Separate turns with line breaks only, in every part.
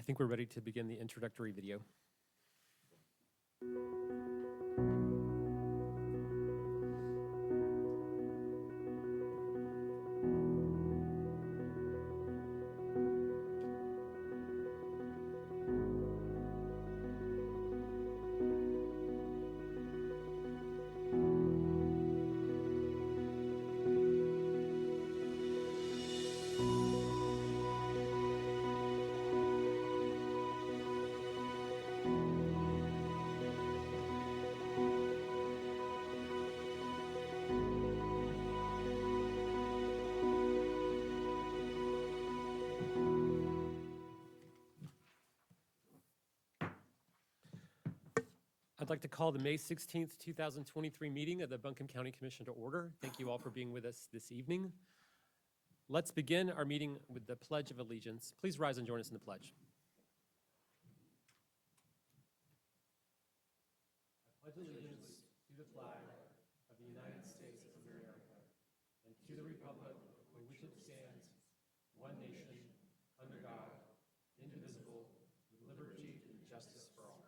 think we're ready to begin the introductory video. I'd like to call the May 16th, 2023 meeting of the Buncombe County Commission to order. Thank you all for being with us this evening. Let's begin our meeting with the Pledge of Allegiance. Please rise and join us in the pledge. I pledge allegiance to the flag of the United States of America and to the republic for which it stands, one nation, under God, indivisible, with liberty and justice for all.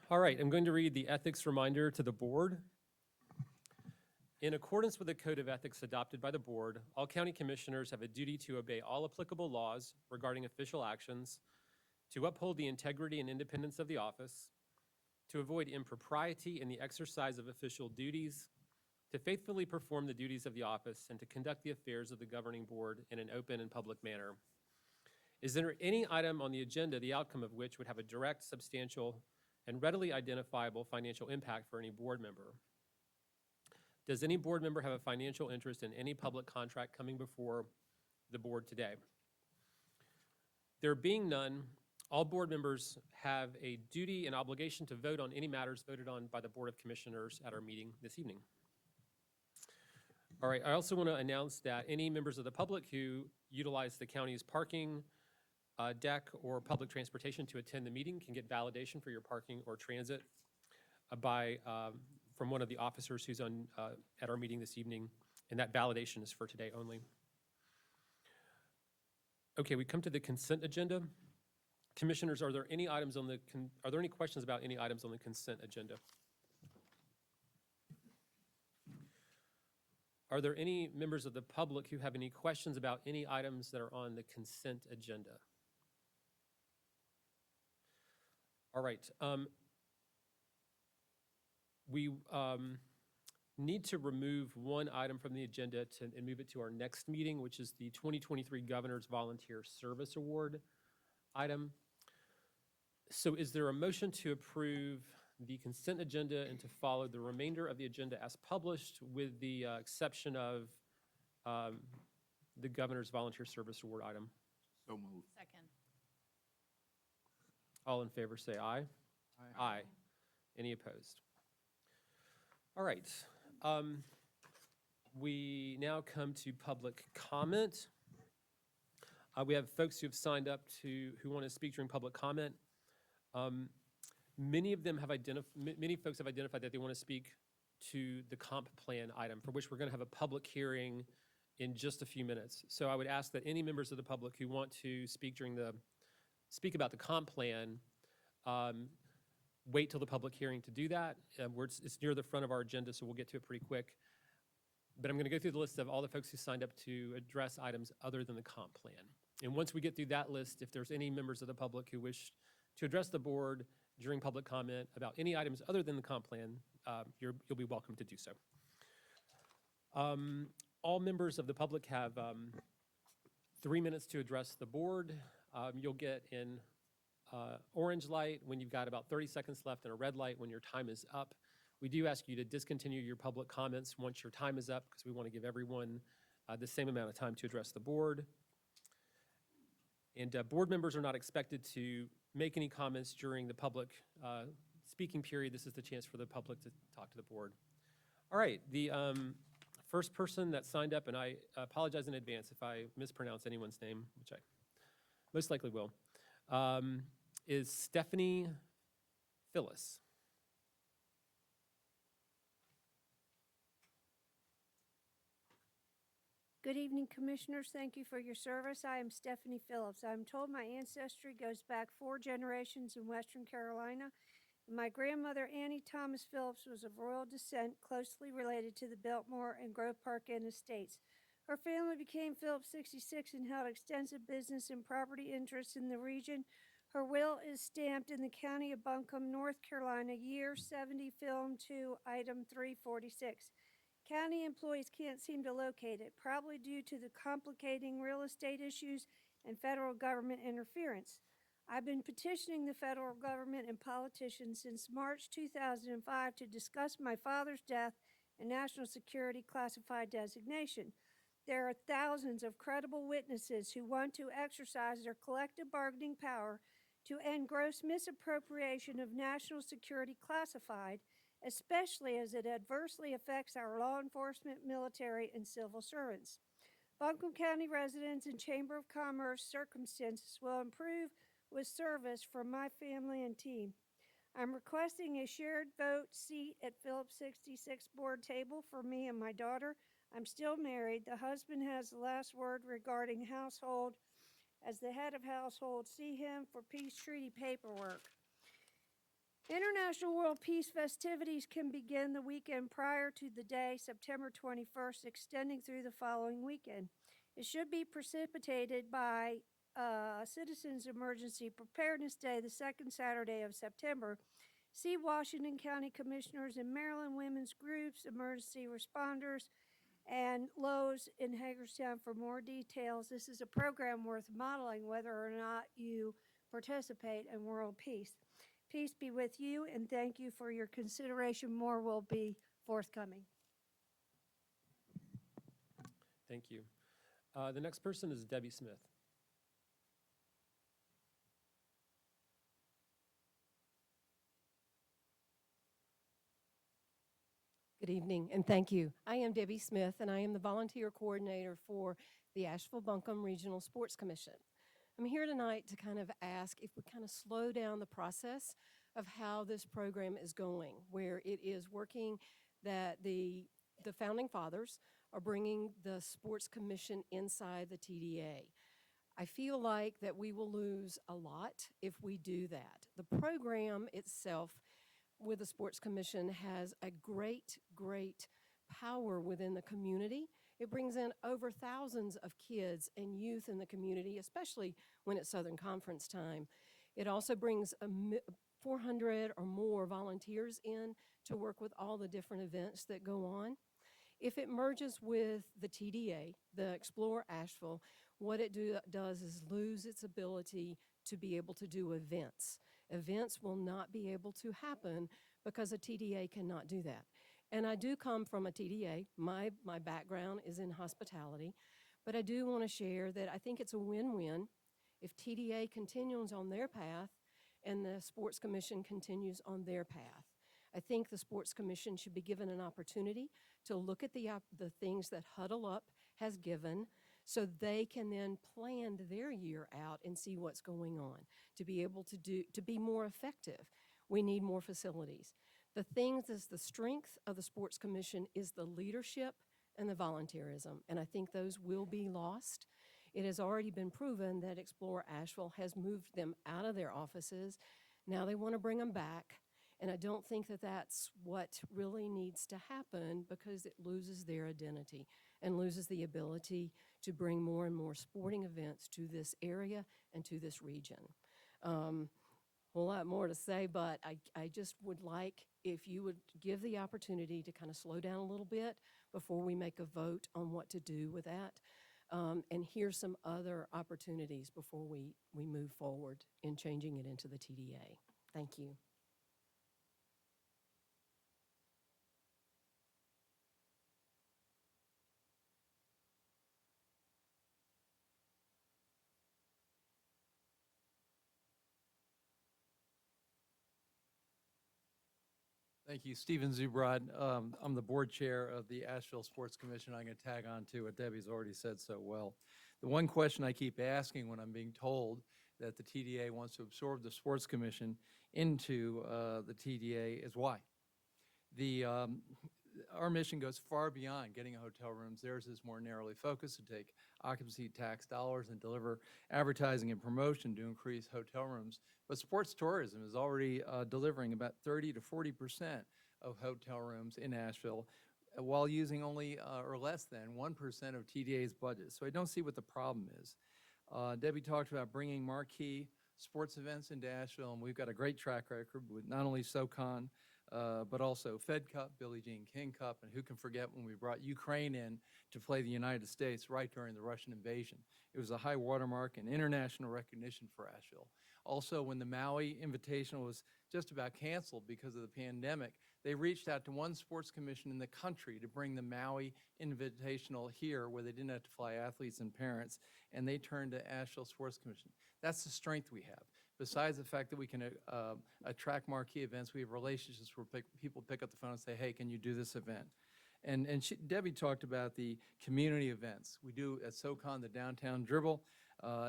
All right, I'm going to read the ethics reminder to the board. In accordance with the Code of Ethics adopted by the board, all county commissioners have a duty to obey all applicable laws regarding official actions, to uphold the integrity and independence of the office, to avoid impropriety in the exercise of official duties, to faithfully perform the duties of the office, and to conduct the affairs of the governing board in an open and public manner. Is there any item on the agenda, the outcome of which would have a direct, substantial, and readily identifiable financial impact for any board member? Does any board member have a financial interest in any public contract coming before the board today? There being none, all board members have a duty and obligation to vote on any matters voted on by the Board of Commissioners at our meeting this evening. All right, I also want to announce that any members of the public who utilize the county's parking deck or public transportation to attend the meeting can get validation for your parking or transit from one of the officers who's at our meeting this evening, and that validation is for today only. Okay, we come to the consent agenda. Commissioners, are there any questions about any items on the consent agenda? Are there any members of the public who have any questions about any items that are on the consent agenda? All right. We need to remove one item from the agenda and move it to our next meeting, which is the 2023 Governor's Volunteer Service Award item. So is there a motion to approve the consent agenda and to follow the remainder of the agenda as published, with the exception of the Governor's Volunteer Service Award item?
So moved.
Second.
All in favor say aye. Aye. Any opposed? All right. We now come to public comment. We have folks who have signed up who want to speak during public comment. Many folks have identified that they want to speak to the comp plan item, for which we're going to have a public hearing in just a few minutes. So I would ask that any members of the public who want to speak about the comp plan, wait till the public hearing to do that. It's near the front of our agenda, so we'll get to it pretty quick. But I'm going to go through the list of all the folks who signed up to address items other than the comp plan. And once we get through that list, if there's any members of the public who wish to address the board during public comment about any items other than the comp plan, you'll be welcome to do so. All members of the public have 3 minutes to address the board. You'll get in orange light when you've got about 30 seconds left, and a red light when your time is up. We do ask you to discontinue your public comments once your time is up, because we want to give everyone the same amount of time to address the board. And board members are not expected to make any comments during the public speaking period. This is the chance for the public to talk to the board. All right, the first person that signed up, and I apologize in advance if I mispronounce anyone's name, which I most likely will, is Stephanie Phyllis.
Good evening, Commissioners. Thank you for your service. I am Stephanie Phillips. I'm told my ancestry goes back 4 generations in Western Carolina. My grandmother, Annie Thomas Phillips, was of royal descent, closely related to the Biltmore and Grove Park Inn estates. Her family became Phillips 66 and held extensive business and property interests in the region. Her will is stamped in the county of Buncombe, North Carolina, year 70, film 2, item 346. County employees can't seem to locate it, probably due to the complicating real estate issues and federal government interference. I've been petitioning the federal government and politicians since March 2005 to discuss my father's death and national security classified designation. There are thousands of credible witnesses who want to exercise their collective bargaining power to end gross misappropriation of national security classified, especially as it adversely affects our law enforcement, military, and civil servants. Buncombe County residents and Chamber of Commerce circumstances will improve with service from my family and team. I'm requesting a shared vote seat at Phillips 66 board table for me and my daughter. I'm still married. The husband has the last word regarding household. As the head of household, see him for peace treaty paperwork. International World Peace festivities can begin the weekend prior to the day, September 21st, extending through the following weekend. It should be precipitated by Citizens Emergency Preparedness Day, the second Saturday of September. See Washington County Commissioners and Maryland Women's Groups, emergency responders, and Lowe's in Hagerstown for more details. This is a program worth modeling whether or not you participate in world peace. Peace be with you, and thank you for your consideration. More will be forthcoming.
Thank you. The next person is Debbie Smith.
Good evening, and thank you. I am Debbie Smith, and I am the volunteer coordinator for the Asheville-Buncombe Regional Sports Commission. I'm here tonight to kind of ask if we kind of slow down the process of how this program is going, where it is working that the founding fathers are bringing the sports commission inside the TDA. I feel like that we will lose a lot if we do that. The program itself with the Sports Commission has a great power within the community. It brings in over thousands of kids and youth in the community, especially when it's Southern Conference time. It also brings 400 or more volunteers in to work with all the different events that go on. If it merges with the TDA, the Explore Asheville, what it does is lose its ability to be able to do events. Events will not be able to happen because a TDA cannot do that. And I do come from a TDA. My background is in hospitality, but I do want to share that I think it's a win-win if TDA continues on their path and the Sports Commission continues on their path. I think the Sports Commission should be given an opportunity to look at the things that Huddle Up has given so they can then plan their year out and see what's going on to be able to be more effective. We need more facilities. The things that's the strength of the Sports Commission is the leadership and the volunteerism, and I think those will be lost. It has already been proven that Explore Asheville has moved them out of their offices. Now they want to bring them back. And I don't think that that's what really needs to happen because it loses their identity and loses the ability to bring more and more sporting events to this area and to this region. A whole lot more to say, but I just would like if you would give the opportunity to kind of slow down a little bit before we make a vote on what to do with that. And here's some other opportunities before we move forward in changing it into the TDA. Thank you.
Thank you, Stephen Zubrod. I'm the board chair of the Asheville Sports Commission. I'm going to tag on to what Debbie's already said so well. The one question I keep asking when I'm being told that the TDA wants to absorb the Sports Commission into the TDA is why. our mission goes far beyond getting hotel rooms. Theirs is more narrowly focused to take occupancy tax dollars and deliver advertising and promotion to increase hotel rooms. But sports tourism is already delivering about 30 to 40% of hotel rooms in Asheville, while using only or less than 1% of TDA's budget. So I don't see what the problem is. Debbie talked about bringing marquee sports events into Asheville, and we've got a great track record with not only SoCon, but also Fed Cup, Billie Jean King Cup, and who can forget when we brought Ukraine in to play the United States right during the Russian invasion. It was a high watermark and international recognition for Asheville. Also, when the Maui Invitational was just about canceled because of the pandemic, they reached out to one sports commission in the country to bring the Maui Invitational here where they didn't have to fly athletes and parents, and they turned to Asheville Sports Commission. That's the strength we have. Besides the fact that we can attract marquee events, we have relationships where people pick up the phone and say, hey, can you do this event? And Debbie talked about the community events. We do at SoCon the downtown dribble.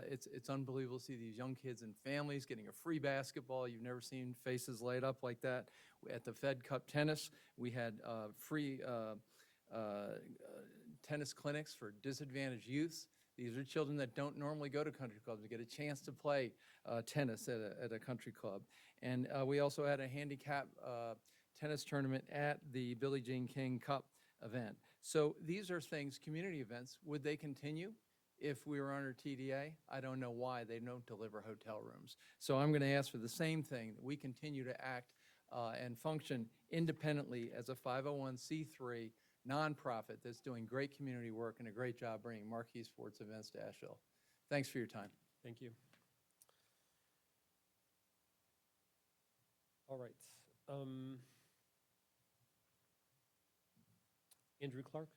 It's unbelievable to see these young kids and families getting a free basketball. You've never seen faces light up like that. At the Fed Cup tennis, we had free tennis clinics for disadvantaged youths. These are children that don't normally go to country clubs to get a chance to play tennis at a country club. And we also had a handicap tennis tournament at the Billie Jean King Cup event. So these are things, community events. Would they continue if we were under TDA? I don't know why they don't deliver hotel rooms. So I'm going to ask for the same thing, that we continue to act and function independently as a 501c3 nonprofit that's doing great community work and a great job bringing marquee sports events to Asheville. Thanks for your time.
Thank you. All right. Andrew Clark.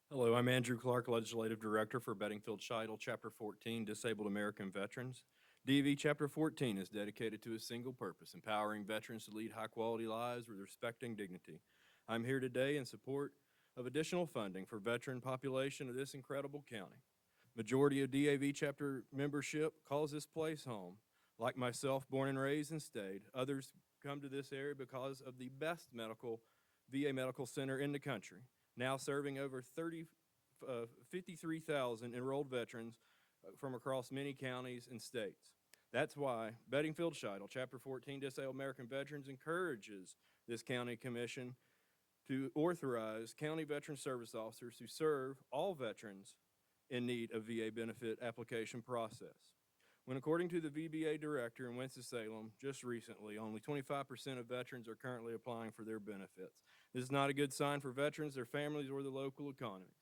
Hello, I'm Andrew Clark, Legislative Director for Bedingfield-Scheidel, Chapter 14, Disabled American Veterans. DV Chapter 14 is dedicated to a single purpose, empowering veterans to lead high-quality lives with respect and dignity. I'm here today in support of additional funding for veteran population of this incredible county. Majority of DAV Chapter membership calls this place home. Like myself, born and raised and stayed, others come to this area because of the best VA medical center in the country, now serving over 53,000 enrolled veterans from across many counties and states. That's why Bedingfield-Scheidel, Chapter 14, Disabled American Veterans encourages this county commission to authorize county veteran service officers to serve all veterans in need of VA benefit application process. When according to the VBA director in Winston-Salem just recently, only 25% of veterans are currently applying for their benefits. This is not a good sign for veterans, their families, or the local economies.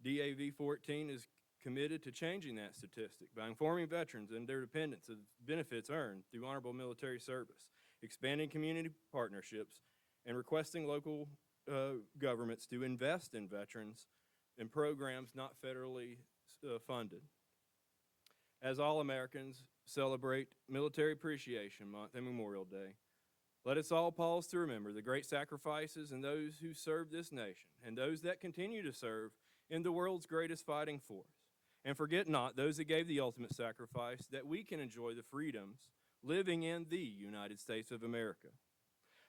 DAV 14 is committed to changing that statistic by informing veterans and their dependents of benefits earned through honorable military service, expanding community partnerships, and requesting local governments to invest in veterans in programs not federally funded. As all Americans celebrate Military Appreciation Month and Memorial Day, let us all pause to remember the great sacrifices and those who served this nation and those that continue to serve in the world's greatest fighting force. And forget not those that gave the ultimate sacrifice that we can enjoy the freedoms living in the United States of America.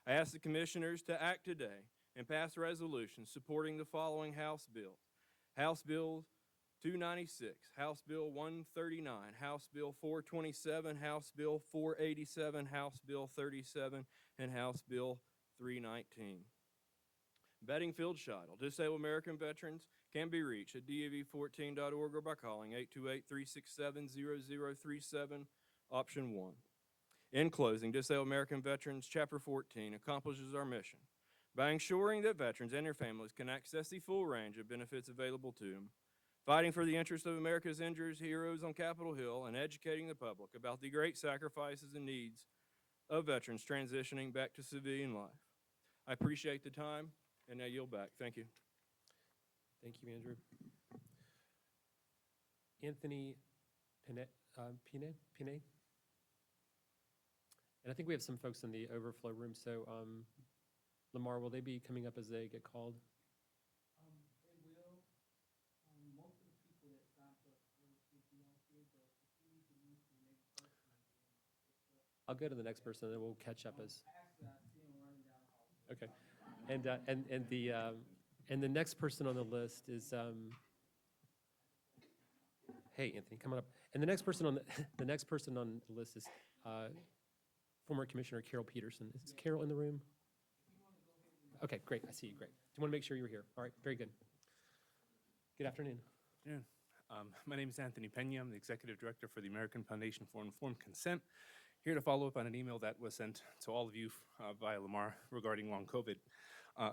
I ask the commissioners to act today and pass resolutions supporting the following House bills. House Bill 296, House Bill 139, House Bill 427, House Bill 487, House Bill 37, and House Bill 319. Bedingfield-Scheidel, Disabled American Veterans can be reached at dav14.org or by calling 828-367-0037, option 1. In closing, Disabled American Veterans Chapter 14 accomplishes our mission by ensuring that veterans and their families can access the full range of benefits available to them, fighting for the interests of America's injured heroes on Capitol Hill, and educating the public about the great sacrifices and needs of veterans transitioning back to civilian life. I appreciate the time, and now yield back. Thank you.
Thank you, Andrew. Anthony Pinay? And I think we have some folks in the overflow room, so Lamar, will they be coming up as they get called?
They will. Most of the people that signed up will be on here, but if you need to use the next person,
I'll go to the next person, and then we'll catch up as,
Actually, I see him running down the hall.
okay. And the next person on the list is, hey, Anthony, come on up. And the next person on the next person on the list is former Commissioner Carol Peterson. Is Carol in the room? Okay, great. I see you. Great. Do you want to make sure you're here? All right, very good. Good afternoon.
afternoon. My name is Anthony Pena. I'm the Executive Director for the American Foundation for Informed Consent. Here to follow up on an email that was sent to all of you via Lamar regarding long COVID.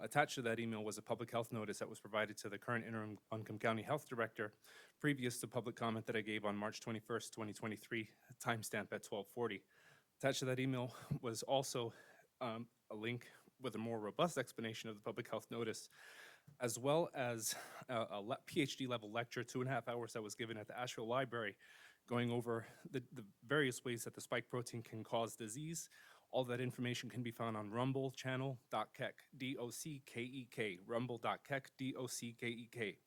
Attached to that email was a public health notice that was provided to the current interim Buncombe County Health Director previous to public comment that I gave on March 21st, 2023, timestamp at 12:40. Attached to that email was also a link with a more robust explanation of the public health notice, as well as a PhD level lecture, 2.5 hours, that was given at the Asheville Library, going over the various ways that the spike protein can cause disease. All that information can be found on rumblechannel.kek, D-O-C-K-E-K, rumble.kek, D-O-C-K-E-K.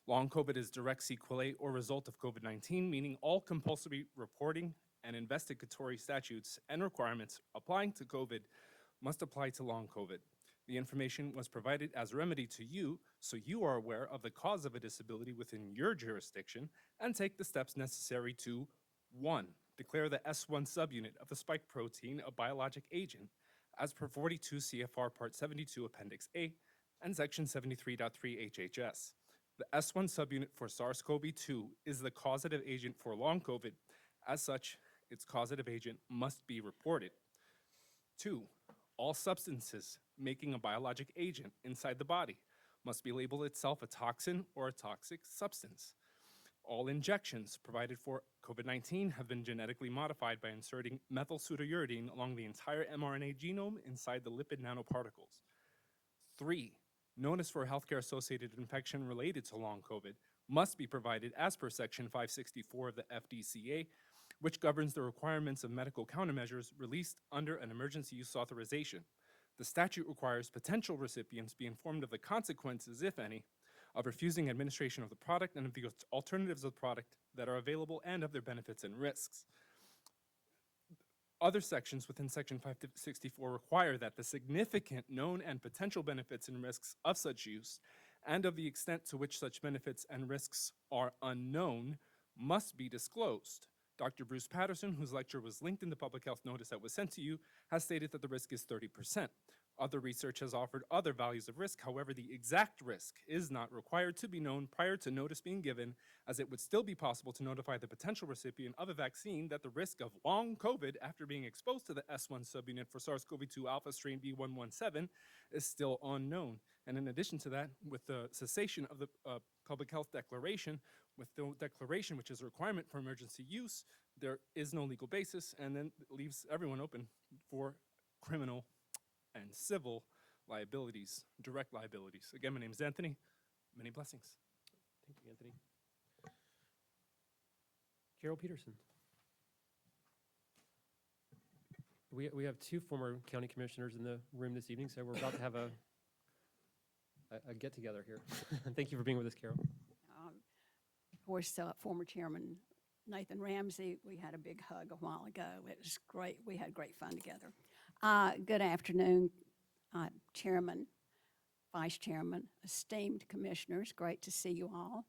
Long COVID is direct sequelae or result of COVID-19, meaning all compulsory reporting and investigatory statutes and requirements applying to COVID must apply to long COVID. The information was provided as a remedy to you, so you are aware of the cause of a disability within your jurisdiction and take the steps necessary to 1. Declare the S1 subunit of the spike protein a biologic agent as per 42 CFR Part 72 Appendix A and Section 73.3 HHS. The S1 subunit for SARS-CoV-2 is the causative agent for long COVID. As such, its causative agent must be reported. 2. All substances making a biologic agent inside the body must be labeled itself a toxin or a toxic substance. All injections provided for COVID-19 have been genetically modified by inserting methylpseudouridine along the entire mRNA genome inside the lipid nanoparticles. 3. Notice for a healthcare-associated infection related to long COVID must be provided as per Section 564 of the FDCA, which governs the requirements of medical countermeasures released under an emergency use authorization. The statute requires potential recipients be informed of the consequences, if any, of refusing administration of the product and of the alternatives of the product that are available and of their benefits and risks. Other sections within Section 564 require that the significant known and potential benefits and risks of such use and of the extent to which such benefits and risks are unknown must be disclosed. Dr. Bruce Patterson, whose lecture was linked in the public health notice that was sent to you, has stated that the risk is 30%. Other research has offered other values of risk. However, the exact risk is not required to be known prior to notice being given, as it would still be possible to notify the potential recipient of a vaccine that the risk of long COVID after being exposed to the S1 subunit for SARS-CoV-2 alpha strain B117 is still unknown. And in addition to that, with the cessation of the public health declaration, with the declaration, which is a requirement for emergency use, there is no legal basis, and then it leaves everyone open for criminal and civil liabilities, direct liabilities. Again, my name is Anthony. Many blessings.
Thank you, Anthony. Carol Peterson. We have two former county commissioners in the room this evening, so we're about to have a get-together here. Thank you for being with us, Carol.
Of course, former Chairman Nathan Ramsey, we had a big hug a while ago. It was great. We had great fun together. Good afternoon, Chairman, Vice Chairman, esteemed commissioners. Great to see you all.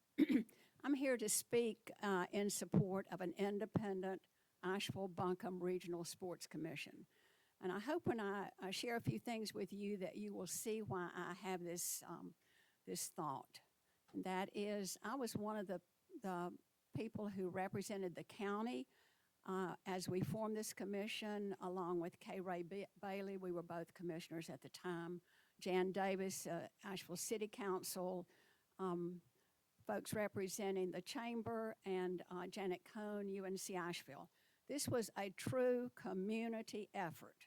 I'm here to speak in support of an independent Asheville-Buncombe Regional Sports Commission. And I hope when I share a few things with you that you will see why I have this thought. And that is, I was one of the people who represented the county as we formed this commission, along with K. Ray Bailey. We were both commissioners at the time. Jan Davis, Asheville City Council, folks representing the chamber, and Janet Cohn, UNC Asheville. This was a true community effort.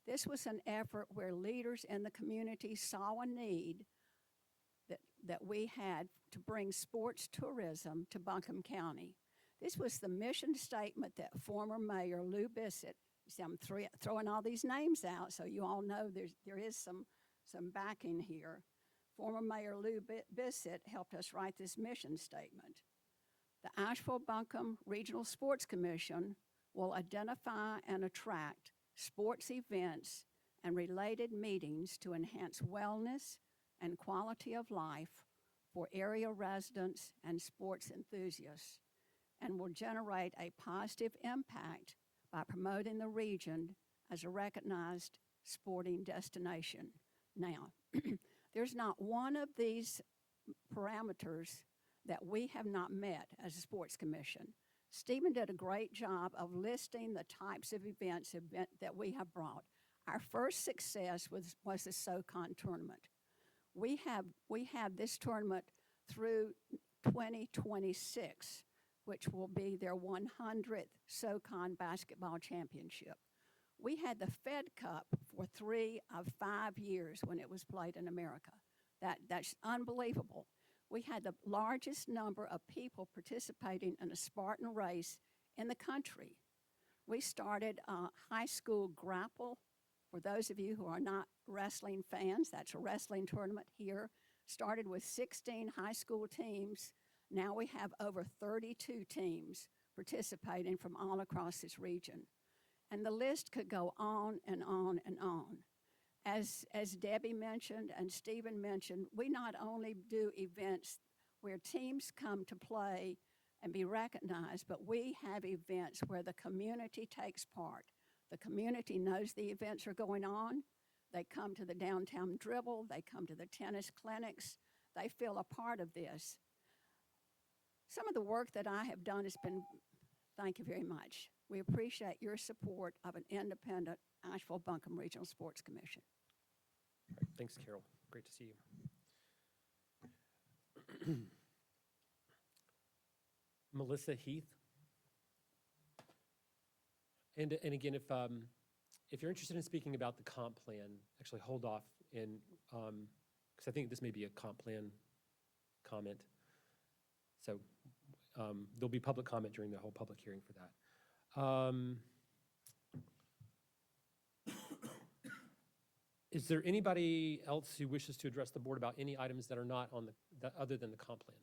This was an effort where leaders in the community saw a need that we had to bring sports tourism to Buncombe County. This was the mission statement that former Mayor Lou Bissett, see, I'm throwing all these names out so you all know there is some backing here. Former Mayor Lou Bissett helped us write this mission statement. The Asheville-Buncombe Regional Sports Commission will identify and attract sports events and related meetings to enhance wellness and quality of life for area residents and sports enthusiasts, and will generate a positive impact by promoting the region as a recognized sporting destination. Now, there's not one of these parameters that we have not met as a sports commission. Stephen did a great job of listing the types of events that we have brought. Our first success was the SoCon tournament. We have this tournament through 2026, which will be their 100th SoCon basketball championship. We had the Fed Cup for 3 of 5 years when it was played in America. That's unbelievable. We had the largest number of people participating in a Spartan race in the country. We started high school grapple. For those of you who are not wrestling fans, that's a wrestling tournament here. Started with 16 high school teams. Now we have over 32 teams participating from all across this region. And the list could go on and on and on. As Debbie mentioned and Stephen mentioned, we not only do events where teams come to play and be recognized, but we have events where the community takes part. The community knows the events are going on. They come to the downtown dribble. They come to the tennis clinics. They feel a part of this. Some of the work that I have done has been, thank you very much. We appreciate your support of an independent Asheville-Buncombe Regional Sports Commission.
All right, thanks, Carol. Great to see you. Melissa Heath. And again, if you're interested in speaking about the comp plan, actually hold off in, because I think this may be a comp plan comment. So there'll be public comment during the whole public hearing for that. Is there anybody else who wishes to address the board about any items that are not on other than the comp plan?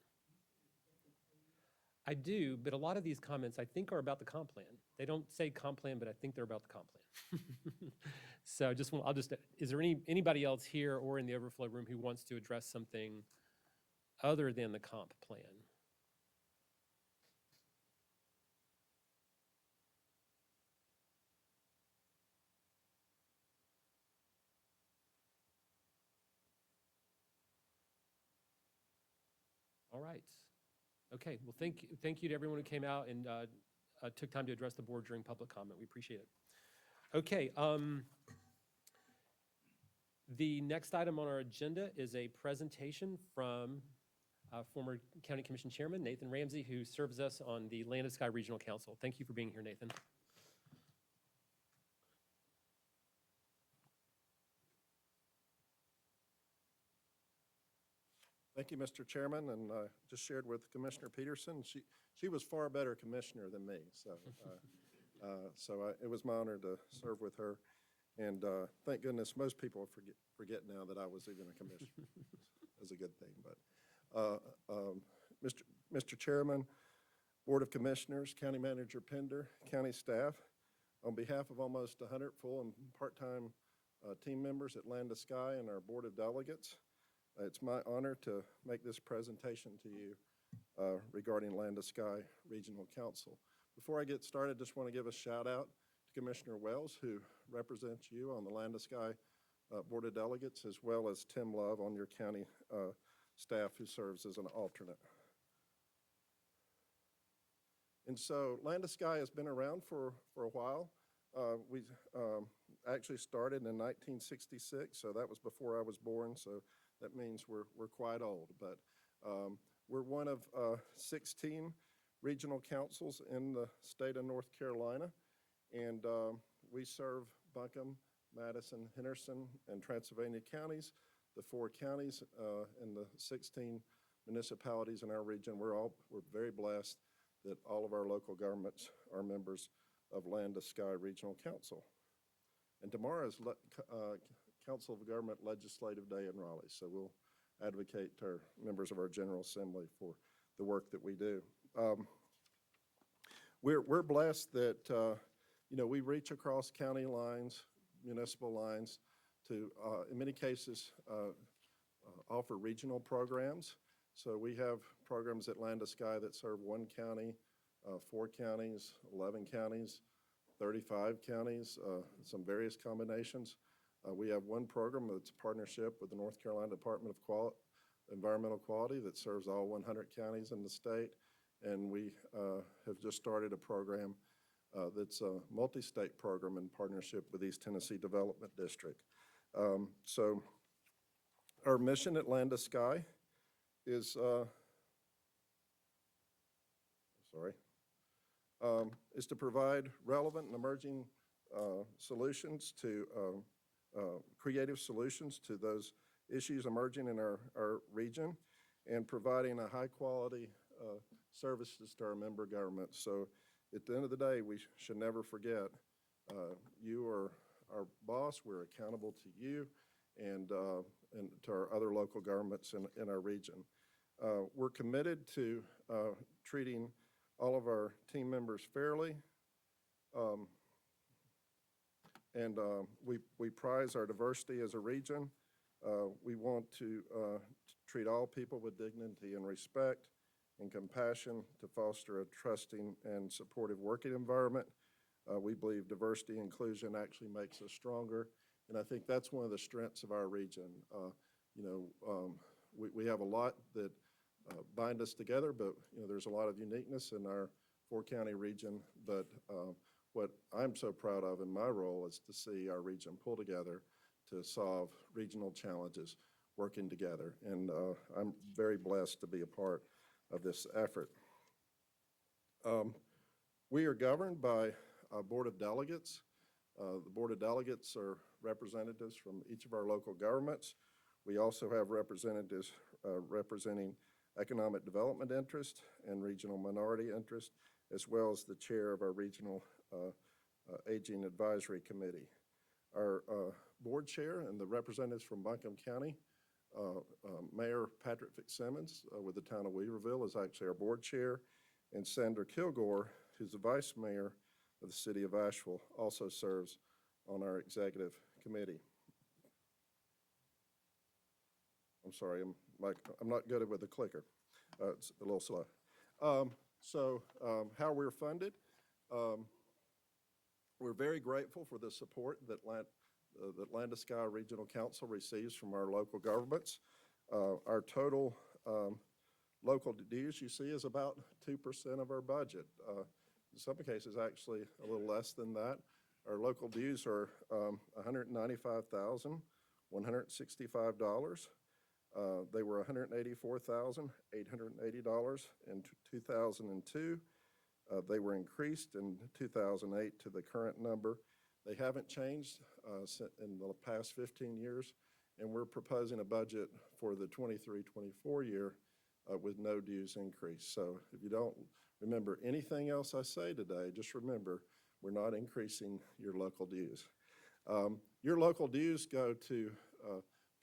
I do, but a lot of these comments I think are about the comp plan. They don't say comp plan, but I think they're about the comp plan. So is there anybody else here or in the overflow room who wants to address something other than the comp plan? All right. Okay, well, thank you to everyone who came out and took time to address the board during public comment. We appreciate it. Okay, the next item on our agenda is a presentation from former County Commission Chairman Nathan Ramsey, who serves us on the Land of Sky Regional Council. Thank you for being here, Nathan.
Thank you, Mr. Chairman, and just shared with Commissioner Peterson. She was far better commissioner than me, so it was my honor to serve with her. And thank goodness most people forget now that I was even a commissioner. It's a good thing. But Mr. Chairman, Board of Commissioners, County Manager Pender, county staff, on behalf of almost 100 full and part-time team members at Land of Sky and our Board of Delegates, it's my honor to make this presentation to you regarding Land of Sky Regional Council. Before I get started, just want to give a shout out to Commissioner Wells, who represents you on the Land of Sky Board of Delegates, as well as Tim Love on your county staff, who serves as an alternate. And so Land of Sky has been around for a while. We actually started in 1966, so that was before I was born, so that means we're quite old. But we're one of 16 regional councils in the state of North Carolina, and we serve Buncombe, Madison, Henderson, and Transylvania counties, the 4 counties and the 16 municipalities in our region. We're very blessed that all of our local governments are members of Land of Sky Regional Council. And tomorrow is Council of Government Legislative Day in Raleigh, so we'll advocate to our members of our General Assembly for the work that we do. we're blessed that, you know, we reach across county lines, municipal lines to, in many cases, offer regional programs. So we have programs at Land to Sky that serve 1 county, 4 counties, 11 counties, 35 counties, some various combinations. We have one program that's a partnership with the North Carolina Department of Environmental Quality that serves all 100 counties in the state. And we have just started a program that's a multi-state program in partnership with East Tennessee Development District. So our mission at Land to Sky is, is to provide relevant and emerging solutions to, creative solutions to those issues emerging in our region, and providing a high-quality services to our member governments. So at the end of the day, we should never forget, you are our boss, we're accountable to you, and to our other local governments in our region. We're committed to treating all of our team members fairly, and we prize our diversity as a region. We want to treat all people with dignity and respect and compassion to foster a trusting and supportive working environment. We believe diversity and inclusion actually makes us stronger, and I think that's one of the strengths of our region. You know, we have a lot that bind us together, but you know, there's a lot of uniqueness in our 4-county region. But what I'm so proud of in my role is to see our region pull together to solve regional challenges, working together. And I'm very blessed to be a part of this effort. We are governed by a board of delegates. The board of delegates are representatives from each of our local governments. We also have representatives representing economic development interest and regional minority interest, as well as the chair of our regional aging advisory committee. Our board chair and the representatives from Buncombe County, Mayor Patrick Fitzsimmons with the town of Weaverville is actually our board chair, and Sandra Kilgore, who's the vice mayor of the city of Asheville, also serves on our executive committee. I'm sorry, I'm not good with the clicker. It's a little slow. How we're funded. We're very grateful for the support that Land to Sky Regional Council receives from our local governments. Our total local dues, you see, is about 2% of our budget. In some cases, actually a little less than that. Our local dues are $195,165. They were $184,880 in 2002. They were increased in 2008 to the current number. They haven't changed in the past 15 years, and we're proposing a budget for the 23-24 year with no dues increase. So if you don't remember anything else I say today, just remember we're not increasing your local dues. Your local dues go to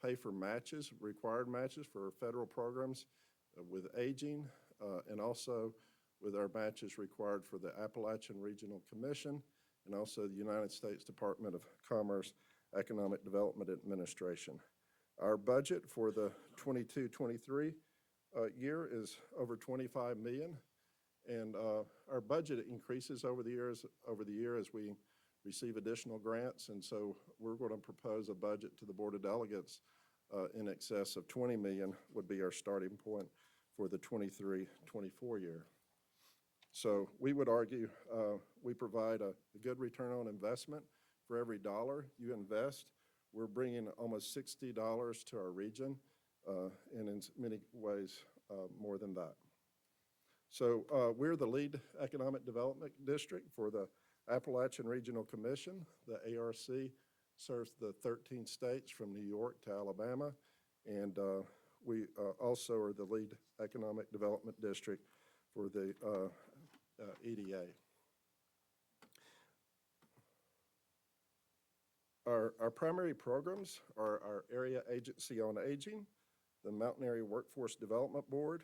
pay for matches, required matches for federal programs with aging, and also with our matches required for the Appalachian Regional Commission and also the United States Department of Commerce Economic Development Administration. Our budget for the 22-23 year is over $25 million, and our budget increases over the year as we receive additional grants, and so we're going to propose a budget to the Board of Delegates in excess of $20 million would be our starting point for the 23-24 year. So we would argue we provide a good return on investment. For every dollar you invest, we're bringing almost $60 to our region, and in many ways more than that. So we're the lead economic development district for the Appalachian Regional Commission. The ARC serves the 13 states from New York to Alabama, and we also are the lead economic development district for the EDA. Our primary programs are our Area Agency on Aging, the Mountain Area Workforce Development Board,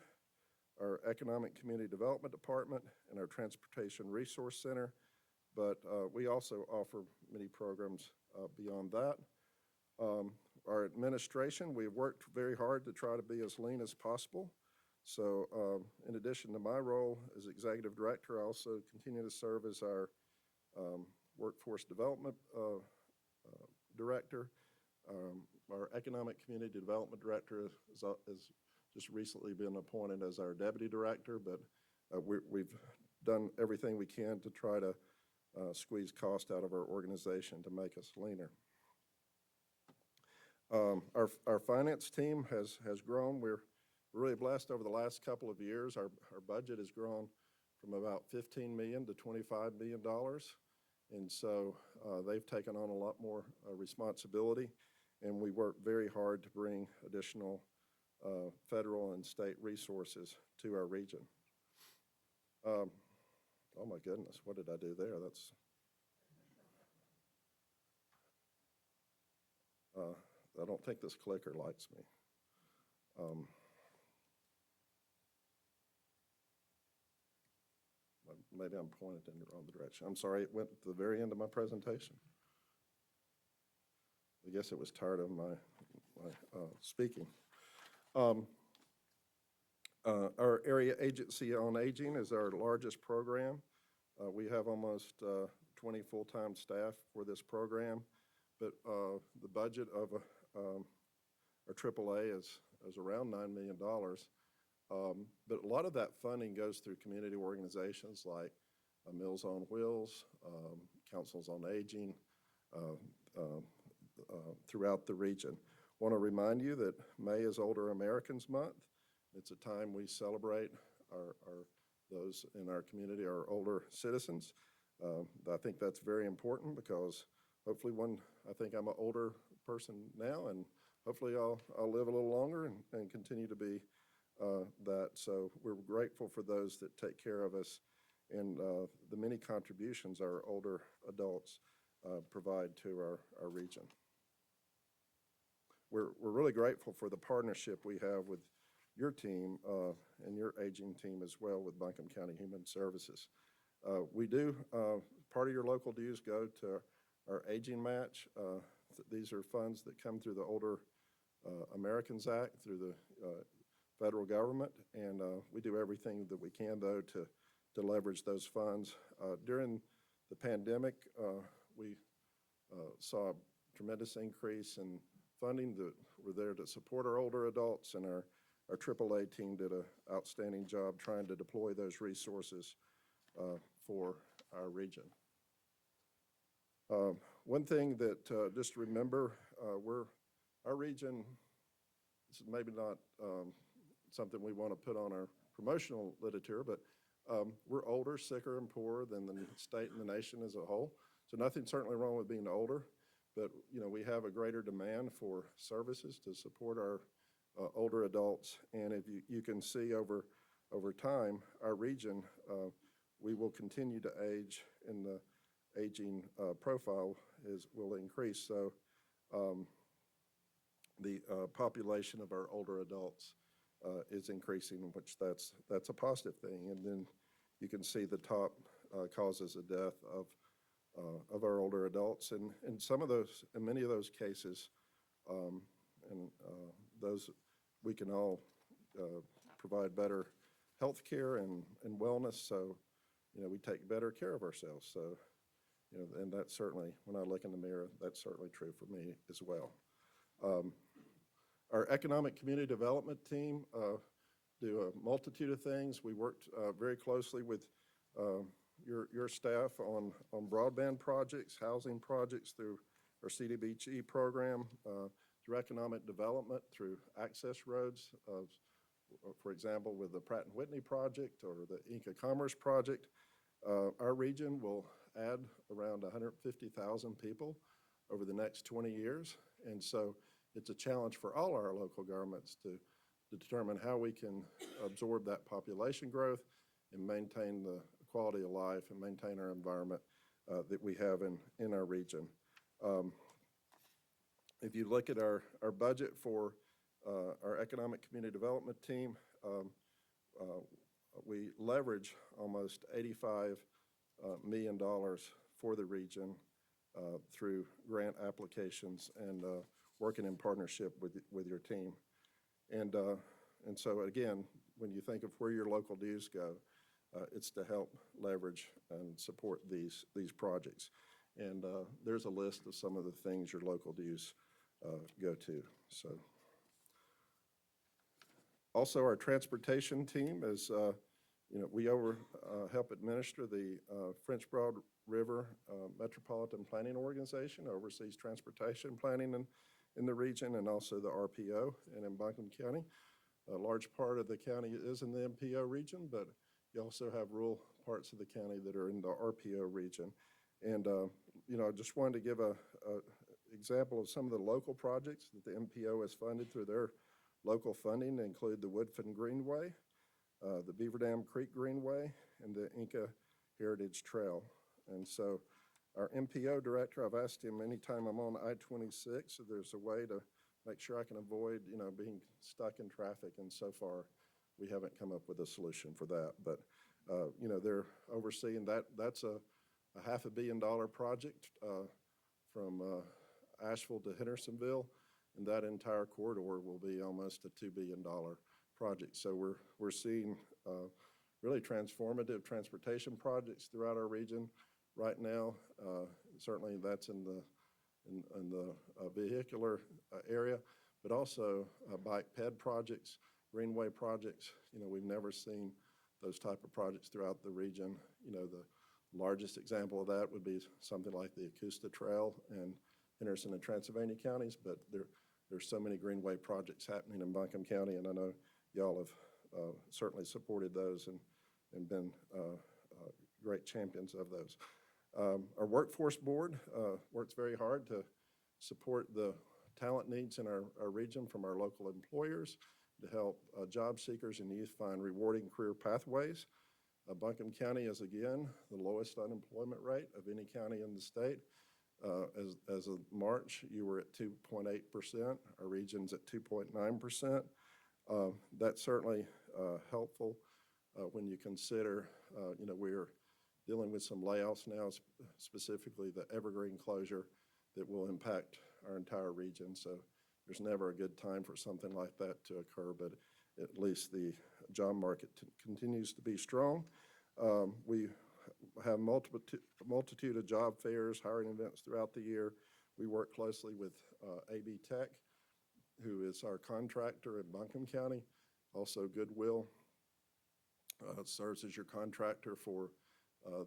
our Economic Community Development Department, and our Transportation Resource Center. But we also offer many programs beyond that. Our administration, we've worked very hard to try to be as lean as possible. So in addition to my role as Executive Director, I also continue to serve as our Workforce Development Director. Our Economic Community Development Director has just recently been appointed as our Deputy Director, but we've done everything we can to try to squeeze cost out of our organization to make us leaner. Our finance team has grown. We're really blessed over the last couple of years. Our budget has grown from about $15 million to $25 million. And so they've taken on a lot more responsibility, and we work very hard to bring additional federal and state resources to our region. Oh my goodness, what did I do there? I don't think this clicker likes me. Maybe I'm pointed in the wrong direction. I'm sorry, it went to the very end of my presentation. I guess it was tired of my speaking. Our Area Agency on Aging is our largest program. We have almost 20 full-time staff for this program, but the budget of our AAA is around $9 million. But a lot of that funding goes through community organizations like Meals on Wheels, Councils on Aging, throughout the region. I want to remind you that May is Older Americans Month. It's a time we celebrate those in our community, our older citizens. I think that's very important because hopefully I think I'm an older person now, and hopefully I'll live a little longer and continue to be that. So we're grateful for those that take care of us and the many contributions our older adults provide to our region. We're really grateful for the partnership we have with your team and your aging team as well with Buncombe County Human Services. We do, part of your local dues go to our Aging Match. These are funds that come through the Older Americans Act, through the federal government, and we do everything that we can, though, to leverage those funds. During the pandemic, we saw a tremendous increase in funding that were there to support our older adults, and our AAA team did an outstanding job trying to deploy those resources for our region. One thing that just remember, our region, this is maybe not something we want to put on our promotional literature, but we're older, sicker, and poorer than the state and the nation as a whole. So nothing certainly wrong with being older, but we have a greater demand for services to support our older adults. And if you can see over time, our region, we will continue to age, and the aging profile will increase. So the population of our older adults is increasing, which that's a positive thing. And then you can see the top causes of death of our older adults, and in many of those cases, and those we can all provide better health care and wellness. So we take better care of ourselves. So and that's certainly, when I look in the mirror, that's certainly true for me as well. Our Economic Community Development team do a multitude of things. We worked very closely with your staff on broadband projects, housing projects through our CDBG program, through economic development, through access roads, for example, with the Pratt & Whitney project or the Inca Commerce project. Our region will add around 150,000 people over the next 20 years. And so it's a challenge for all our local governments to determine how we can absorb that population growth and maintain the quality of life and maintain our environment that we have in our region. If you look at our budget for our Economic Community Development team, we leverage almost $85 million for the region through grant applications and working in partnership with your team. And so again, when you think of where your local dues go, it's to help leverage and support these projects. And there's a list of some of the things your local dues go to. So, also our transportation team is, we help administer the French Broad River Metropolitan Planning Organization, oversees transportation planning in the region, and also the RPO and in Buncombe County. A large part of the county is in the MPO region, but you also have rural parts of the county that are in the RPO region. And, I just wanted to give a example of some of the local projects that the MPO has funded through their local funding. They include the Woodfin Greenway, the Beaver Dam Creek Greenway, and the Inca Heritage Trail. And so our MPO director, I've asked him anytime I'm on I-26 if there's a way to make sure I can avoid, being stuck in traffic. And so far, we haven't come up with a solution for that. But, they're overseeing that. That's a $500 million project from Asheville to Hendersonville, and that entire corridor will be almost a $2 billion project. So we're seeing really transformative transportation projects throughout our region right now. Certainly that's in the vehicular area, but also bike ped projects, greenway projects. We've never seen those type of projects throughout the region. The largest example of that would be something like the Augusta Trail in Henderson and Transylvania counties, but there's so many greenway projects happening in Buncombe County, and I know y'all have certainly supported those and been great champions of those. Our workforce board works very hard to support the talent needs in our region from our local employers to help job seekers and youth find rewarding career pathways. Buncombe County is, again, the lowest unemployment rate of any county in the state. As of March, you were at 2.8%. Our region's at 2.9%. That's certainly helpful when you consider, we're dealing with some layoffs now, specifically the Evergreen closure that will impact our entire region. So there's never a good time for something like that to occur, but at least the job market continues to be strong. We have multitude of job fairs, hiring events throughout the year. We work closely with AB Tech, who is our contractor in Buncombe County. Also Goodwill serves as your contractor for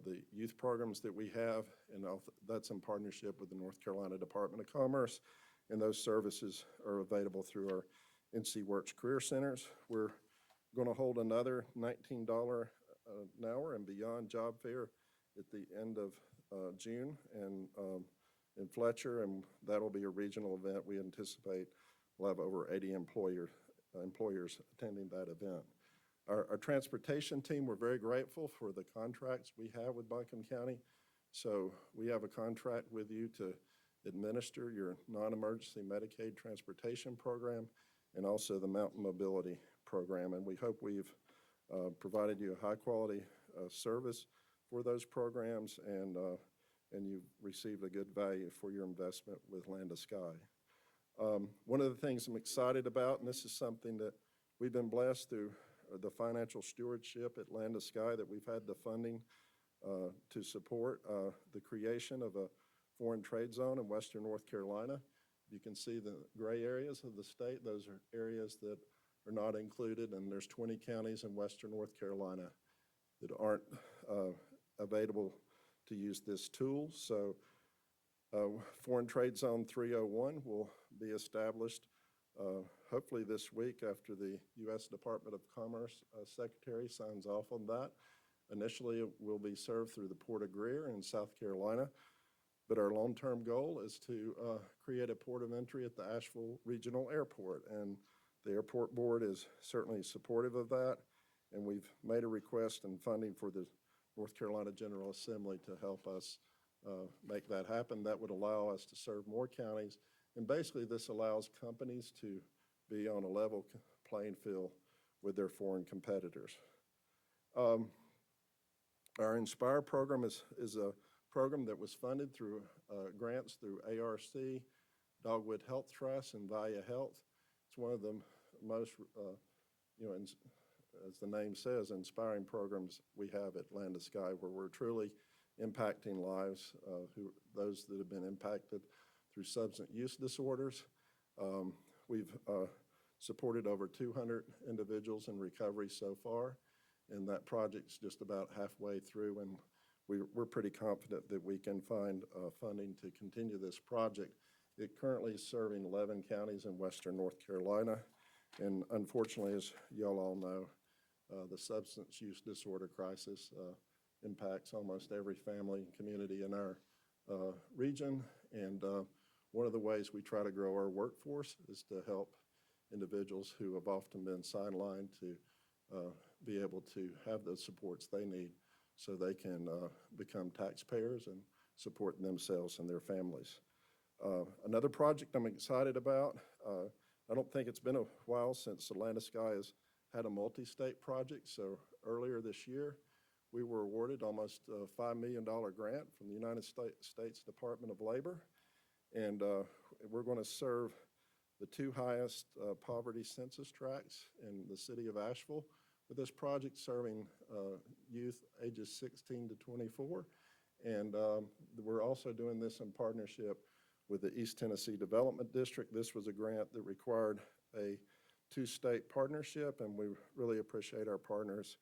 the youth programs that we have, and that's in partnership with the North Carolina Department of Commerce, and those services are available through our NC Works Career Centers. We're going to hold another $19 an hour and beyond job fair at the end of June and in Fletcher, and that'll be a regional event. We anticipate we'll have over 80 employers attending that event. Our transportation team, we're very grateful for the contracts we have with Buncombe County. So we have a contract with you to administer your non-emergency Medicaid transportation program and also the Mountain Mobility program. And we hope we've provided you a high-quality service for those programs, and you've received a good value for your investment with Land to Sky. One of the things I'm excited about, and this is something that we've been blessed through the financial stewardship at Land to Sky, that we've had the funding to support the creation of a foreign trade zone in western North Carolina. You can see the gray areas of the state. Those are areas that are not included, and there's 20 counties in western North Carolina that aren't available to use this tool. So Foreign Trade Zone 301 will be established hopefully this week after the U.S. Department of Commerce Secretary signs off on that. Initially, it will be served through the Port of Greer in South Carolina, but our long-term goal is to create a port of entry at the Asheville Regional Airport, and the airport board is certainly supportive of that, and we've made a request and funding for the North Carolina General Assembly to help us make that happen. That would allow us to serve more counties, and basically this allows companies to be on a level playing field with their foreign competitors. Our Inspire program is a program that was funded through grants through ARC, Dogwood Health Trust, and Via Health. It's one of the most, as the name says, inspiring programs we have at Land to Sky, where we're truly impacting lives, those that have been impacted through substance use disorders. We've supported over 200 individuals in recovery so far, and that project's just about halfway through, and we're pretty confident that we can find funding to continue this project. It currently is serving 11 counties in western North Carolina, and unfortunately, as y'all all know, the substance use disorder crisis impacts almost every family and community in our region, and one of the ways we try to grow our workforce is to help individuals who have often been sidelined to be able to have the supports they need so they can become taxpayers and support themselves and their families. Another project I'm excited about, I don't think it's been a while since Land to Sky has had a multi-state project, so earlier this year we were awarded almost a $5 million grant from the United States Department of Labor, and we're going to serve the two highest poverty census tracts in the city of Asheville with this project, serving youth ages 16 to 24. And we're also doing this in partnership with the East Tennessee Development District. This was a grant that required a two-state partnership, and we really appreciate our partners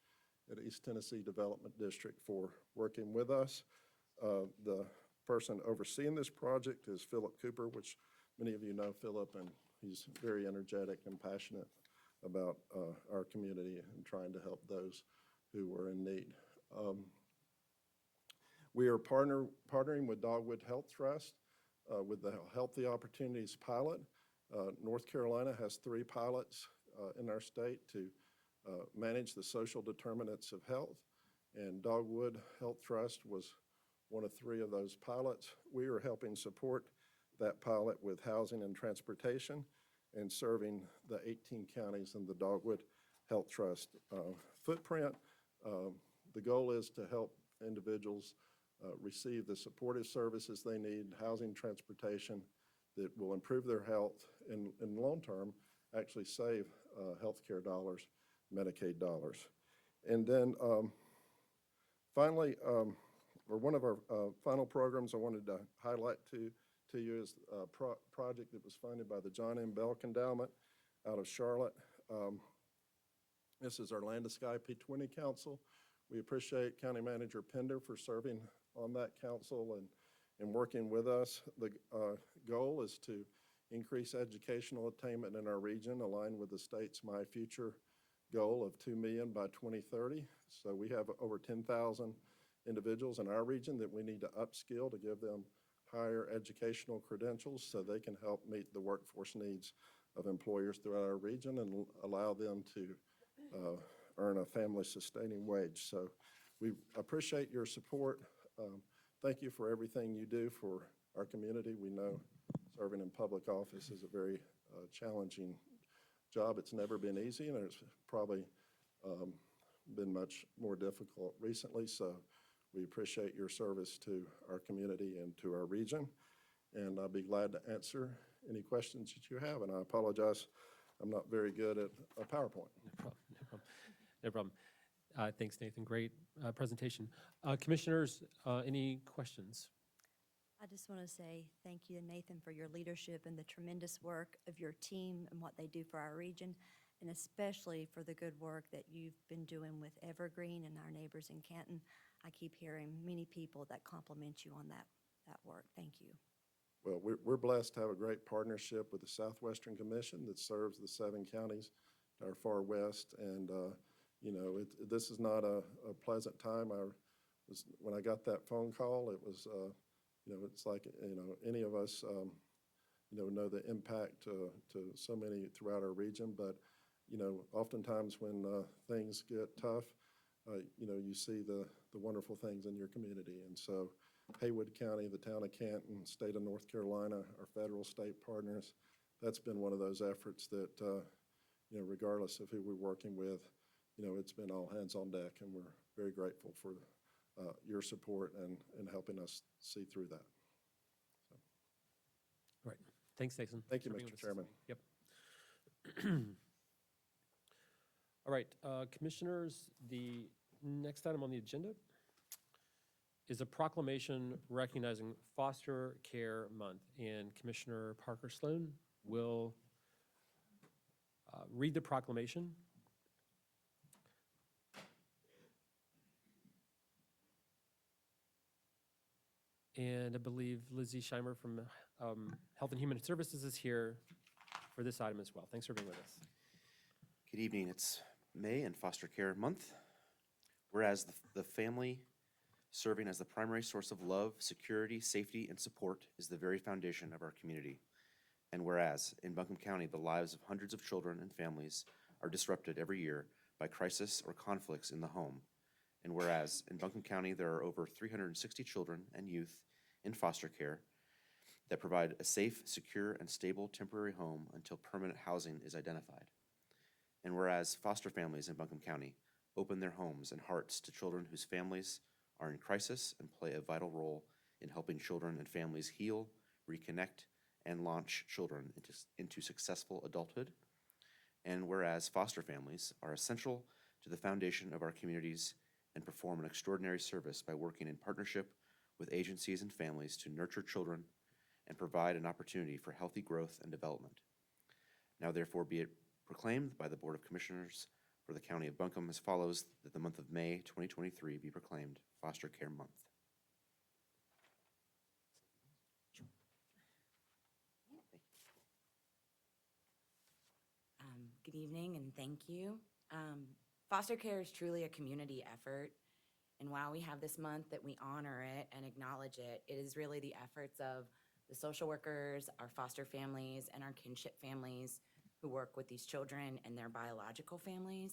at East Tennessee Development District for working with us. The person overseeing this project is Philip Cooper, which many of you know Philip, and he's very energetic and passionate about our community and trying to help those who are in need. We are partnering with Dogwood Health Trust with the Healthy Opportunities Pilot. North Carolina has 3 pilots in our state to manage the social determinants of health, and Dogwood Health Trust was one of 3 of those pilots. We are helping support that pilot with housing and transportation and serving the 18 counties in the Dogwood Health Trust footprint. The goal is to help individuals receive the supportive services they need, housing, transportation, that will improve their health and in the long term actually save healthcare dollars, Medicaid dollars. And then finally, or one of our final programs I wanted to highlight to you is a project that was funded by the John M. Belk Endowment out of Charlotte. This is our Land to Sky P20 Council. We appreciate County Manager Pender for serving on that council and working with us. The goal is to increase educational attainment in our region, aligned with the state's My Future goal of 2 million by 2030. So we have over 10,000 individuals in our region that we need to upskill to give them higher educational credentials so they can help meet the workforce needs of employers throughout our region and allow them to earn a family-sustaining wage. So we appreciate your support. Thank you for everything you do for our community. We know serving in public office is a very challenging job. It's never been easy, and it's probably been much more difficult recently. So we appreciate your service to our community and to our region. And I'll be glad to answer any questions that you have. And I apologize, I'm not very good at a PowerPoint.
No problem. Thanks, Nathan. Great presentation. Commissioners, any questions?
I just want to say thank you, Nathan, for your leadership and the tremendous work of your team and what they do for our region, and especially for the good work that you've been doing with Evergreen and our neighbors in Canton. I keep hearing many people that compliment you on that work. Thank you.
Well, we're blessed to have a great partnership with the Southwestern Commission that serves the 7 counties to our far west. And, you know, this is not a pleasant time. When I got that phone call, it was, you know, it's like, you know, any of us, you know the impact to so many throughout our region. But, you know, oftentimes when things get tough, you know, you see the wonderful things in your community. And so Haywood County, the town of Canton, state of North Carolina, our federal state partners, that's been one of those efforts that, regardless of who we're working with, it's been all hands on deck, and we're very grateful for your support and helping us see through that.
All right. Thanks, Nathan.
Thank you,
for being
Mr.
with us this
Chairman.
morning. Yep. All right, commissioners, the next item on the agenda is a proclamation recognizing Foster Care Month. And Commissioner Parker Sloan will read the proclamation. And I believe Lizzie Scheimer from Health and Human Services is here for this item as well. Thanks for being with us.
Good evening. It's May and Foster Care Month. Whereas the family serving as the primary source of love, security, safety, and support is the very foundation of our community. And whereas in Buncombe County, the lives of hundreds of children and families are disrupted every year by crisis or conflicts in the home. And whereas in Buncombe County, there are over 360 children and youth in foster care that provide a safe, secure, and stable temporary home until permanent housing is identified. And whereas foster families in Buncombe County open their homes and hearts to children whose families are in crisis and play a vital role in helping children and families heal, reconnect, and launch children into successful adulthood. And whereas foster families are essential to the foundation of our communities and perform an extraordinary service by working in partnership with agencies and families to nurture children and provide an opportunity for healthy growth and development. Now therefore be it proclaimed by the Board of Commissioners for the County of Buncombe as follows, that the month of May 2023 be proclaimed Foster Care Month.
Good evening and thank you. Foster care is truly a community effort, and while we have this month that we honor it and acknowledge it, it is really the efforts of the social workers, our foster families, and our kinship families who work with these children and their biological families.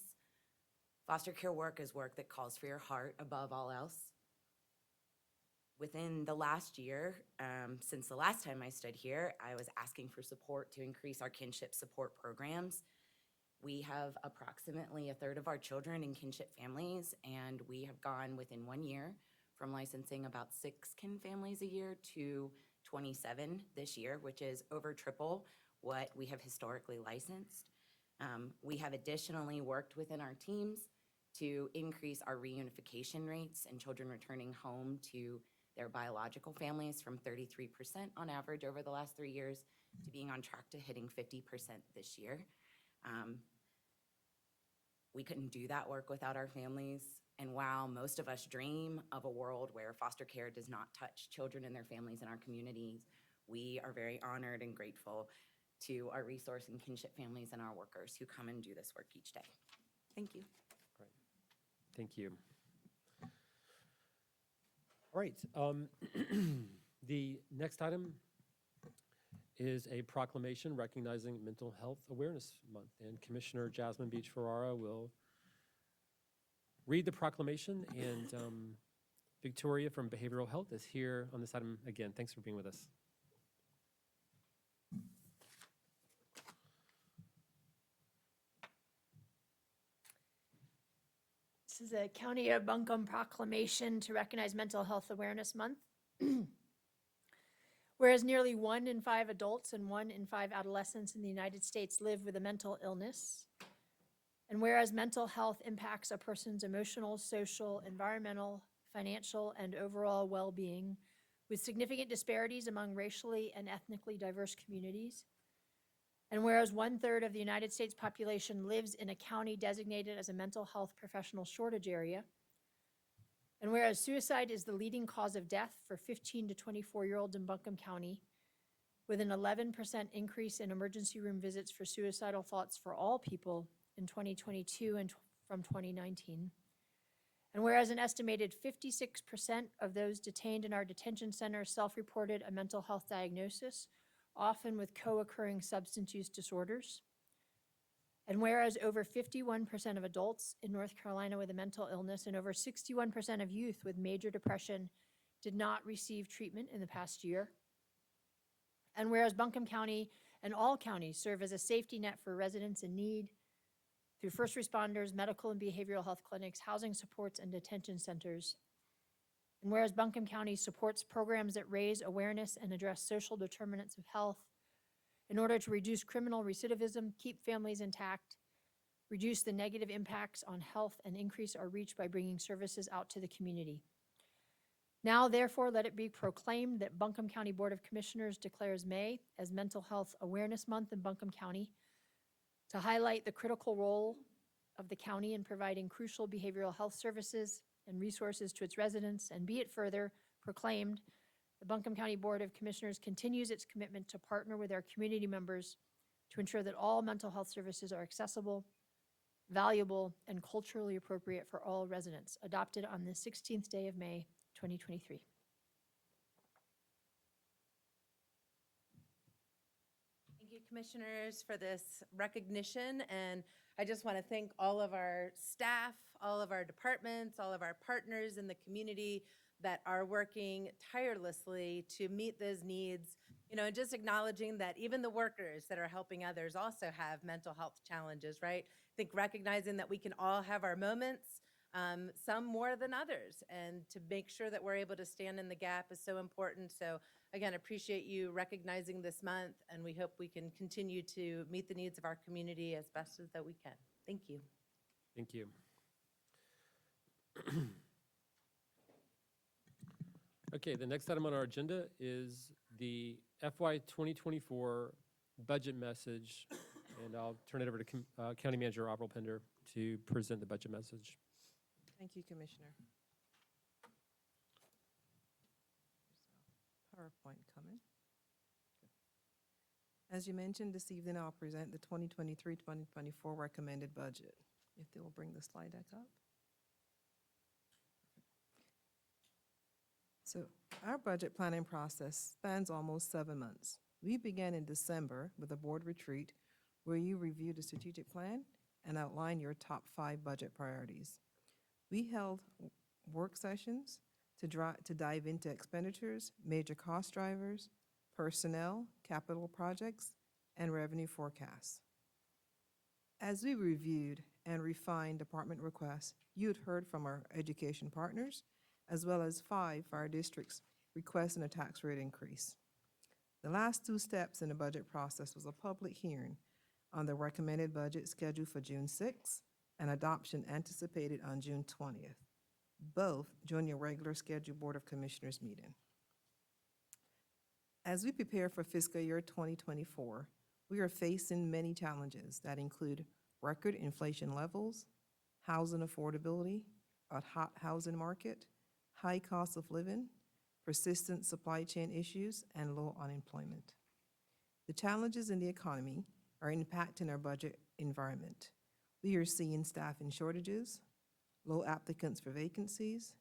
Foster care work is work that calls for your heart above all else. Within the last year, since the last time I stood here, I was asking for support to increase our kinship support programs. We have approximately a third of our children in kinship families, and we have gone within 1 year from licensing about 6 kin families a year to 27 this year, which is over triple what we have historically licensed. We have additionally worked within our teams to increase our reunification rates and children returning home to their biological families from 33% on average over the last 3 years to being on track to hitting 50% this year. We couldn't do that work without our families. And while most of us dream of a world where foster care does not touch children and their families in our communities, we are very honored and grateful to our resource and kinship families and our workers who come and do this work each day. Thank you.
Great. Thank you. All right. The next item is a proclamation recognizing Mental Health Awareness Month, and Commissioner Jasmine Beach Ferrara will read the proclamation, and Victoria from Behavioral Health is here on this item again. Thanks for being with us.
This is a County of Buncombe proclamation to recognize Mental Health Awareness Month. Whereas nearly 1 in 5 adults and 1 in 5 adolescents in the United States live with a mental illness, and whereas mental health impacts a person's emotional, social, environmental, financial, and overall well-being with significant disparities among racially and ethnically diverse communities, and whereas 1/3 of the United States population lives in a county designated as a mental health professional shortage area, and whereas suicide is the leading cause of death for 15 to 24-year-olds in Buncombe County, with an 11% increase in emergency room visits for suicidal thoughts for all people in 2022 and from 2019. And whereas an estimated 56% of those detained in our detention centers self-reported a mental health diagnosis, often with co-occurring substance use disorders. And whereas over 51% of adults in North Carolina with a mental illness and over 61% of youth with major depression did not receive treatment in the past year. And whereas Buncombe County and all counties serve as a safety net for residents in need, through first responders, medical and behavioral health clinics, housing supports, and detention centers. And whereas Buncombe County supports programs that raise awareness and address social determinants of health in order to reduce criminal recidivism, keep families intact, reduce the negative impacts on health, and increase our reach by bringing services out to the community. Now, therefore, let it be proclaimed that Buncombe County Board of Commissioners declares May as Mental Health Awareness Month in Buncombe County to highlight the critical role of the county in providing crucial behavioral health services and resources to its residents, and be it further proclaimed, the Buncombe County Board of Commissioners continues its commitment to partner with our community members to ensure that all mental health services are accessible, valuable, and culturally appropriate for all residents, adopted on the 16th day of May, 2023.
Thank you, Commissioners, for this recognition, and I just want to thank all of our staff, all of our departments, all of our partners in the community that are working tirelessly to meet those needs, and just acknowledging that even the workers that are helping others also have mental health challenges, right? I think recognizing that we can all have our moments, some more than others, and to make sure that we're able to stand in the gap is so important. So again, appreciate you recognizing this month, and we hope we can continue to meet the needs of our community as best as that we can. Thank you.
Thank you. Okay, the next item on our agenda is the FY 2024 budget message, and I'll turn it over to County Manager Rob Pender to present the budget message.
Thank you, Commissioner. PowerPoint coming. As you mentioned, this evening I'll present the 2023-2024 recommended budget. If they will bring the slide deck up. So our budget planning process spans almost 7 months. We began in December with a board retreat where you review the strategic plan and outline your top 5 budget priorities. We held work sessions to dive into expenditures, major cost drivers, personnel, capital projects, and revenue forecasts. As we reviewed and refined department requests, you had heard from our education partners, as well as 5 fire districts requesting a tax rate increase. The last 2 steps in the budget process was a public hearing on the recommended budget scheduled for June 6th and adoption anticipated on June 20th, both during your regular scheduled Board of Commissioners meeting. As we prepare for fiscal year 2024, we are facing many challenges that include record inflation levels, housing affordability, a hot housing market, high cost of living, persistent supply chain issues, and low unemployment. The challenges in the economy are impacting our budget environment. We are seeing staffing shortages, low applicants for vacancies,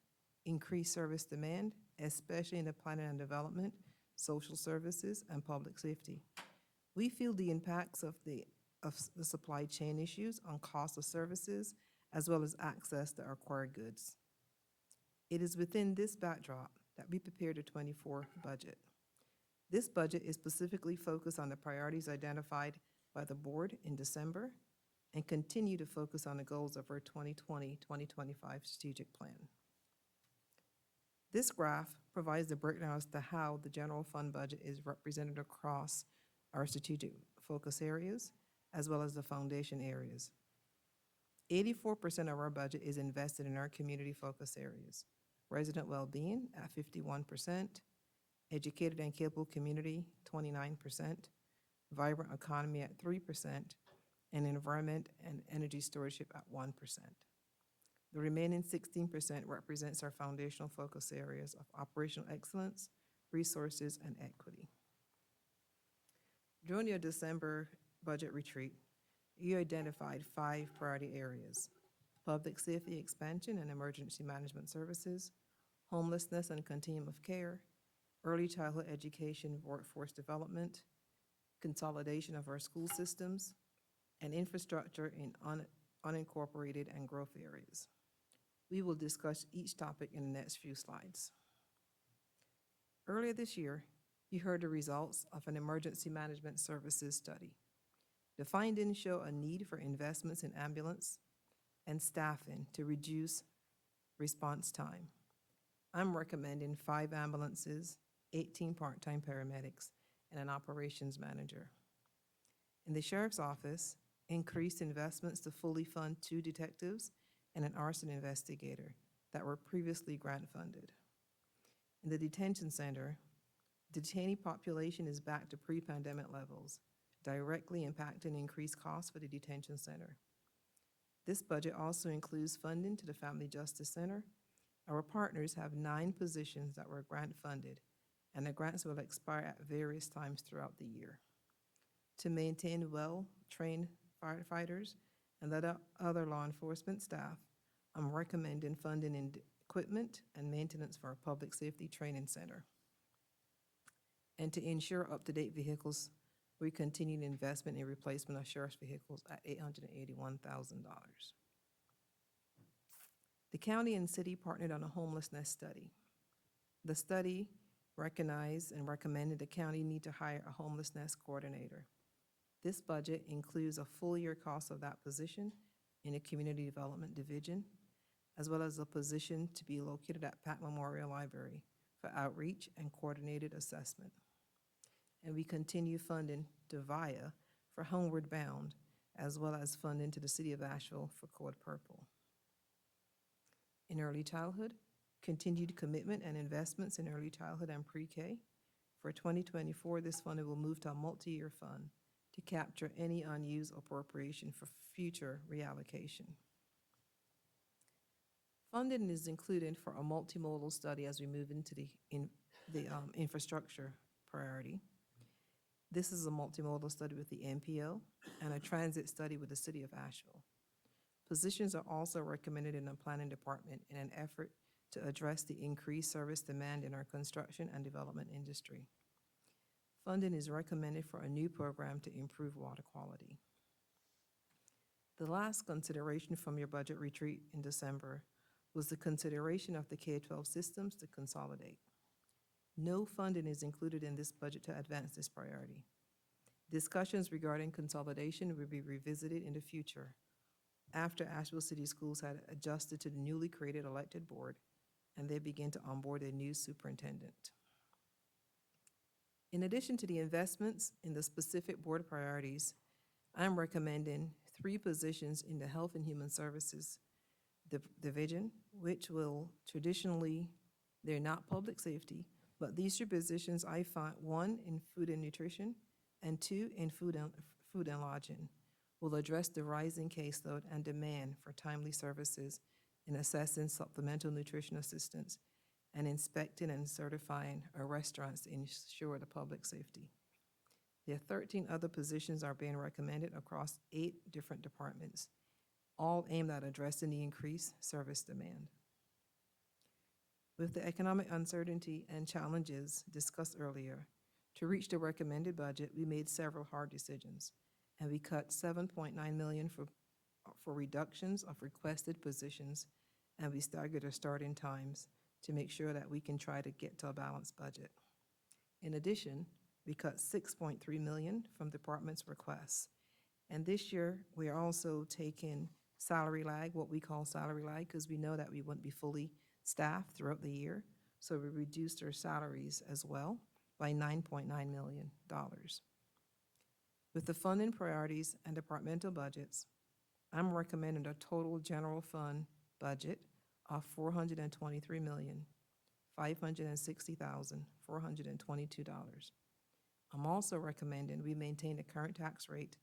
increased service demand, especially in the planning and development, social services, and public safety. We feel the impacts of the supply chain issues on cost of services, as well as access to acquired goods. It is within this backdrop that we prepared a 24 budget. This budget is specifically focused on the priorities identified by the board in December and continue to focus on the goals of our 2020-2025 strategic plan. This graph provides the breakdown as to how the general fund budget is represented across our strategic focus areas, as well as the foundation areas. 84% of our budget is invested in our community focus areas. Resident well-being at 51%, educated and capable community 29%, vibrant economy at 3%, and environment and energy stewardship at 1%. The remaining 16% represents our foundational focus areas of operational excellence, resources, and equity. During your December budget retreat, you identified 5 priority areas: public safety expansion and emergency management services, homelessness and continuum of care, early childhood education, workforce development, consolidation of our school systems, and infrastructure in unincorporated and growth areas. We will discuss each topic in the next few slides. Earlier this year, you heard the results of an emergency management services study. The findings show a need for investments in ambulance and staffing to reduce response time. I'm recommending 5 ambulances, 18 part-time paramedics, and an operations manager. In the sheriff's office, increased investments to fully fund 2 detectives and an arson investigator that were previously grant funded. In the detention center, detainee population is back to pre-pandemic levels, directly impacting increased costs for the detention center. This budget also includes funding to the Family Justice Center. Our partners have 9 positions that were grant funded, and the grants will expire at various times throughout the year. To maintain well-trained firefighters and other law enforcement staff, I'm recommending funding in equipment and maintenance for our Public Safety Training Center. And to ensure up-to-date vehicles, we continue the investment in replacement of sheriff's vehicles at $881,000. The county and city partnered on a homelessness study. The study recognized and recommended the county need to hire a homelessness coordinator. This budget includes a full-year cost of that position in the Community Development Division, as well as a position to be located at Pat Memorial Library for outreach and coordinated assessment. And we continue funding to VIA for Homeward Bound, as well as funding to the City of Asheville for Code Purple. In early childhood, continued commitment and investments in early childhood and pre-K. For 2024, this funding will move to a multi-year fund to capture any unused appropriation for future reallocation. Funding is included for a multimodal study as we move into the infrastructure priority. This is a multimodal study with the NPO and a transit study with the City of Asheville. Positions are also recommended in the planning department in an effort to address the increased service demand in our construction and development industry. Funding is recommended for a new program to improve water quality. The last consideration from your budget retreat in December was the consideration of the K-12 systems to consolidate. No funding is included in this budget to advance this priority. Discussions regarding consolidation will be revisited in the future after Asheville City Schools had adjusted to the newly created elected board and they begin to onboard a new superintendent. In addition to the investments in the specific board priorities, I'm recommending 3 positions in the Health and Human Services Division, which will traditionally, they're not public safety, but these 3 positions I find, 1 in food and nutrition and 2 in food and lodging, will address the rising caseload and demand for timely services in assessing supplemental nutrition assistance and inspecting and certifying our restaurants to ensure the public safety. There are 13 other positions are being recommended across 8 different departments, all aimed at addressing the increased service demand. With the economic uncertainty and challenges discussed earlier, to reach the recommended budget, we made several hard decisions, and we cut $7.9 million for reductions of requested positions, and we staggered our starting times to make sure that we can try to get to a balanced budget. In addition, we cut $6.3 million from departments' requests. And this year, we are also taking salary lag, what we call salary lag, because we know that we wouldn't be fully staffed throughout the year. So we reduced our salaries as well by $9.9 million. With the funding priorities and departmental budgets, I'm recommending a total general fund budget of $423,560,422. I'm also recommending we maintain the current tax rate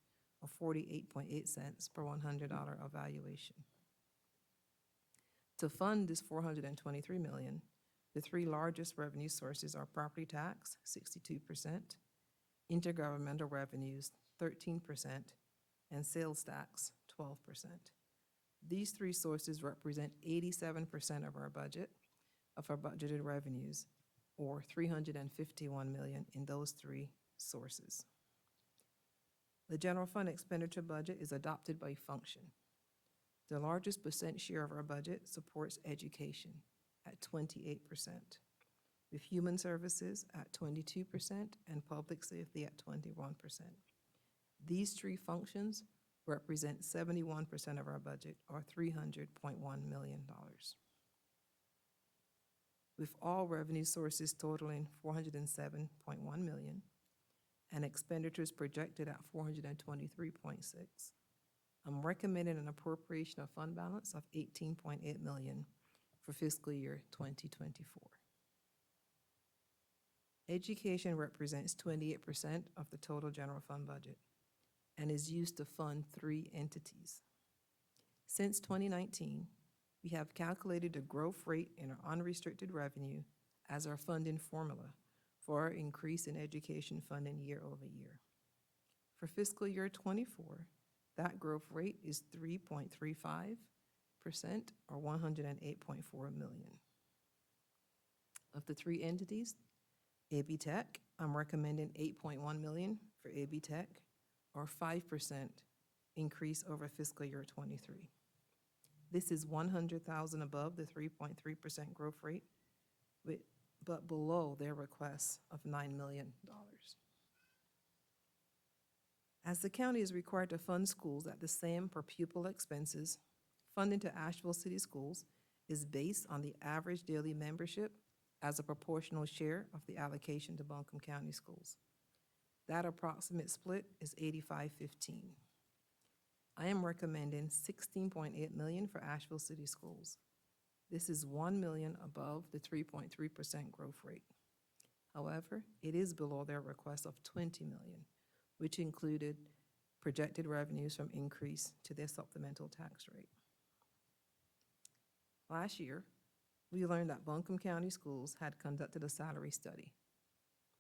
of 48.8 cents per $100 evaluation. To fund this $423 million, the 3 largest revenue sources are property tax, 62%, intergovernmental revenues, 13%, and sales tax, 12%. These 3 sources represent 87% of our budgeted revenues, or $351 million in those 3 sources. The general fund expenditure budget is adopted by function. The largest percent share of our budget supports education at 28%, with human services at 22% and public safety at 21%. These three functions represent 71% of our budget, or $300.1 million. With all revenue sources totaling $407.1 million and expenditures projected at $423.6, I'm recommending an appropriation of fund balance of $18.8 million for fiscal year 2024. Education represents 28% of the total general fund budget and is used to fund three entities. Since 2019, we have calculated the growth rate in our unrestricted revenue as our funding formula for our increase in education funding year over year. For fiscal year 24, that growth rate is 3.35%, or $108.4 million. Of the three entities, AB Tech, I'm recommending $8.1 million for AB Tech, or 5% increase over fiscal year 23. This is $100,000 above the 3.3% growth rate, but below their request of $9 million. As the county is required to fund schools at the same per pupil expenses, funding to Asheville City Schools is based on the average daily membership as a proportional share of the allocation to Buncombe County Schools. That approximate split is 85-15. I am recommending $16.8 million for Asheville City Schools. This is $1 million above the 3.3% growth rate. However, it is below their request of $20 million, which included projected revenues from increase to their supplemental tax rate. Last year, we learned that Buncombe County Schools had conducted a salary study.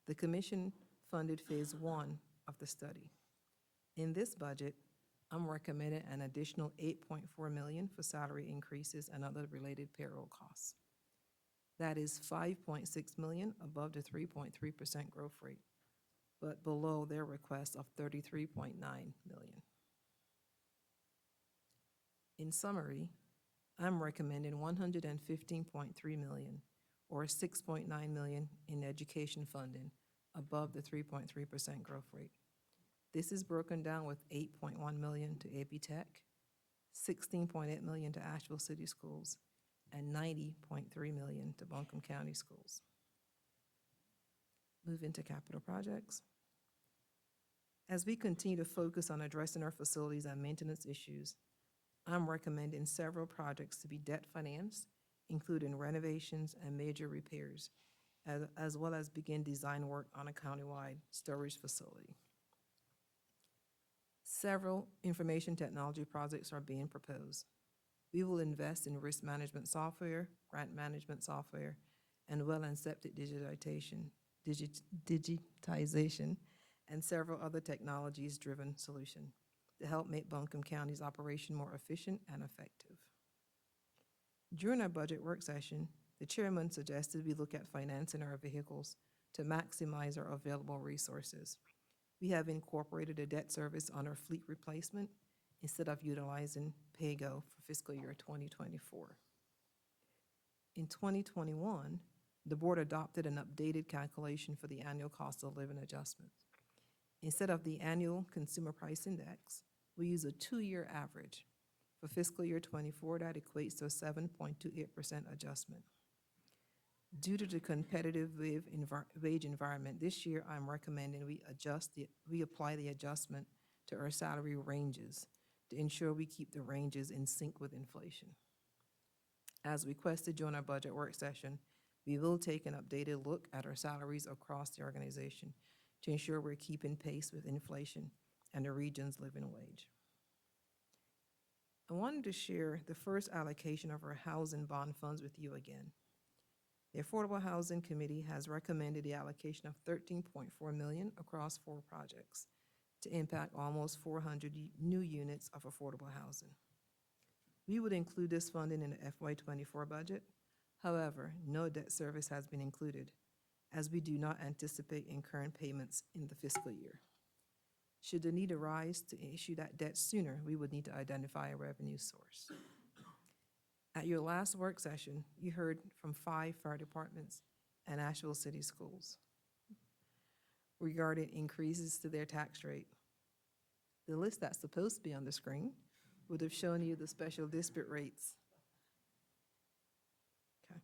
The commission funded phase 1 of the study. In this budget, I'm recommending an additional $8.4 million for salary increases and other related payroll costs. That is $5.6 million above the 3.3% growth rate, but below their request of $33.9 million. In summary, I'm recommending $115.3 million, or $6.9 million in education funding above the 3.3% growth rate. This is broken down with $8.1 million to AB Tech, $16.8 million to Asheville City Schools, and $90.3 million to Buncombe County Schools. Moving to capital projects. As we continue to focus on addressing our facilities and maintenance issues, I'm recommending several projects to be debt financed, including renovations and major repairs, as well as begin design work on a countywide storage facility. Several information technology projects are being proposed. We will invest in risk management software, grant management software, and well and septic digitization, and several other technologies-driven solutions to help make Buncombe County's operation more efficient and effective. During our budget work session, the chairman suggested we look at financing our vehicles to maximize our available resources. We have incorporated a debt service on our fleet replacement instead of utilizing PAYGO for fiscal year 2024. In 2021, the board adopted an updated calculation for the annual cost of living adjustment. Instead of the annual consumer price index, we use a 2-year average. For fiscal year 24, that equates to a 7.28% adjustment. Due to the competitive wage environment this year, I'm recommending we apply the adjustment to our salary ranges to ensure we keep the ranges in sync with inflation. As requested during our budget work session, we will take an updated look at our salaries across the organization to ensure we're keeping pace with inflation and the region's living wage. I wanted to share the first allocation of our housing bond funds with you again. The Affordable Housing Committee has recommended the allocation of $13.4 million across 4 projects to impact almost 400 new units of affordable housing. We would include this funding in the FY24 budget. However, no debt service has been included, as we do not anticipate incurring payments in the fiscal year. Should the need arise to issue that debt sooner, we would need to identify a revenue source. At your last work session, you heard from 5 fire departments and Asheville City Schools regarding increases to their tax rate. the list that's supposed to be on the screen would have shown you the special district rates. Okay.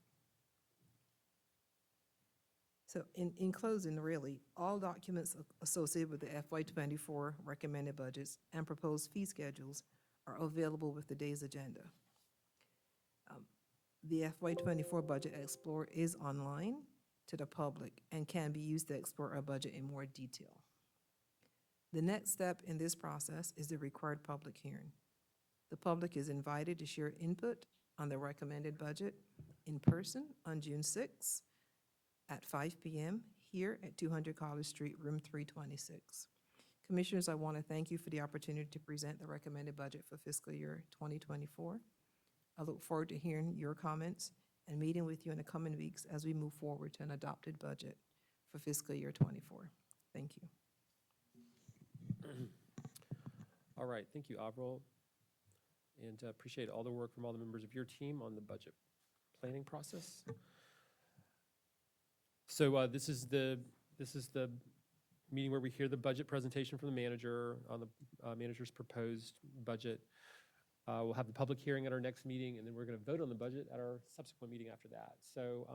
So in closing, really, all documents associated with the FY '24 recommended budgets and proposed fee schedules are available with today's agenda. The FY '24 Budget Explorer is online to the public and can be used to explore our budget in more detail. The next step in this process is the required public hearing. The public is invited to share input on the recommended budget in person on June 6th at 5 p.m. here at 200 College Street, room 326. Commissioners, I want to thank you for the opportunity to present the recommended budget for fiscal year 2024. I look forward to hearing your comments and meeting with you in the coming weeks as we move forward to an adopted budget for fiscal year '24. Thank you.
All right, thank you, Avril. And appreciate all the work from all the members of your team on the budget planning process. So this is the meeting where we hear the budget presentation from the manager on the manager's proposed budget. We'll have the public hearing at our next meeting, and then we're going to vote on the budget at our subsequent meeting after that. So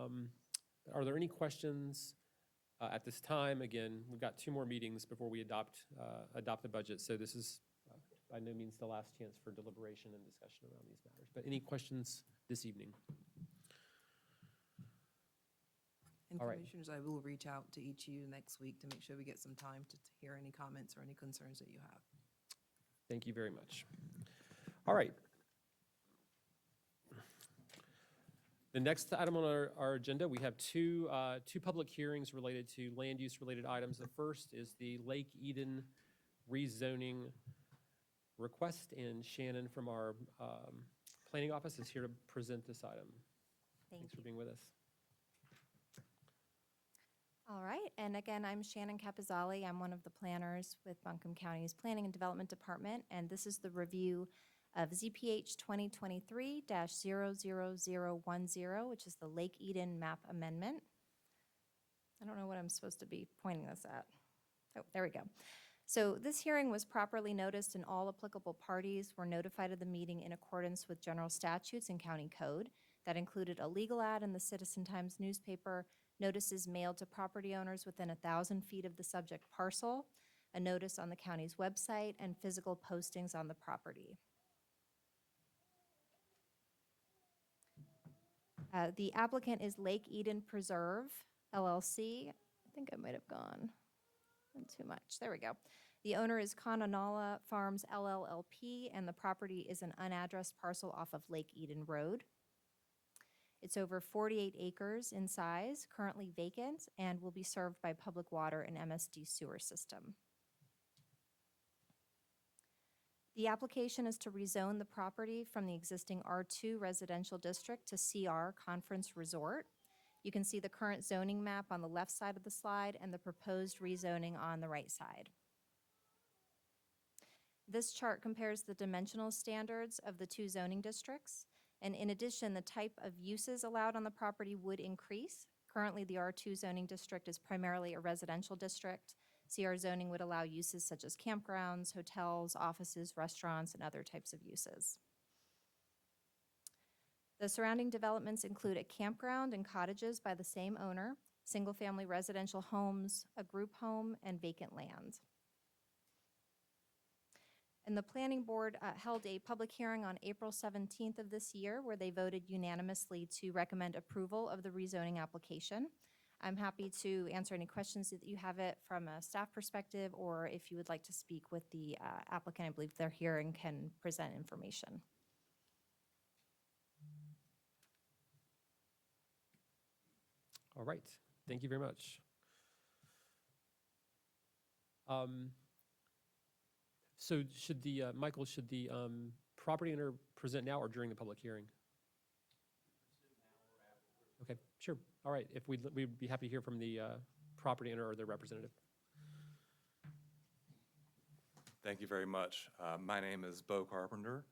are there any questions at this time? Again, we've got 2 more meetings before we adopt the budget. So this is by no means the last chance for deliberation and discussion around these matters. But any questions this evening?
And
All right.
Commissioners, I will reach out to each of you next week to make sure we get some time to hear any comments or any concerns that you have.
Thank you very much. All right. The next item on our agenda, we have two public hearings related to land use related items. The first is the Lake Eden rezoning request, and Shannon from our planning office is here to present this item. Thanks for being with us.
All right, and again, I'm Shannon Capizali. I'm one of the planners with Buncombe County's Planning and Development Department, and this is the review of ZPH 2023-00010, which is the Lake Eden map amendment. I don't know what I'm supposed to be pointing this at. Oh, there we go. So this hearing was properly noticed, and all applicable parties were notified of the meeting in accordance with general statutes and county code. That included a legal ad in the Citizen Times newspaper, notices mailed to property owners within 1,000 feet of the subject parcel, a notice on the county's website, and physical postings on the property. The applicant is Lake Eden Preserve, LLC. I think I might have gone too much. There we go. The owner is Conanala Farms, LLLP, and the property is an unaddressed parcel off of Lake Eden Road. It's over 48 acres in size, currently vacant, and will be served by public water and MSD sewer system. The application is to rezone the property from the existing R2 residential district to CR Conference Resort. You can see the current zoning map on the left side of the slide and the proposed rezoning on the right side. This chart compares the dimensional standards of the 2 zoning districts. And in addition, the type of uses allowed on the property would increase. Currently, the R2 zoning district is primarily a residential district. CR zoning would allow uses such as campgrounds, hotels, offices, restaurants, and other types of uses. The surrounding developments include a campground and cottages by the same owner, single-family residential homes, a group home, and vacant land. And the Planning Board held a public hearing on April 17th of this year where they voted unanimously to recommend approval of the rezoning application. I'm happy to answer any questions that you have it from a staff perspective, or if you would like to speak with the applicant, I believe they're here and can present information.
All right, thank you very much. So should the, Michael, should the property owner present now or during the public hearing? Okay, sure. All right, if we'd be happy to hear from the property owner or their representative.
Thank you very much. My name is Bo Carpenter.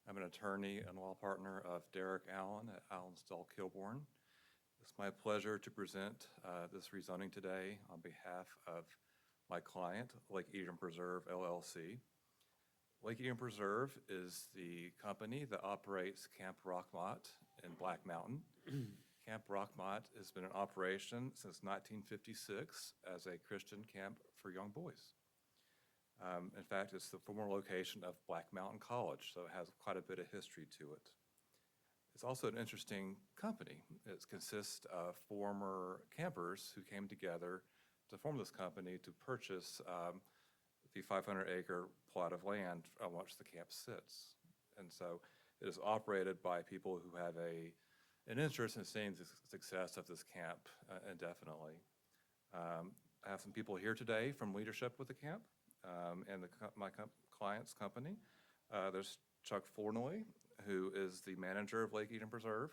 I'm an attorney and law partner of Derek Allen at Allenstall Kilbourne. It's my pleasure to present this rezoning today on behalf of my client, Lake Eden Preserve, LLC. Lake Eaton Preserve is the company that operates Camp Rockmont in Black Mountain. Camp Rockmont has been in operation since 1956 as a Christian camp for young boys. In fact, it's the former location of Black Mountain College, so it has quite a bit of history to it. It's also an interesting company. It consists of former campers who came together to form this company to purchase the 500-acre plot of land on which the camp sits. And so it is operated by people who have an interest in seeing the success of this camp indefinitely. I have some people here today from leadership with the camp and my client's company. There's Chuck Flournoy, who is the manager of Lake Eaton Preserve.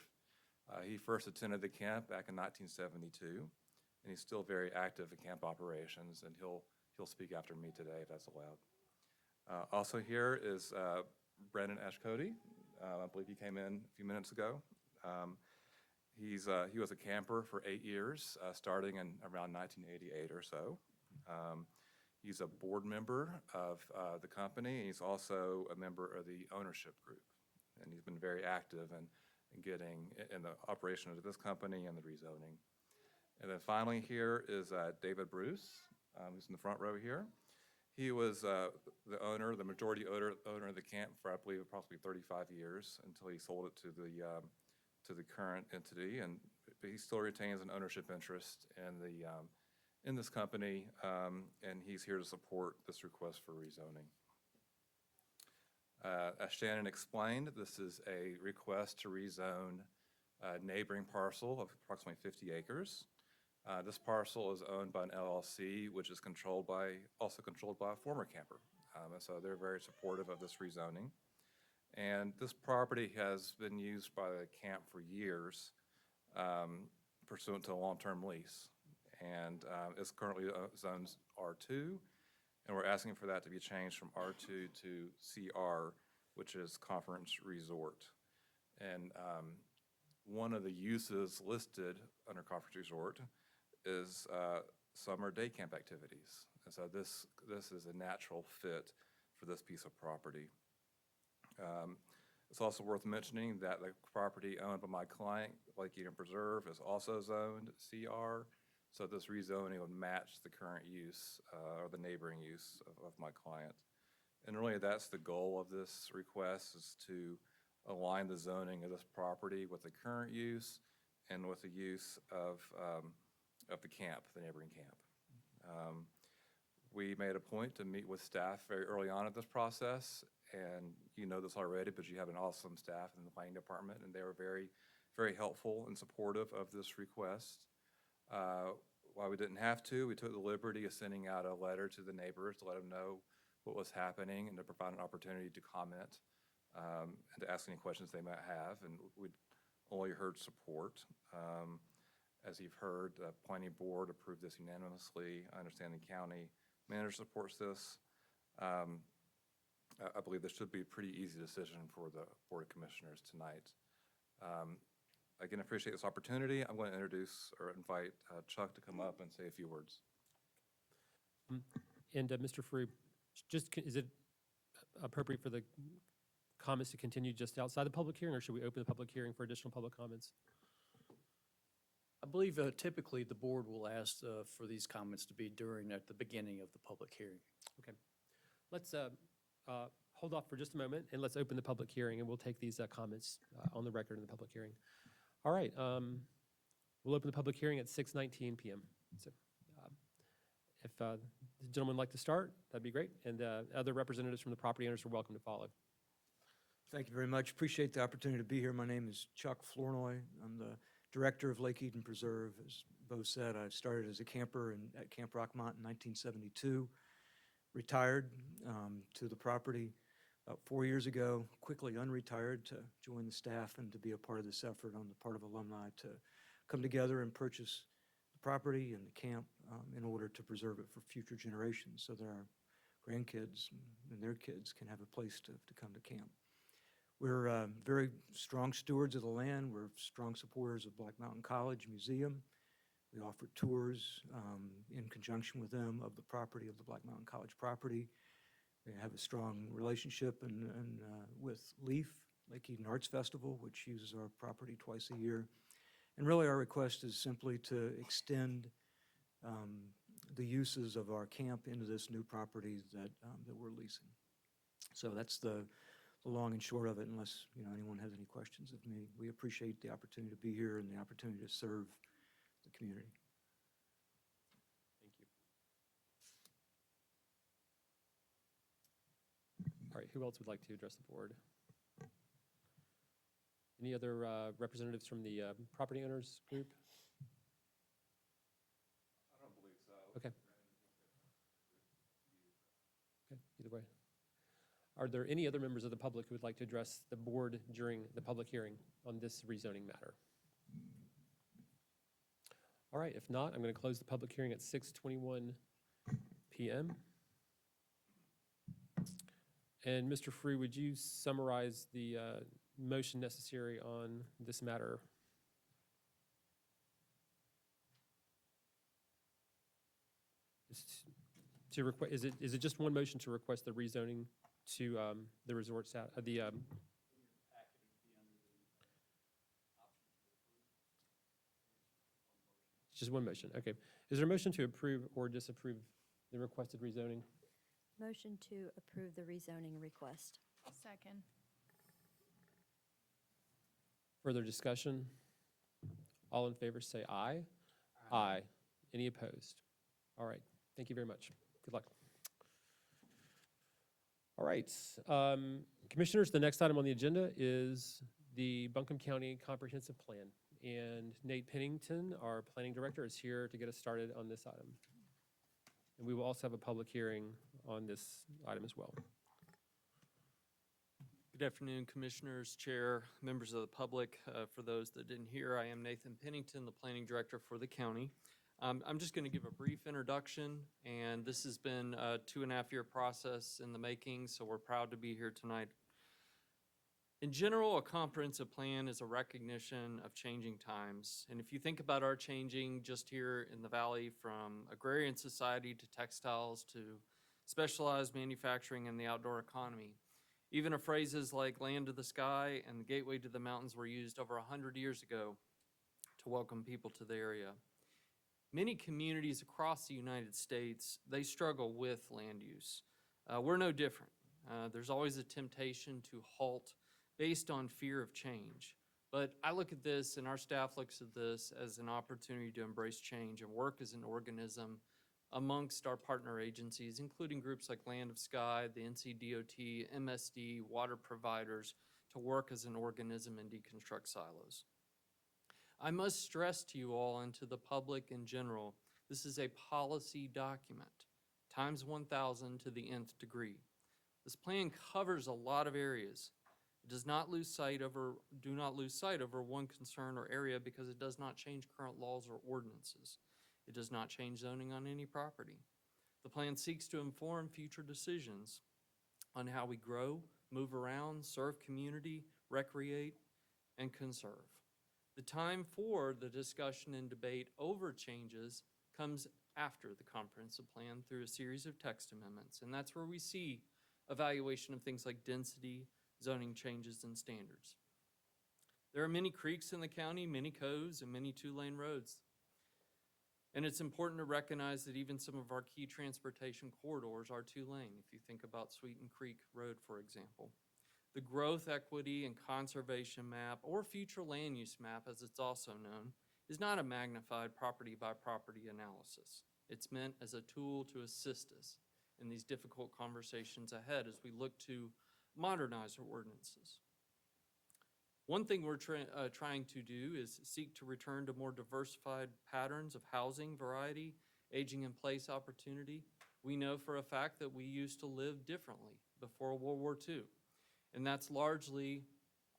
He first attended the camp back in 1972, and he's still very active in camp operations, and he'll speak after me today if that's allowed. Also here is Brandon Ashcody. I believe he came in a few minutes ago. He was a camper for 8 years, starting in around 1988 or so. He's a board member of the company. He's also a member of the ownership group, and he's been very active in getting in the operation of this company and the rezoning. And then finally here is David Bruce, who's in the front row here. He was the majority owner of the camp for, I believe, approximately 35 years until he sold it to the current entity, but he still retains an ownership interest in this company, and he's here to support this request for rezoning. As Shannon explained, this is a request to rezone a neighboring parcel of approximately 50 acres. This parcel is owned by an LLC, which is also controlled by a former camper. And so they're very supportive of this rezoning. And this property has been used by the camp for years, pursuant to a long-term lease. And it's currently zoned R2, and we're asking for that to be changed from R2 to CR, which is Conference Resort. And one of the uses listed under Conference Resort is summer day camp activities. And so this is a natural fit for this piece of property. It's also worth mentioning that the property owned by my client, Lake Eaton Preserve, is also zoned CR. So this rezoning would match the current use or the neighboring use of my client. And really that's the goal of this request, is to align the zoning of this property with the current use and with the use of the camp, the neighboring camp. We made a point to meet with staff very early on in this process, and you know this already, but you have an awesome staff in the planning department, and they were very, very helpful and supportive of this request. While we didn't have to, we took the liberty of sending out a letter to the neighbors to let them know what was happening and to provide an opportunity to comment and to ask any questions they might have, and we'd only heard support. As you've heard, the planning board approved this unanimously. I understand the county manager supports this. I believe this should be a pretty easy decision for the Board of Commissioners tonight. Again, I appreciate this opportunity. I'm going to introduce or invite Chuck to come up and say a few words.
And Mr. Free, is it appropriate for the comments to continue just outside the public hearing, or should we open the public hearing for additional public comments?
I believe typically the board will ask for these comments to be at the beginning of the public hearing.
Okay. Let's hold off for just a moment, and let's open the public hearing, and we'll take these comments on the record in the public hearing. All right. We'll open the public hearing at 6:19 p.m. So if the gentleman would like to start, that'd be great. And other representatives from the property owners are welcome to follow.
Thank you very much. Appreciate the opportunity to be here. My name is Chuck Flournoy. I'm the director of Lake Eaton Preserve. As Bo said, I started as a camper at Camp Rockmont in 1972, retired to the property about 4 years ago, quickly unretired to join the staff and to be a part of this effort on the part of alumni to come together and purchase the property and the camp in order to preserve it for future generations so that our grandkids and their kids can have a place to come to camp. We're very strong stewards of the land. We're strong supporters of Black Mountain College Museum. We offer tours in conjunction with them of the property, of the Black Mountain College property. They have a strong relationship with LEAF, Lake Eden Arts Festival, which uses our property twice a year. And really, our request is simply to extend the uses of our camp into this new property that we're leasing. So that's the long and short of it, unless anyone has any questions of me. We appreciate the opportunity to be here and the opportunity to serve the community.
Thank you. All right, who else would like to address the board? Any other representatives from the property owners group?
I don't believe so.
Okay. Okay, either way. Are there any other members of the public who would like to address the board during the public hearing on this rezoning matter? All right, if not, I'm going to close the public hearing at 6:21 p.m. And Mr. Frew, would you summarize the motion necessary on this matter? Is it just one motion to request the rezoning to the resort status, just one motion, okay. Is there a motion to approve or disapprove the requested rezoning?
Motion to approve the rezoning request.
Second.
Further discussion? All in favor say aye. Aye. Any opposed? All right, thank you very much. Good luck. All right, Commissioners, the next item on the agenda is the Buncombe County Comprehensive Plan. And Nate Pennington, our planning director, is here to get us started on this item. And we will also have a public hearing on this item as well.
Good afternoon, Commissioners, Chair, members of the public. For those that didn't hear, I am Nathan Pennington, the Planning Director for the county. I'm just going to give a brief introduction, and this has been a 2.5-year process in the making, so we're proud to be here tonight. In general, a comprehensive plan is a recognition of changing times. And if you think about our changing just here in the Valley from agrarian society to textiles to specialized manufacturing and the outdoor economy, even phrases like land to the sky and the gateway to the mountains were used over 100 years ago to welcome people to the area. Many communities across the United States, they struggle with land use. We're no different. There's always a temptation to halt based on fear of change. But I look at this, and our staff looks at this as an opportunity to embrace change and work as an organism amongst our partner agencies, including groups like Land of Sky, the NCDOT, MSD, water providers, to work as an organism and deconstruct silos. I must stress to you all and to the public in general, this is a policy document, times 1,000 to the nth degree. This plan covers a lot of areas. It does not lose sight over one concern or area because it does not change current laws or ordinances. It does not change zoning on any property. The plan seeks to inform future decisions on how we grow, move around, serve community, recreate, and conserve. The time for the discussion and debate over changes comes after the comprehensive plan through a series of text amendments, and that's where we see evaluation of things like density, zoning changes, and standards. There are many creeks in the county, many coves, and many two-lane roads. And it's important to recognize that even some of our key transportation corridors are two-lane, if you think about Sweeten Creek Road, for example. The growth, equity, and conservation map, or future land use map, as it's also known, is not a magnified property-by-property analysis. It's meant as a tool to assist us in these difficult conversations ahead as we look to modernize our ordinances. One thing we're trying to do is seek to return to more diversified patterns of housing variety, aging in place opportunity. We know for a fact that we used to live differently before World War II, and that's largely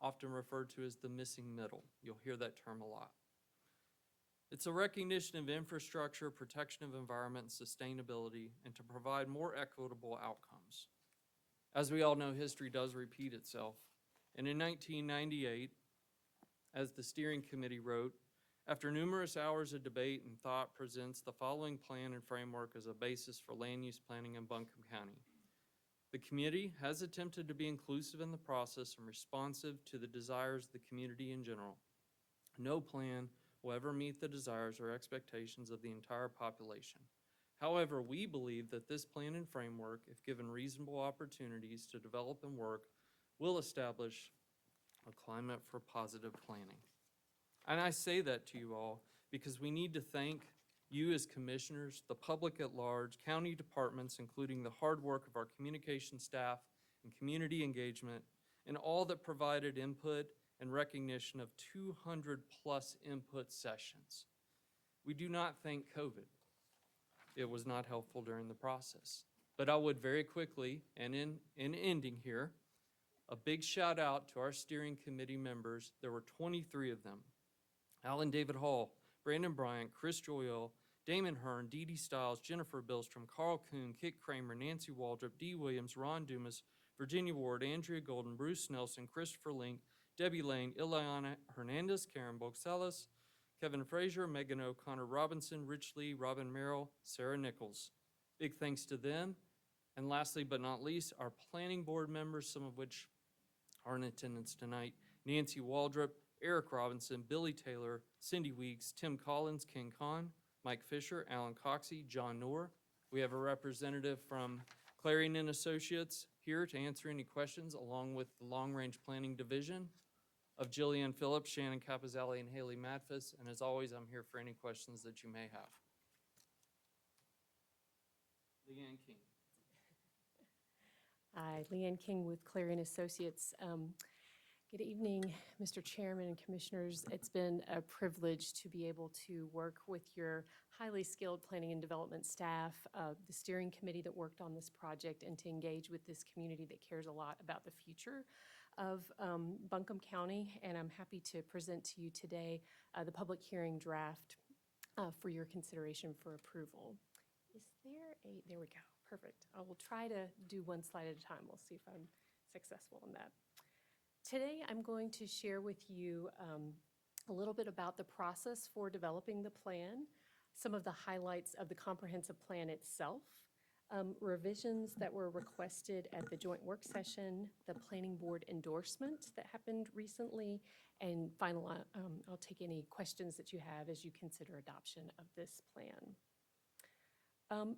often referred to as the missing middle. You'll hear that term a lot. It's a recognition of infrastructure, protection of environment, and sustainability, and to provide more equitable outcomes. As we all know, history does repeat itself. And in 1998, as the steering committee wrote, after numerous hours of debate and thought presents the following plan and framework as a basis for land use planning in Buncombe County. The committee has attempted to be inclusive in the process and responsive to the desires of the community in general. No plan will ever meet the desires or expectations of the entire population. However, we believe that this plan and framework, if given reasonable opportunities to develop and work, will establish a climate for positive planning. And I say that to you all because we need to thank you as commissioners, the public at large, county departments, including the hard work of our communication staff and community engagement, and all that provided input and recognition of 200+ input sessions. We do not thank COVID. It was not helpful during the process. But I would very quickly, and in ending here, a big shout out to our steering committee members. There were 23 of them. Alan David Hall, Brandon Bryant, Chris Joyelle, Damon Hearn, Dee Dee Stiles, Jennifer Billstrom, Carl Kuhn, Kit Kramer, Nancy Waldrop, Dee Williams, Ron Dumas, Virginia Ward, Andrea Golden, Bruce Nelson, Christopher Link, Debbie Lane, Ileana Hernandez, Karen Boxellas, Kevin Frazier, Megan O'Connor Robinson, Rich Lee, Robin Merrill, Sarah Nichols. Big thanks to them. And lastly but not least, our planning board members, some of which are in attendance tonight: Nancy Waldrop, Eric Robinson, Billy Taylor, Cindy Weeks, Tim Collins, Ken Kahn, Mike Fisher, Alan Coxey, John Noor. We have a representative from Clarion and Associates here to answer any questions, along with the Long Range Planning Division of Jillian Phillips, Shannon Capizali, and Haley Madfus. And as always, I'm here for any questions that you may have. Leanne King.
Hi, Leanne King with Clarion Associates. Good evening, Mr. Chairman and Commissioners. It's been a privilege to be able to work with your highly skilled planning and development staff, the steering committee that worked on this project, and to engage with this community that cares a lot about the future of Buncombe County. And I'm happy to present to you today the public hearing draft for your consideration for approval. Is there there we go, perfect. I will try to do one slide at a time. We'll see if I'm successful in that. Today, I'm going to share with you a little bit about the process for developing the plan, some of the highlights of the comprehensive plan itself, revisions that were requested at the joint work session, the planning board endorsement that happened recently, and finally, I'll take any questions that you have as you consider adoption of this plan.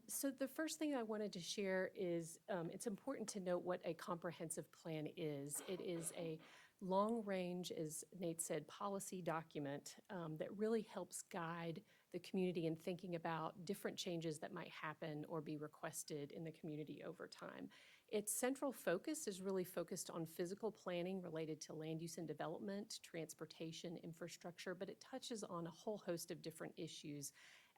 So the first thing I wanted to share is it's important to note what a comprehensive plan is. It is a long-range, as Nate said, policy document that really helps guide the community in thinking about different changes that might happen or be requested in the community over time. Its central focus is really focused on physical planning related to land use and development, transportation, infrastructure, but it touches on a whole host of different issues: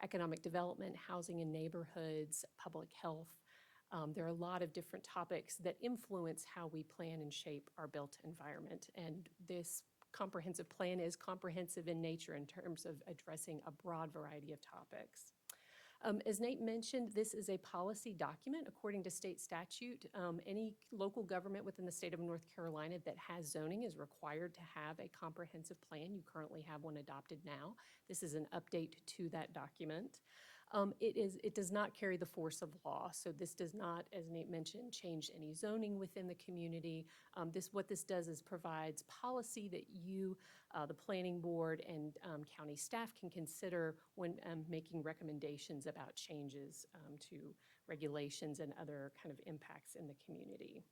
economic development, housing and neighborhoods, public health. There are a lot of different topics that influence how we plan and shape our built environment. And this comprehensive plan is comprehensive in nature in terms of addressing a broad variety of topics. As Nate mentioned, this is a policy document. According to state statute, any local government within the state of North Carolina that has zoning is required to have a comprehensive plan. You currently have one adopted now. This is an update to that document. It does not carry the force of law, so this does not, as Nate mentioned, change any zoning within the community. What this does is provides policy that you, the planning board, and county staff can consider when making recommendations about changes to regulations and other kind of impacts in the community.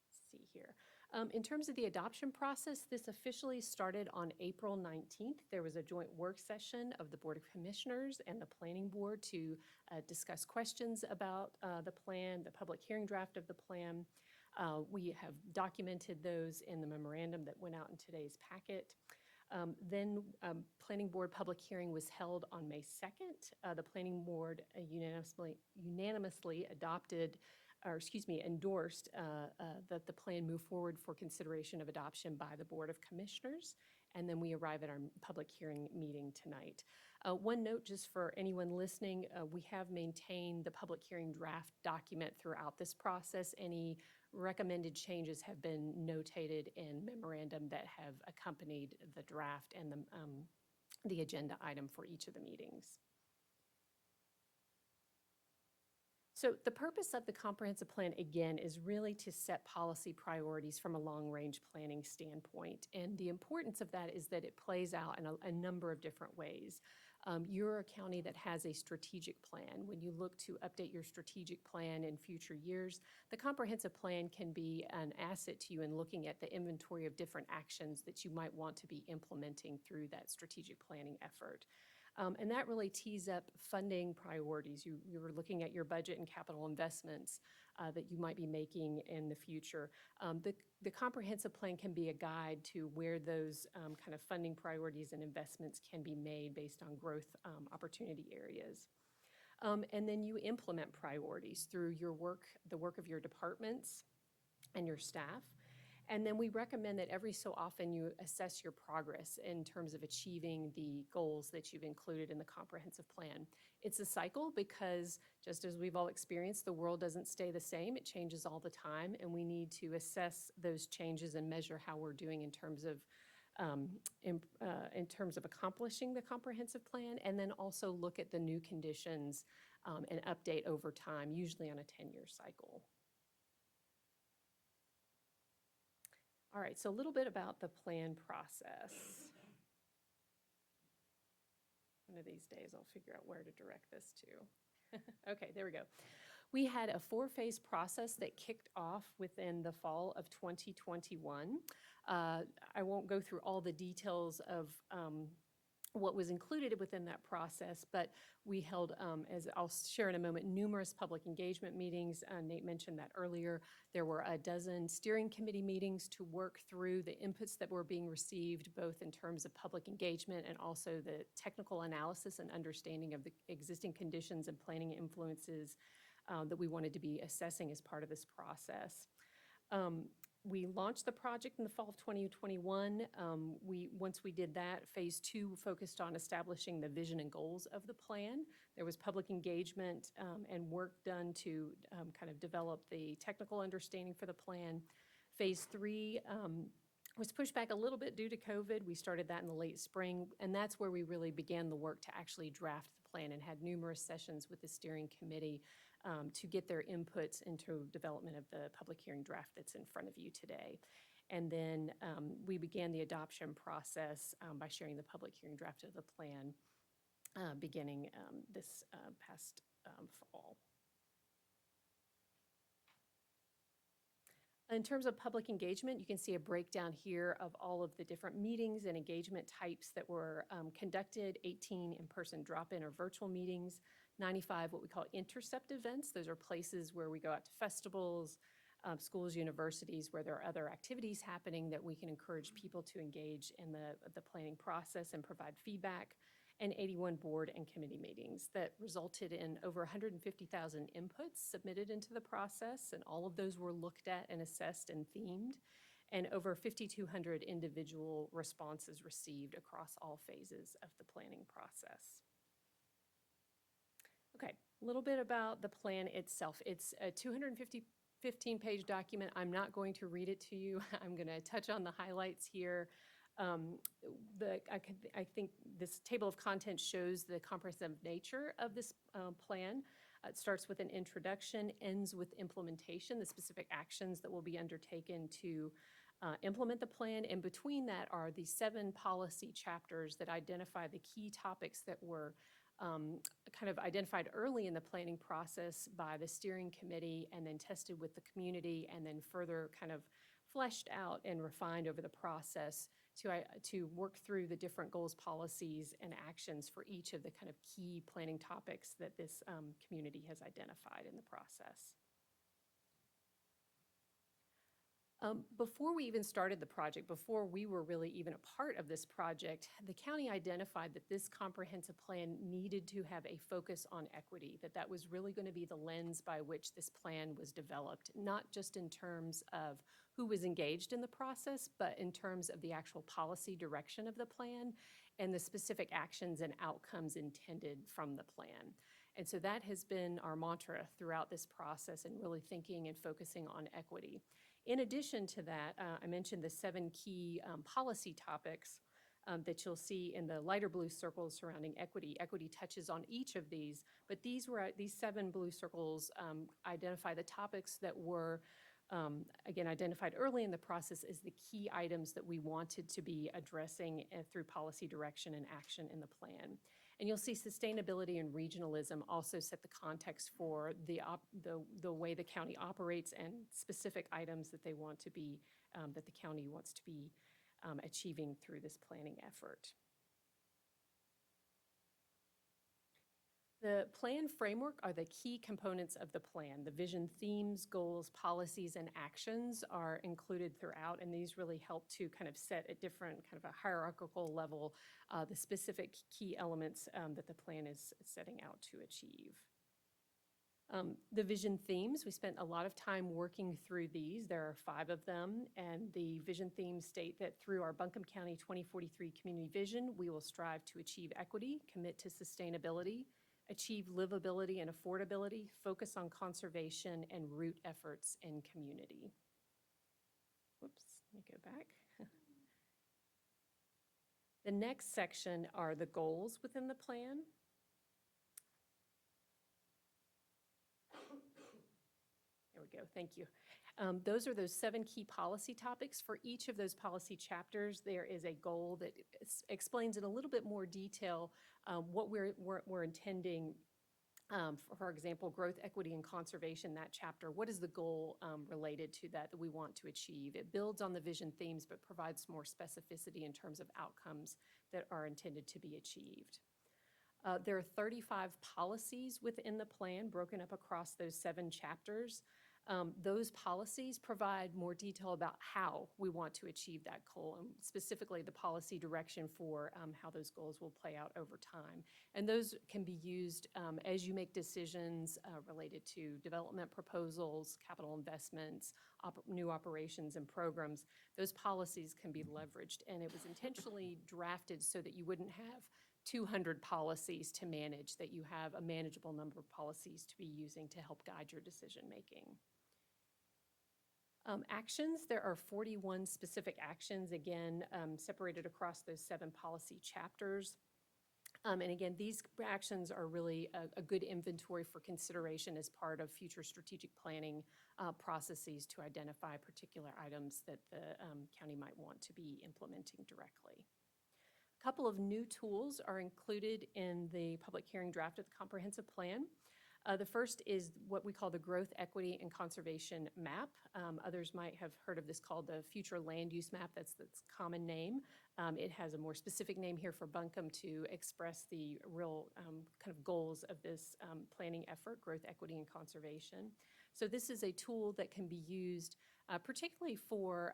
Let's see here. In terms of the adoption process, this officially started on April 19th. There was a joint work session of the Board of Commissioners and the Planning Board to discuss questions about the plan, the public hearing draft of the plan. We have documented those in the memorandum that went out in today's packet. Then Planning Board public hearing was held on May 2nd. The Planning Board unanimously endorsed that the plan move forward for consideration of adoption by the Board of Commissioners, and then we arrive at our public hearing meeting tonight. One note just for anyone listening, we have maintained the public hearing draft document throughout this process. Any recommended changes have been notated in memorandum that have accompanied the draft and the agenda item for each of the meetings. So the purpose of the comprehensive plan, again, is really to set policy priorities from a long-range planning standpoint. And the importance of that is that it plays out in a number of different ways. You're a county that has a strategic plan. When you look to update your strategic plan in future years, the comprehensive plan can be an asset to you in looking at the inventory of different actions that you might want to be implementing through that strategic planning effort. And that really tees up funding priorities. You're looking at your budget and capital investments that you might be making in the future. The comprehensive plan can be a guide to where those kind of funding priorities and investments can be made based on growth opportunity areas. And then you implement priorities through your work, the work of your departments and your staff. And then we recommend that every so often you assess your progress in terms of achieving the goals that you've included in the comprehensive plan. It's a cycle because, just as we've all experienced, the world doesn't stay the same. It changes all the time, and we need to assess those changes and measure how we're doing in terms of accomplishing the comprehensive plan, and then also look at the new conditions and update over time, usually on a 10-year cycle. All right, so a little bit about the plan process. One of these days I'll figure out where to direct this to. Okay, there we go. We had a 4-phase process that kicked off within the fall of 2021. I won't go through all the details of what was included within that process, but we held, as I'll share in a moment, numerous public engagement meetings. Nate mentioned that earlier. There were a dozen steering committee meetings to work through the inputs that were being received, both in terms of public engagement and also the technical analysis and understanding of the existing conditions and planning influences that we wanted to be assessing as part of this process. We launched the project in the fall of 2021. Once we did that, phase 2 focused on establishing the vision and goals of the plan. There was public engagement and work done to kind of develop the technical understanding for the plan. Phase 3 was pushed back a little bit due to COVID. We started that in the late spring, and that's where we really began the work to actually draft the plan and had numerous sessions with the steering committee to get their inputs into development of the public hearing draft that's in front of you today. And then we began the adoption process by sharing the public hearing draft of the plan beginning this past fall. In terms of public engagement, you can see a breakdown here of all of the different meetings and engagement types that were conducted, 18 in-person drop-in or virtual meetings, 95 what we call intercept events. Those are places where we go out to festivals, schools, universities, where there are other activities happening that we can encourage people to engage in the planning process and provide feedback, and 81 board and committee meetings that resulted in over 150,000 inputs submitted into the process, and all of those were looked at and assessed and themed, and over 5,200 individual responses received across all phases of the planning process. Okay, a little bit about the plan itself. It's a 215-page document. I'm not going to read it to you. I'm going to touch on the highlights here. I think this table of contents shows the comprehensive nature of this plan. It starts with an introduction, ends with implementation, the specific actions that will be undertaken to implement the plan. And between that are the 7 policy chapters that identify the key topics that were kind of identified early in the planning process by the steering committee and then tested with the community and then further kind of fleshed out and refined over the process to work through the different goals, policies, and actions for each of the kind of key planning topics that this community has identified in the process. Before we even started the project, before we were really even a part of this project, the county identified that this comprehensive plan needed to have a focus on equity, that was really going to be the lens by which this plan was developed, not just in terms of who was engaged in the process, but in terms of the actual policy direction of the plan and the specific actions and outcomes intended from the plan. And so that has been our mantra throughout this process and really thinking and focusing on equity. In addition to that, I mentioned the 7 key policy topics. that you'll see in the lighter blue circles surrounding equity. Equity touches on each of these, but these 7 blue circles identify the topics that were again, identified early in the process as the key items that we wanted to be addressing through policy direction and action in the plan. And you'll see sustainability and regionalism also set the context for the way the county operates and specific items that they want to be, that the county wants to be achieving through this planning effort. The plan framework are the key components of the plan. The vision themes, goals, policies, and actions are included throughout, and these really help to kind of set at different kind of a hierarchical level the specific key elements that the plan is setting out to achieve. The vision themes, we spent a lot of time working through these. There are 5 of them, and the vision themes state that through our Buncombe County 2043 community vision, we will strive to achieve equity, commit to sustainability, achieve livability and affordability, focus on conservation, and root efforts in community. Whoops, let me go back. The next section are the goals within the plan. There we go, thank you. Those are those 7 key policy topics. For each of those policy chapters, there is a goal that explains in a little bit more detail what we're intending. For example, growth, equity, and conservation, that chapter, what is the goal related to that we want to achieve? It builds on the vision themes, but provides more specificity in terms of outcomes that are intended to be achieved. There are 35 policies within the plan broken up across those 7 chapters. Those policies provide more detail about how we want to achieve that goal, and specifically the policy direction for how those goals will play out over time. And those can be used as you make decisions related to development proposals, capital investments, new operations and programs. Those policies can be leveraged, and it was intentionally drafted so that you wouldn't have 200 policies to manage, that you have a manageable number of policies to be using to help guide your decision making. Actions, there are 41 specific actions, again, separated across those 7 policy chapters. And again, these actions are really a good inventory for consideration as part of future strategic planning processes to identify particular items that the county might want to be implementing directly. A couple of new tools are included in the public hearing draft of the comprehensive plan. The first is what we call the Growth, Equity, and Conservation Map. Others might have heard of this called the Future Land Use Map. That's the common name. It has a more specific name here for Buncombe to express the real kind of goals of this planning effort, growth, equity, and conservation. So this is a tool that can be used particularly for,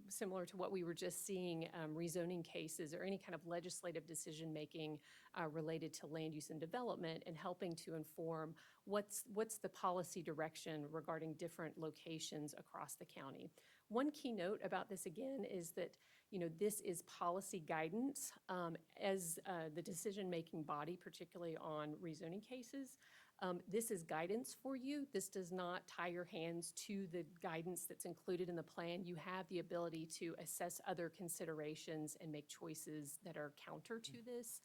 similar to what we were just seeing, rezoning cases or any kind of legislative decision-making related to land use and development, and helping to inform what's the policy direction regarding different locations across the county. One key note about this, again, is that this is policy guidance as the decision-making body, particularly on rezoning cases. This is guidance for you. This does not tie your hands to the guidance that's included in the plan. You have the ability to assess other considerations and make choices that are counter to this.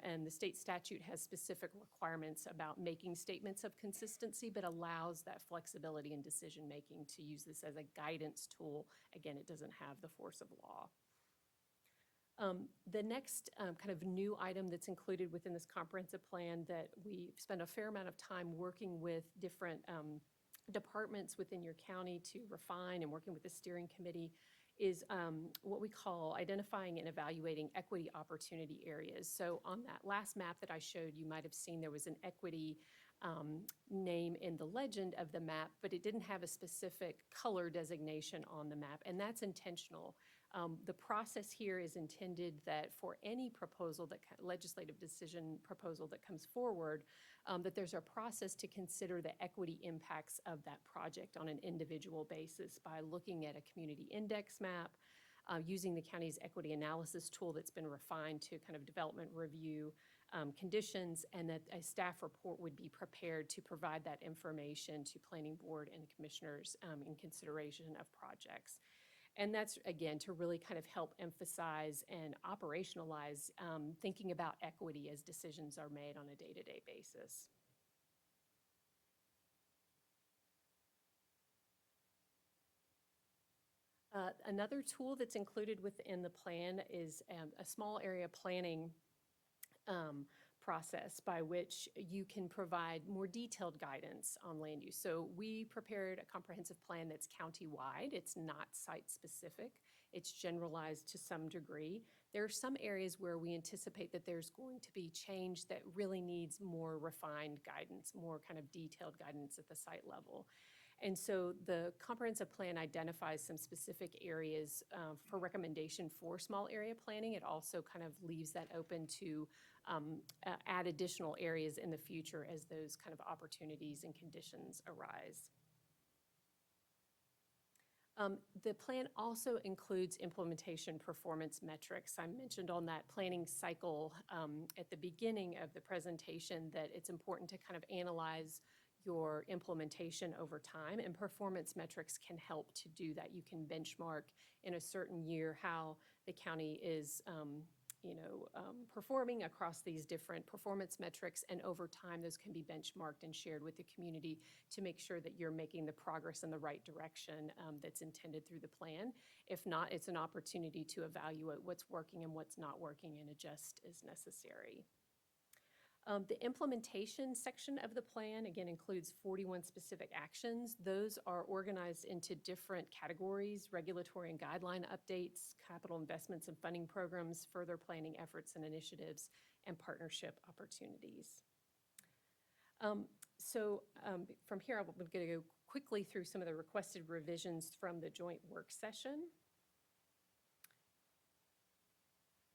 And the state statute has specific requirements about making statements of consistency, but allows that flexibility in decision-making to use this as a guidance tool. Again, it doesn't have the force of law. The next kind of new item that's included within this comprehensive plan that we spend a fair amount of time working with different departments within your county to refine, and working with the steering committee, is what we call identifying and evaluating equity opportunity areas. So on that last map that I showed, you might have seen there was an equity name in the legend of the map, but it didn't have a specific color designation on the map, and that's intentional. The process here is intended that for any proposal, legislative decision proposal that comes forward, that there's a process to consider the equity impacts of that project on an individual basis by looking at a community index map, using the county's equity analysis tool that's been refined to kind of development review conditions, and that a staff report would be prepared to provide that information to planning board and commissioners in consideration of projects. And that's, again, to really kind of help emphasize and operationalize thinking about equity as decisions are made on a day-to-day basis. Another tool that's included within the plan is a small area planning process by which you can provide more detailed guidance on land use. So we prepared a comprehensive plan that's county-wide. It's not site-specific. It's generalized to some degree. There are some areas where we anticipate that there's going to be change that really needs more refined guidance, more kind of detailed guidance at the site level. And so the comprehensive plan identifies some specific areas for recommendation for small area planning. It also kind of leaves that open to add additional areas in the future as those kind of opportunities and conditions arise. The plan also includes implementation performance metrics. I mentioned on that planning cycle at the beginning of the presentation that it's important to kind of analyze your implementation over time, and performance metrics can help to do that. You can benchmark in a certain year how the county is performing across these different performance metrics, and over time those can be benchmarked and shared with the community to make sure that you're making the progress in the right direction that's intended through the plan. If not, it's an opportunity to evaluate what's working and what's not working and adjust as necessary. The implementation section of the plan, again, includes 41 specific actions. Those are organized into different categories: regulatory and guideline updates, capital investments and funding programs, further planning efforts and initiatives, and partnership opportunities. From here, I'm going to go quickly through some of the requested revisions from the joint work session.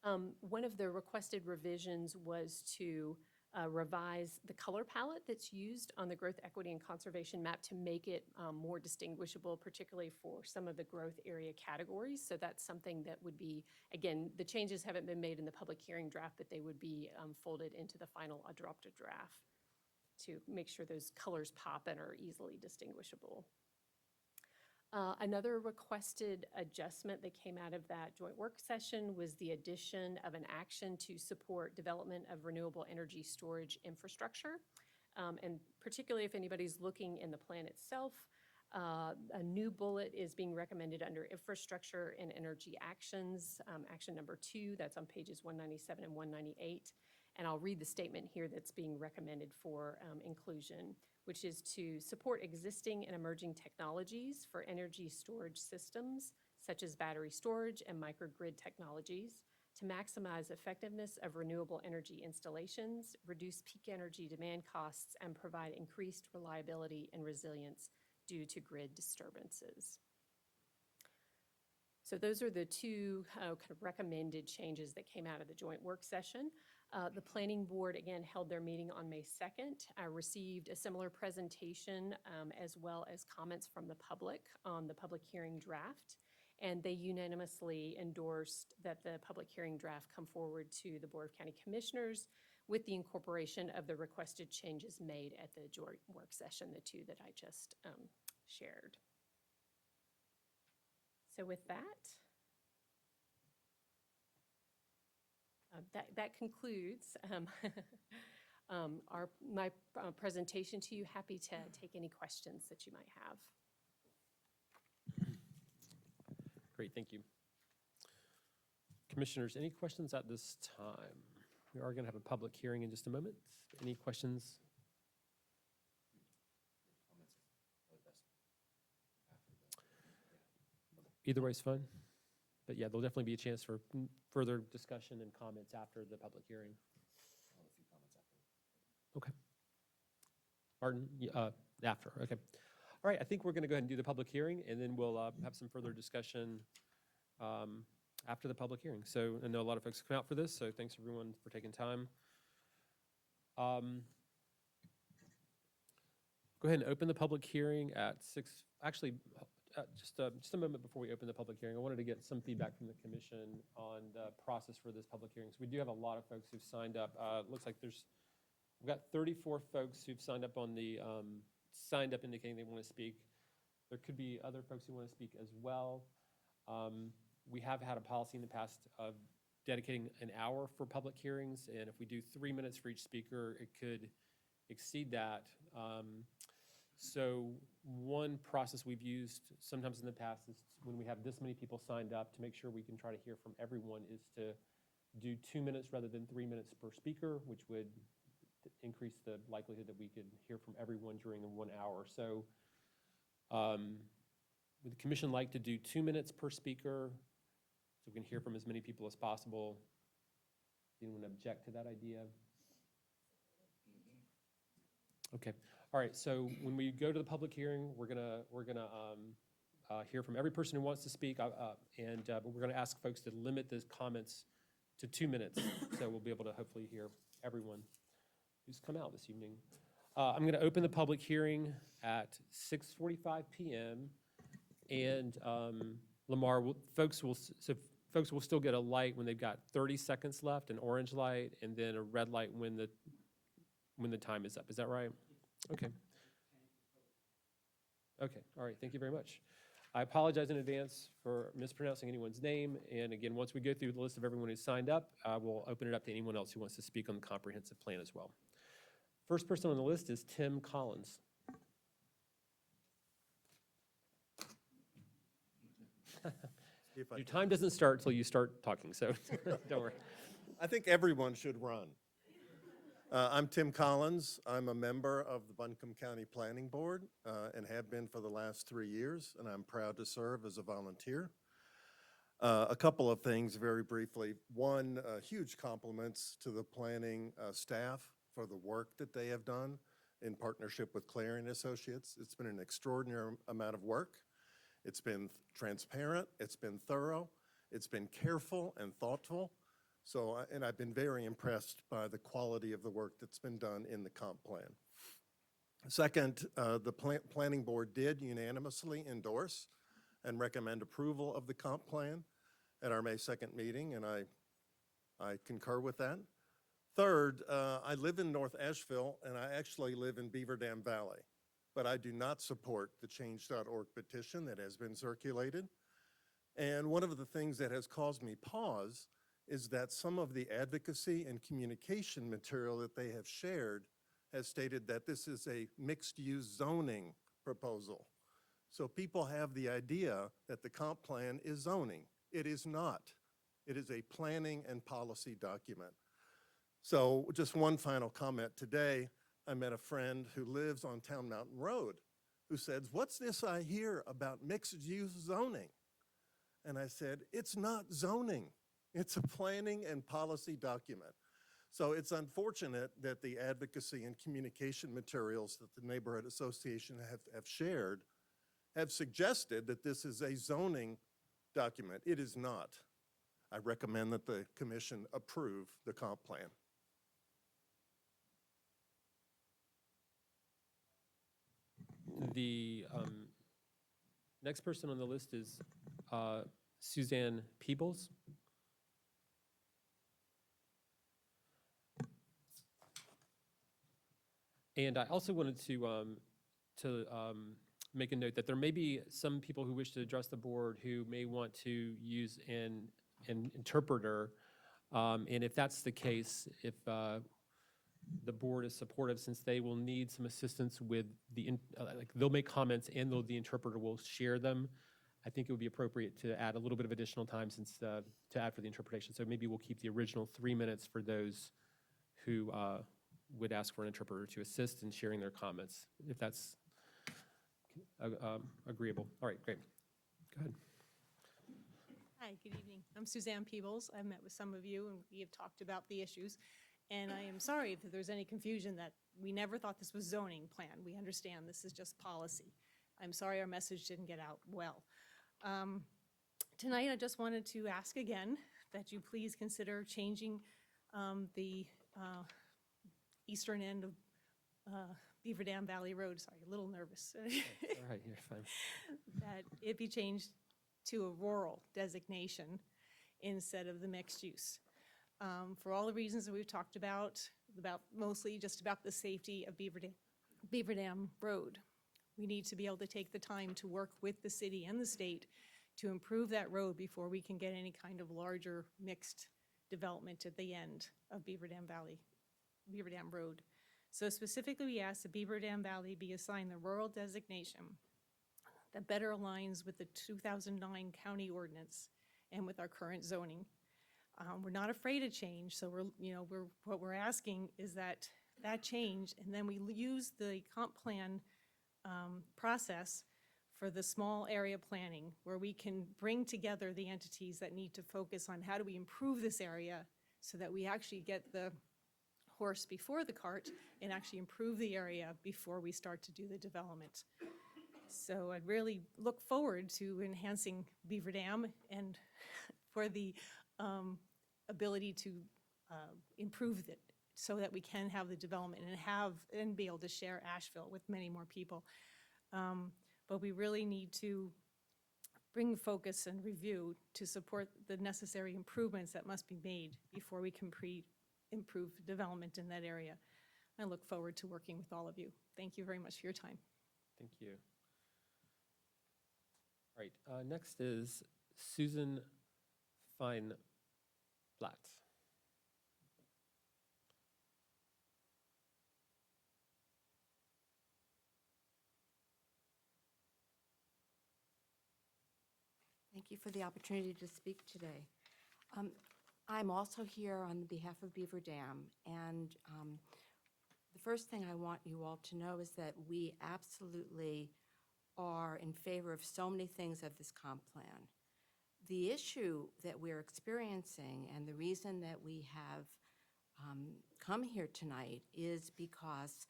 One of the requested revisions was to revise the color palette that's used on the growth, equity, and conservation map to make it more distinguishable, particularly for some of the growth area categories. So that's something that would be, again, the changes haven't been made in the public hearing draft, but they would be folded into the final adopted draft to make sure those colors pop and are easily distinguishable. Another requested adjustment that came out of that joint work session was the addition of an action to support development of renewable energy storage infrastructure. And particularly if anybody's looking in the plan itself, a new bullet is being recommended under infrastructure and energy actions, action number 2, that's on pages 197 and 198. And I'll read the statement here that's being recommended for inclusion, which is to support existing and emerging technologies for energy storage systems, such as battery storage and microgrid technologies, to maximize effectiveness of renewable energy installations, reduce peak energy demand costs, and provide increased reliability and resilience due to grid disturbances. So those are the two kind of recommended changes that came out of the joint work session. The planning board, again, held their meeting on May 2nd. I received a similar presentation as well as comments from the public on the public hearing draft, and they unanimously endorsed that the public hearing draft come forward to the Board of County Commissioners with the incorporation of the requested changes made at the joint work session, the two that I just shared. So with that, that concludes my presentation to you. Happy to take any questions that you might have.
Great, thank you. Commissioners, any questions at this time? We are going to have a public hearing in just a moment. Any questions? Either way is fine. But yeah, there'll definitely be a chance for further discussion and comments after the public hearing. Okay. Martin, after, okay. All right, I think we're going to go ahead and do the public hearing, and then we'll have some further discussion after the public hearing. So I know a lot of folks come out for this, so thanks everyone for taking time. Go ahead and open the public hearing at 6, actually, just a moment before we open the public hearing, I wanted to get some feedback from the commission on the process for this public hearing. So we do have a lot of folks who've signed up. Looks like we've got 34 folks who've signed up on the, indicating they want to speak. There could be other folks who want to speak as well. We have had a policy in the past of dedicating an hour for public hearings, and if we do 3 minutes for each speaker, it could exceed that. So one process we've used sometimes in the past is when we have this many people signed up to make sure we can try to hear from everyone is to do 2 minutes rather than 3 minutes per speaker, which would increase the likelihood that we could hear from everyone during the 1 hour. So would the commission like to do 2 minutes per speaker so we can hear from as many people as possible? Does anyone object to that idea? Okay. All right. So when we go to the public hearing, we're gonna hear from every person who wants to speak, but we're gonna ask folks to limit the comments to 2 minutes, so we'll be able to hopefully hear everyone who's come out this evening. I'm gonna open the public hearing at 6:45 p.m. And Lamar, folks will still get a light when they've got 30 seconds left, an orange light, and then a red light when the time is up. Is that right? Okay. Okay, all right, thank you very much. I apologize in advance for mispronouncing anyone's name. And again, once we go through the list of everyone who's signed up, we'll open it up to anyone else who wants to speak on the comprehensive plan as well. First person on the list is Tim Collins. Your time doesn't start till you start talking, so don't worry.
I think everyone should run. I'm Tim Collins. I'm a member of the Buncombe County Planning Board and have been for the last 3 years, and I'm proud to serve as a volunteer. A couple of things very briefly. One, huge compliments to the planning staff for the work that they have done in partnership with Clarion Associates. It's been an extraordinary amount of work. It's been transparent, it's been thorough, it's been careful and thoughtful. So, and I've been very impressed by the quality of the work that's been done in the comp plan. Second, the planning board did unanimously endorse and recommend approval of the comp plan at our May 2nd meeting, and I concur with that. Third, I live in North Asheville, and I actually live in Beaver Dam Valley, but I do not support the change.org petition that has been circulated. And one of the things that has caused me pause is that some of the advocacy and communication material that they have shared has stated that this is a mixed-use zoning proposal. So people have the idea that the comp plan is zoning. It is not. It is a planning and policy document. So just one final comment. Today, I met a friend who lives on Town Mountain Road who said, "What's this I hear about mixed-use zoning?" And I said, "It's not zoning. It's a planning and policy document." So it's unfortunate that the advocacy and communication materials that the Neighborhood Association have shared have suggested that this is a zoning document. It is not. I recommend that the commission approve the comp plan.
The next person on the list is Suzanne Peebles. And I also wanted to make a note that there may be some people who wish to address the board who may want to use an interpreter. And if that's the case, if the board is supportive, since they will need some assistance with like they'll make comments and the interpreter will share them, I think it would be appropriate to add a little bit of additional time since to add for the interpretation. So maybe we'll keep the original 3 minutes for those who would ask for an interpreter to assist in sharing their comments, if that's agreeable. All right, great. Go ahead.
Hi, good evening. I'm Suzanne Peebles. I've met with some of you and we have talked about the issues. And I am sorry if there's any confusion that we never thought this was zoning plan. We understand this is just policy. I'm sorry our message didn't get out well. Tonight I just wanted to ask again that you please consider changing the eastern end of Beaver Dam Valley Road. Sorry, a little nervous.
All right, you're fine.
That it be changed to a rural designation instead of the mixed use. For all the reasons that we've talked about mostly just about the safety of Beaver Dam Road. We need to be able to take the time to work with the city and the state to improve that road before we can get any kind of larger mixed development at the end of Beaver Dam Valley, Beaver Dam Road. So specifically, we asked the Beaver Dam Valley be assigned the rural designation that better aligns with the 2009 county ordinance and with our current zoning. We're not afraid of change, so what we're asking is that change, and then we use the comp plan process for the small area planning, where we can bring together the entities that need to focus on how do we improve this area so that we actually get the horse before the cart and actually improve the area before we start to do the development. So I'd really look forward to enhancing Beaver Dam and for the ability to improve it so that we can have the development and be able to share Asheville with many more people. But we really need to bring focus and review to support the necessary improvements that must be made before we can improve development in that area. I look forward to working with all of you. Thank you very much for your time.
Thank you. All right, next is Susan Feinblatt.
Thank you for the opportunity to speak today. I'm also here on behalf of Beaver Dam, and the first thing I want you all to know is that we absolutely are in favor of so many things of this comp plan. The issue that we're experiencing and the reason that we have come here tonight is because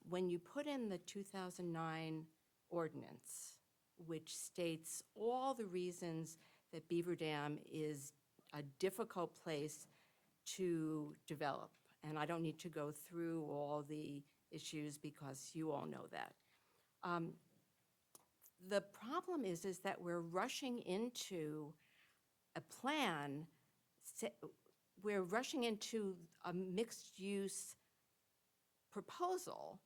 when you put in the 2009 ordinance, which states all the reasons that Beaver Dam is a difficult place to develop, and I don't need to go through all the issues because you all know that. The problem is that we're rushing into a plan, we're rushing into a mixed-use proposal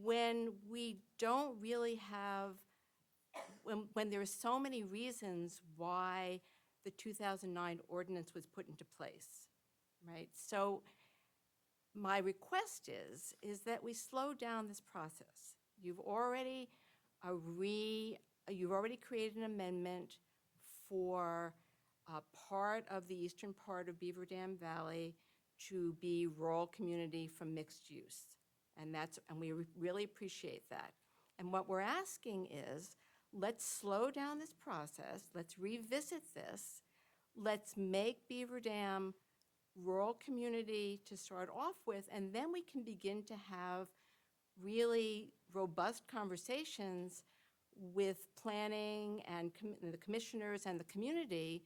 when we don't really have, when there are so many reasons why the 2009 ordinance was put into place, right? So my request is that we slow down this process. You've already created an amendment for a part of the eastern part of Beaver Dam Valley to be rural community from mixed use. And we really appreciate that. And what we're asking is, let's slow down this process, let's revisit this, let's make Beaver Dam rural community to start off with, and then we can begin to have really robust conversations with planning and the commissioners and the community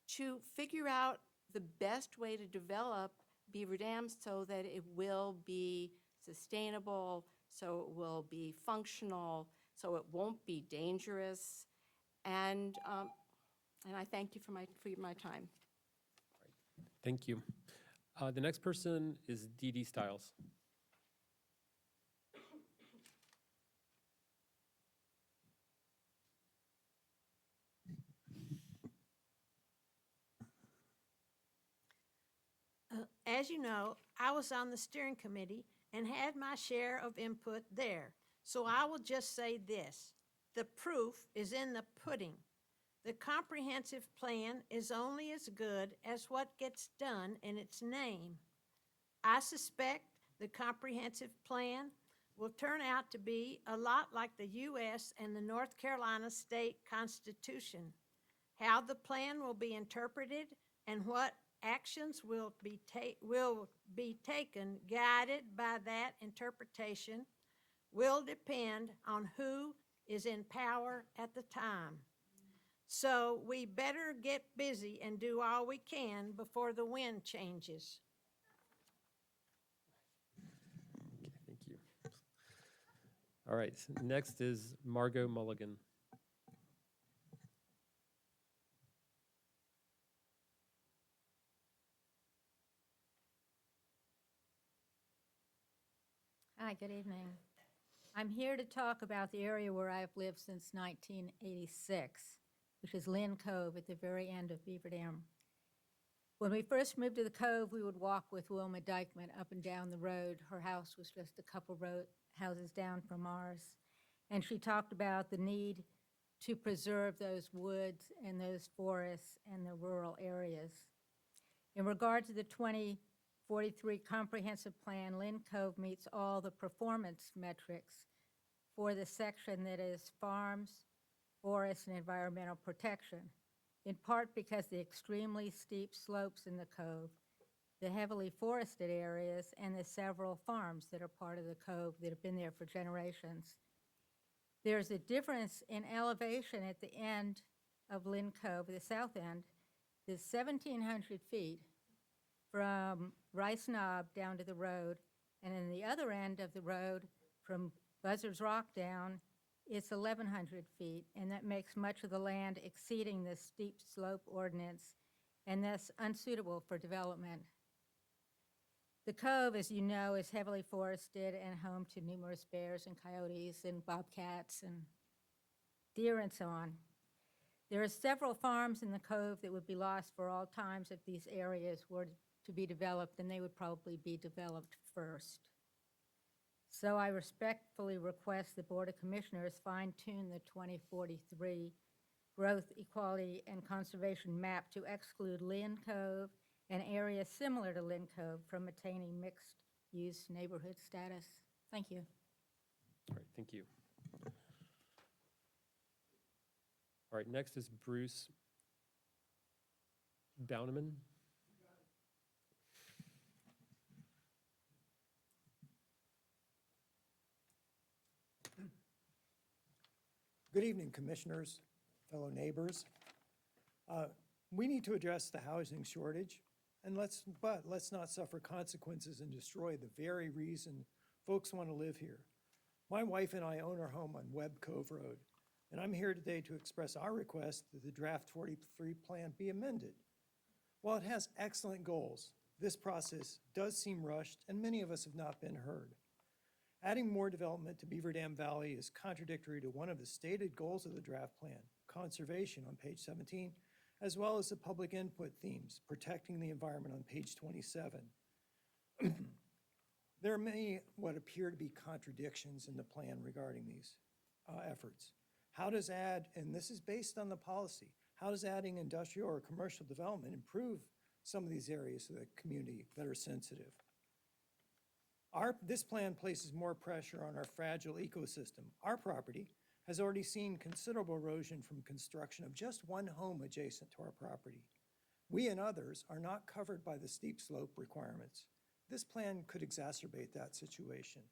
to figure out the best way to develop Beaver Dam so that it will be sustainable, so it will be functional, so it won't be dangerous. And I thank you for my time.
Thank you. The next person is Dee Dee Stiles.
As you know, I was on the steering committee and had my share of input there. So I will just say this: the proof is in the pudding. The comprehensive plan is only as good as what gets done in its name. I suspect the comprehensive plan will turn out to be a lot like the U.S. and the North Carolina state constitution. How the plan will be interpreted and what actions will be taken guided by that interpretation will depend on who is in power at the time. So we better get busy and do all we can before the wind changes.
Okay, thank you. All right, next is Margot Mulligan.
Hi, good evening. I'm here to talk about the area where I've lived since 1986.
which is Lynn Cove at the very end of Beaver Dam. When we first moved to the Cove, we would walk with Wilma Dykeman up and down the road. Her house was just a couple houses down from ours. And she talked about the need to preserve those woods and those forests and the rural areas. In regard to the 2043 Comprehensive Plan, Lynn Cove meets all the performance metrics for the section that is farms, forests, and environmental protection, in part because the extremely steep slopes in the Cove, the heavily forested areas, and the several farms that are part of the Cove that have been there for generations. There's a difference in elevation at the end of Lynn Cove, the south end, is 1,700 feet from Rice Knob down to the road, and in the other end of the road, from Buzzards Rock down, it's 1,100 feet, and that makes much of the land exceeding the steep slope ordinance, and thus unsuitable for development. The Cove, as you know, is heavily forested and home to numerous bears and coyotes and bobcats and deer and so on. There are several farms in the Cove that would be lost for all times if these areas were to be developed, and they would probably be developed first. So I respectfully request the Board of Commissioners fine-tune the 2043 Growth, Equality, and Conservation map to exclude Lynn Cove and areas similar to Lynn Cove from attaining mixed-use neighborhood status. Thank you.
All right, thank you. All right, next is Bruce Bauneman.
Good evening, Commissioners, fellow neighbors. We need to address the housing shortage, but let's not suffer consequences and destroy the very reason folks want to live here. My wife and I own our home on Webb Cove Road, and I'm here today to express our request that the draft 43 plan be amended. While it has excellent goals, this process does seem rushed, and many of us have not been heard. Adding more development to Beaver Dam Valley is contradictory to one of the stated goals of the draft plan, conservation on page 17, as well as the public input themes, protecting the environment on page 27. There are many what appear to be contradictions in the plan regarding these efforts. How does and this is based on the policy, how does adding industrial or commercial development improve some of these areas of the community that are sensitive? This plan places more pressure on our fragile ecosystem. Our property has already seen considerable erosion from construction of just one home adjacent to our property. We and others are not covered by the steep slope requirements. This plan could exacerbate that situation.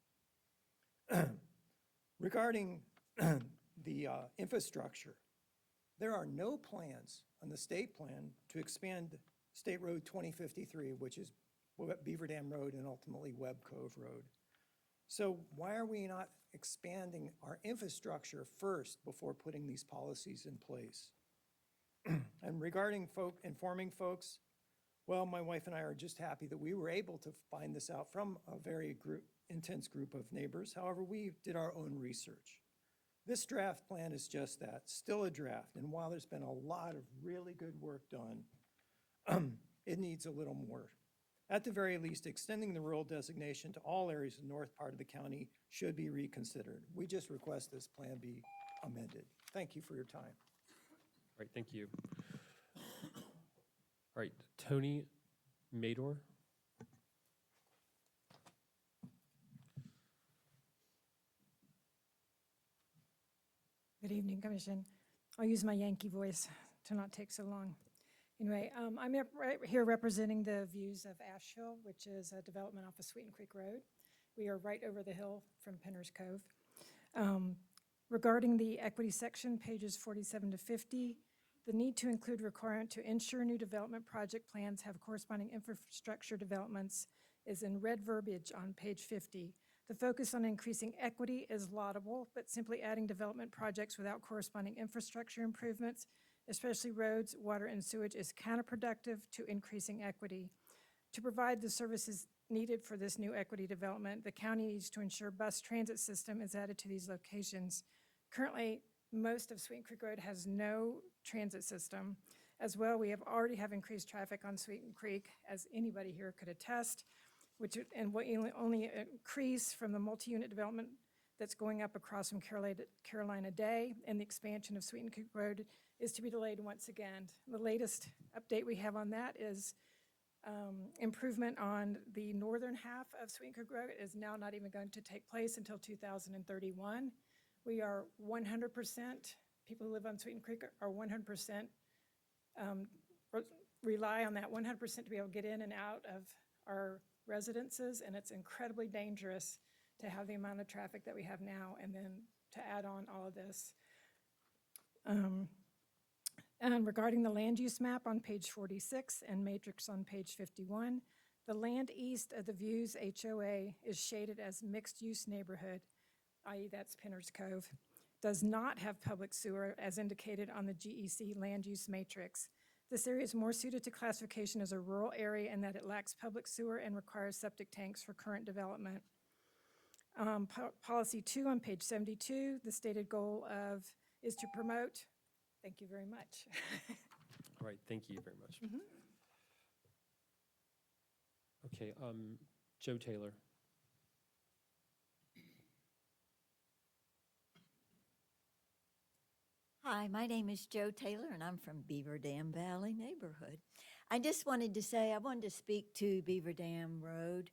Regarding the infrastructure, there are no plans on the state plan to expand State Road 2053, which is Beaver Dam Road and ultimately Webb Cove Road. So why are we not expanding our infrastructure first before putting these policies in place? And regarding informing folks, well, my wife and I are just happy that we were able to find this out from a very intense group of neighbors. However, we did our own research. This draft plan is just that, still a draft. And while there's been a lot of really good work done, it needs a little more. At the very least, extending the rural designation to all areas of the north part of the county should be reconsidered. We just request this plan be amended. Thank you for your time.
All right, thank you. All right, Tony Mador.
Good evening, Commission. I'll use my Yankee voice to not take so long. Anyway, I'm right here representing the views of Ash Hill, which is a development off of Sweeten Creek Road. We are right over the hill from Penner's Cove. Regarding the equity section, pages 47 to 50, the need to include requirement to ensure new development project plans have corresponding infrastructure developments is in red verbiage on page 50. The focus on increasing equity is laudable, but simply adding development projects without corresponding infrastructure improvements, especially roads, water, and sewage, is counterproductive to increasing equity. To provide the services needed for this new equity development, the county needs to ensure bus transit system is added to these locations. Currently, Most of Sweeten Creek Road has no transit system. As well, we already have increased traffic on Sweeten Creek, as anybody here could attest, and what only increase from the multi-unit development that's going up across from Carolina Day, and the expansion of Sweeten Creek Road is to be delayed once again. The latest update we have on that is improvement on the northern half of Sweeten Creek Road is now not even going to take place until 2031. We are 100%, people who live on Sweeten Creek are 100%, rely on that 100% to be able to get in and out of our residences, and it's incredibly dangerous to have the amount of traffic that we have now, and then to add on all of this. And regarding the land use map on page 46 and matrix on page 51, the land east of the Views HOA is shaded as mixed-use neighborhood, i.e. that's Pinner's Cove, does not have public sewer as indicated on the GEC land use matrix. This area is more suited to classification as a rural area in that it lacks public sewer and requires septic tanks for current development. Policy 2 on page 72, the stated goal is to promote. Thank you very much.
All right, thank you very much. Okay, Joe Taylor.
Hi, my name is Joe Taylor, and I'm from Beaver Dam Valley neighborhood. I just wanted to say, I wanted to speak to Beaver Dam Road.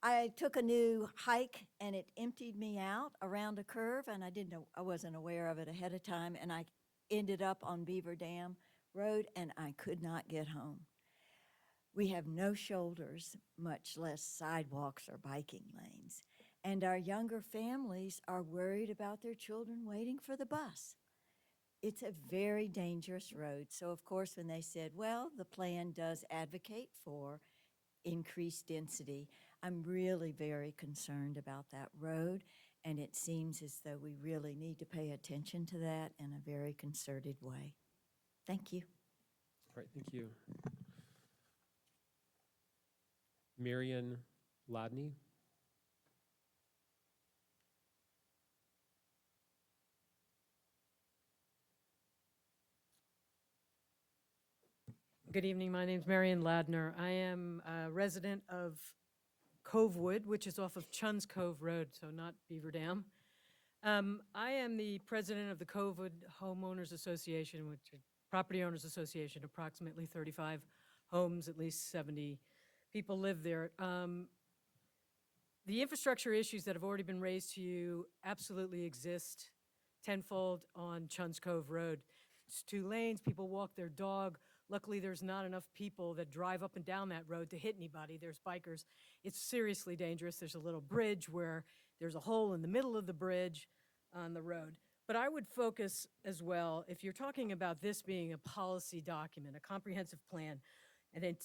I took a new hike, and it emptied me out around a curve, and I wasn't aware of it ahead of time, and I ended up on Beaver Dam Road, and I could not get home. We have no shoulders, much less sidewalks or biking lanes, and our younger families are worried about their children waiting for the bus. It's a very dangerous road. So, of course, when they said, well, the plan does advocate for increased density, I'm really very concerned about that road, and it seems as though we really need to pay attention to that in a very concerted way. Thank you.
All right, thank you. Marion Ladney.
Good evening. My name's Marion Ladner. I am a resident of Covewood, which is off of Chun's Cove Road, so not Beaver Dam. I am the president of the Covewood Homeowners Association, which is Property Owners Association, approximately 35 homes, at least 70 people live there. The infrastructure issues that have already been raised to you absolutely exist tenfold on Chun's Cove Road. It's 2 lanes, people walk their dog. Luckily, there's not enough people that drive up and down that road to hit anybody. There's bikers. It's seriously dangerous. There's a little bridge where there's a hole in the middle of the bridge on the road. But I would focus as well, if you're talking about this being a policy document, a comprehensive plan, and it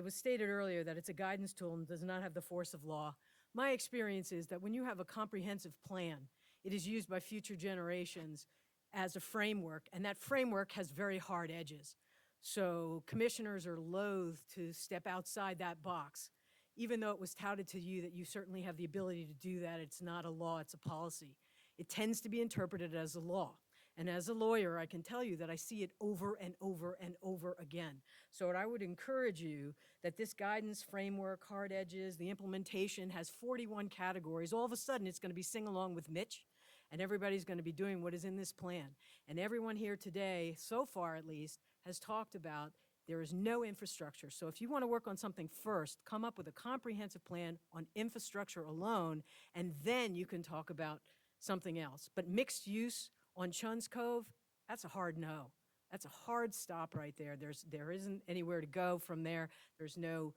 was stated earlier that it's a guidance tool and does not have the force of law. My experience is that when you have a comprehensive plan, it is used by future generations as a framework, and that framework has very hard edges. So commissioners are loath to step outside that box. Even though it was touted to you that you certainly have the ability to do that, it's not a law, it's a policy. It tends to be interpreted as a law. And as a lawyer, I can tell you that I see it over and over and over again. So what I would encourage you that this guidance framework, hard edges, the implementation has 41 categories. All of a sudden, it's going to be sing along with Mitch, and everybody's going to be doing what is in this plan. And everyone here today, so far at least, has talked about there is no infrastructure. So if you want to work on something first, come up with a comprehensive plan on infrastructure alone, and then you can talk about something else. But mixed use on Chun's Cove, that's a hard no. That's a hard stop right there. There isn't anywhere to go from there. There's no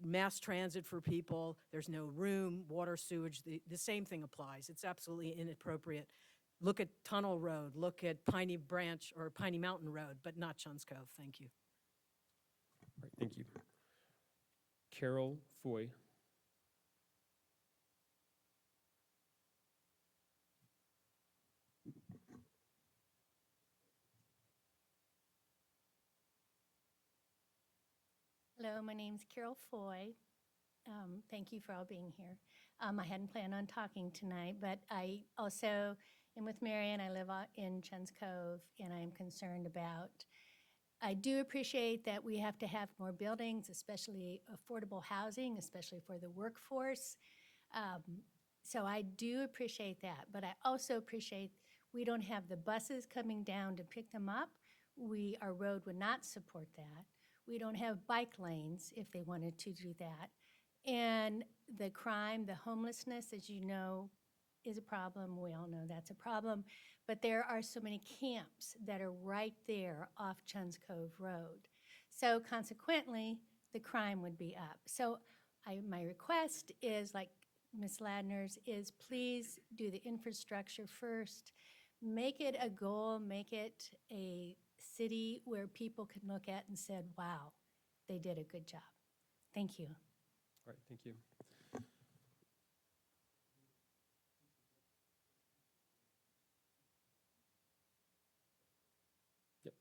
mass transit for people. There's no room, water, sewage. The same thing applies. It's absolutely inappropriate. Look at Tunnel Road, look at Piney Branch or Piney Mountain Road, but not Chun's Cove. Thank you.
All right, thank you. Carol Foy.
Hello, my name's Carol Foy. Thank you for all being here. I hadn't planned on talking tonight, but I also am with Marion. I live in Chins Cove, and I am concerned about, I do appreciate that we have to have more buildings, especially affordable housing, especially for the workforce. So I do appreciate that, but I also appreciate we don't have the buses coming down to pick them up. Our road would not support that. We don't have bike lanes if they wanted to do that. And the crime, the homelessness, as you know, is a problem. We all know that's a problem. But there are so many camps that are right there off Chun's Cove Road. So consequently, the crime would be up. So my request is, like Ms. Ladner's, is please do the infrastructure first. Make it a goal, make it a city where people can look at and said, wow, they did a good job. Thank you.
All right, thank you. Yep.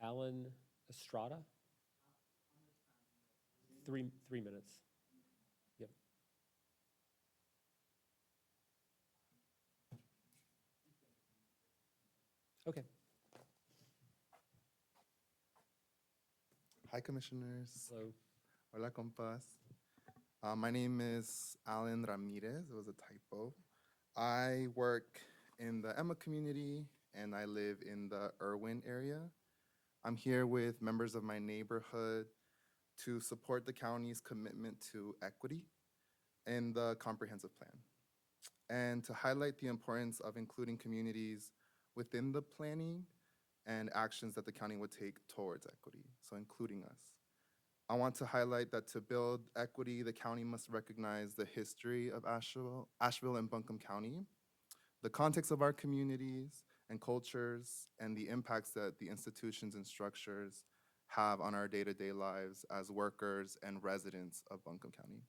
Alan Estrada? 3 minutes. Yep. Okay.
Hi, Commissioners.
Hello.
Hola, compas. My name is Alan Ramirez. It was a typo. I work in the Emma community, and I live in the Irwin area. I'm here with members of my neighborhood to support the county's commitment to equity in the comprehensive plan, and to highlight the importance of including communities within the planning and actions that the county would take towards equity, so including us. I want to highlight that to build equity, the county must recognize the history of Asheville and Buncombe County, the context of our communities and cultures, and the impacts that the institutions and structures have on our day-to-day lives as workers and residents of Buncombe County.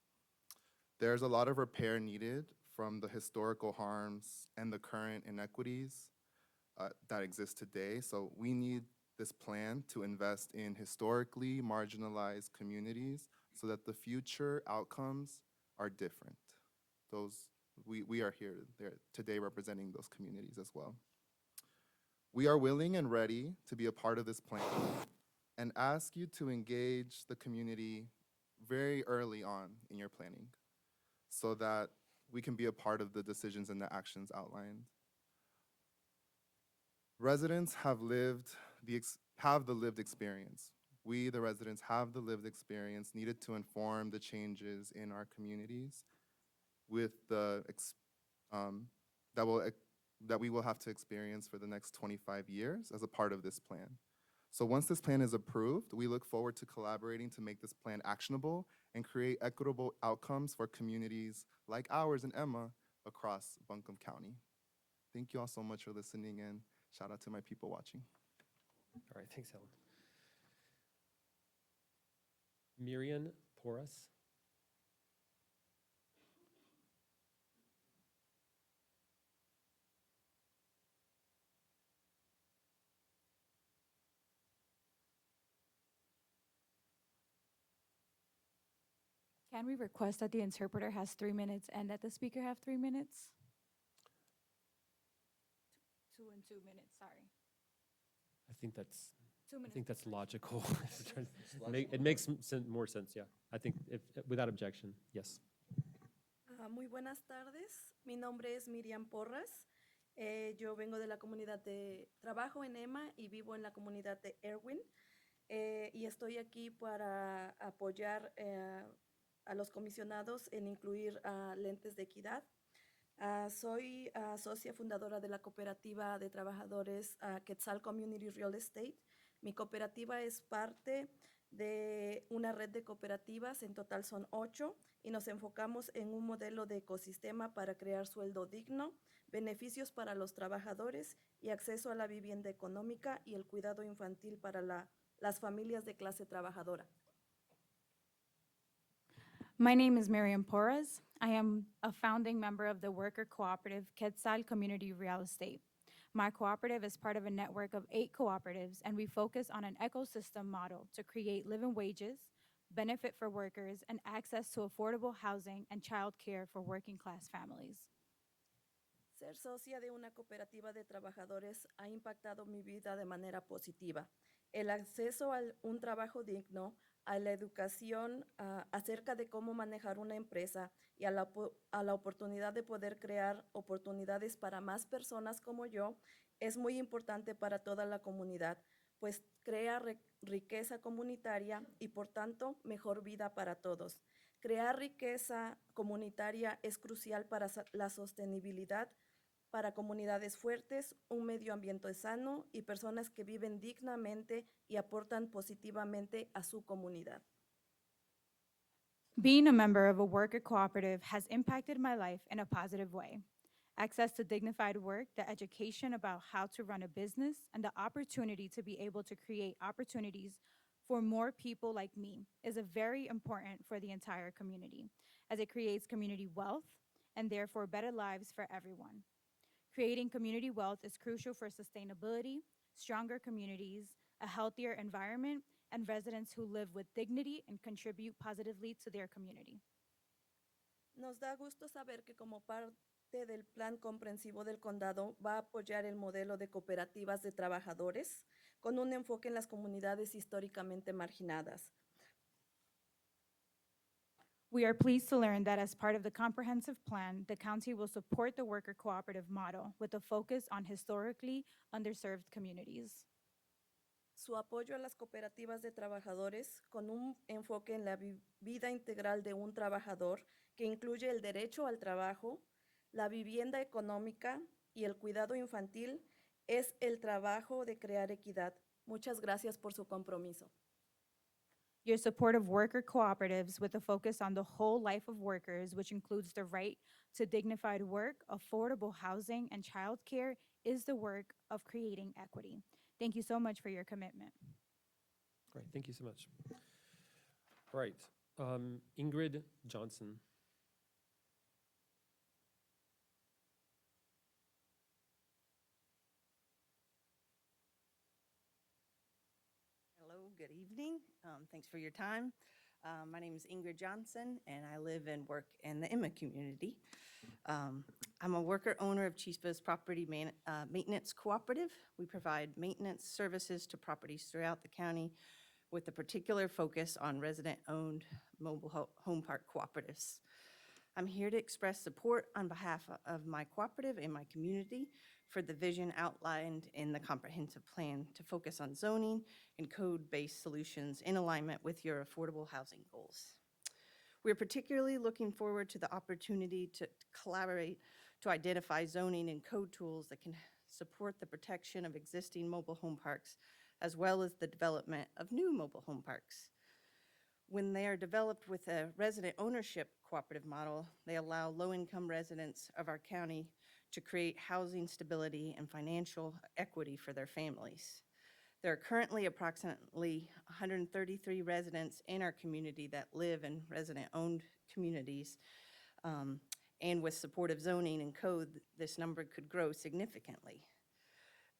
There's a lot of repair needed from the historical harms and the current inequities that exist today. So we need this plan to invest in historically marginalized communities so that the future outcomes are different. We are here today representing those communities as well. We are willing and ready to be a part of this plan and ask you to engage the community very early on in your planning so that we can be a part of the decisions and the actions outlined. Residents have the lived experience. We, the residents, have the lived experience needed to inform the changes in our communities with that we will have to experience for the next 25 years as a part of this plan. So once this plan is approved, we look forward to collaborating to make this plan actionable and create equitable outcomes for communities like ours in Emma across Buncombe County. Thank you all so much for listening, and shout out to my people watching.
All right, thanks, Alan. Marion Porras.
Can we request that the interpreter has 3 minutes and that the speaker have 3 minutes? 2 and 2 minutes, sorry.
I think that's
2 minutes.
I think that's logical. It makes more sense, yeah. I think without objection, yes.
Muy buenas tardes. Mi nombre es Miriam Porras. Yo vengo de la comunidad trabajo en Emma y vivo en la comunidad de Irwin. Y estoy aquí para apoyar a los comisionados en incluir lentes de equidad. Soy socia fundadora de la cooperativa de trabajadores Quetzal Community Real Estate. Mi cooperativa es parte de una red de cooperativas, en total son 8, y nos enfocamos en un modelo de ecosistema para crear sueldo digno, beneficios para los trabajadores y acceso a la vivienda económica y el cuidado infantil para las familias de clase trabajadora.
My name is Miriam Porras. I am a founding member of the worker cooperative Quetzal Community Real Estate. My cooperative is part of a network of 8 cooperatives, and we focus on an ecosystem model to create living wages, benefit for workers, and access to affordable housing and childcare for working class families.
Ser socia de una cooperativa de trabajadores ha impactado mi vida de manera positiva. El acceso a un trabajo digno, a la educación acerca de cómo manejar una empresa y a la oportunidad de poder crear oportunidades para más personas como yo es muy importante para toda la comunidad, pues crea riqueza comunitaria y por tanto mejor vida para todos. Crear riqueza comunitaria es crucial para la sostenibilidad, para comunidades fuertes, un medio ambiente sano y personas que viven dignamente y aportan positivamente a su comunidad.
Being a member of a worker cooperative has impacted my life in a positive way. Access to dignified work, the education about how to run a business, and the opportunity to be able to create opportunities for more people like me is a very important for the entire community, as it creates community wealth and therefore better lives for everyone. Creating community wealth is crucial for sustainability, stronger communities, a healthier environment, and residents who live with dignity and contribute positively to their community.
Nos da gusto saber que como parte del plan comprensivo del condado va a apoyar el modelo de cooperativas de trabajadores con un enfoque en las comunidades históricamente marginadas.
We are pleased to learn that as part of the comprehensive plan, the county will support the worker cooperative model with a focus on historically underserved communities.
Su apoyo a las cooperativas de trabajadores con un enfoque en la vida integral de un trabajador que incluye el derecho al trabajo, la vivienda económica y el cuidado infantil es el trabajo de crear equidad. Muchas gracias por su compromiso.
Your support of worker cooperatives with a focus on the whole life of workers, which includes the right to dignified work, affordable housing, and childcare, is the work of creating equity. Thank you so much for your commitment.
Great, thank you so much. All right, Ingrid Johnson.
Hello, good evening. Thanks for your time. My name is Ingrid Johnson, and I live and work in the Emma community. I'm a worker owner of Chispa's Property Maintenance Cooperative. We provide maintenance services to properties throughout the county with a particular focus on resident-owned mobile home park cooperatives. I'm here to express support on behalf of my cooperative and my community for the vision outlined in the comprehensive plan to focus on zoning and code-based solutions in alignment with your affordable housing goals. We're particularly looking forward to the opportunity to collaborate to identify zoning and code tools that can support the protection of existing mobile home parks, as well as the development of new mobile home parks. When they are developed with a resident ownership cooperative model, they allow low-income residents of our county to create housing stability and financial equity for their families. There are currently approximately 133 residents in our community that live in resident-owned communities, and with supportive zoning and code, this number could grow significantly.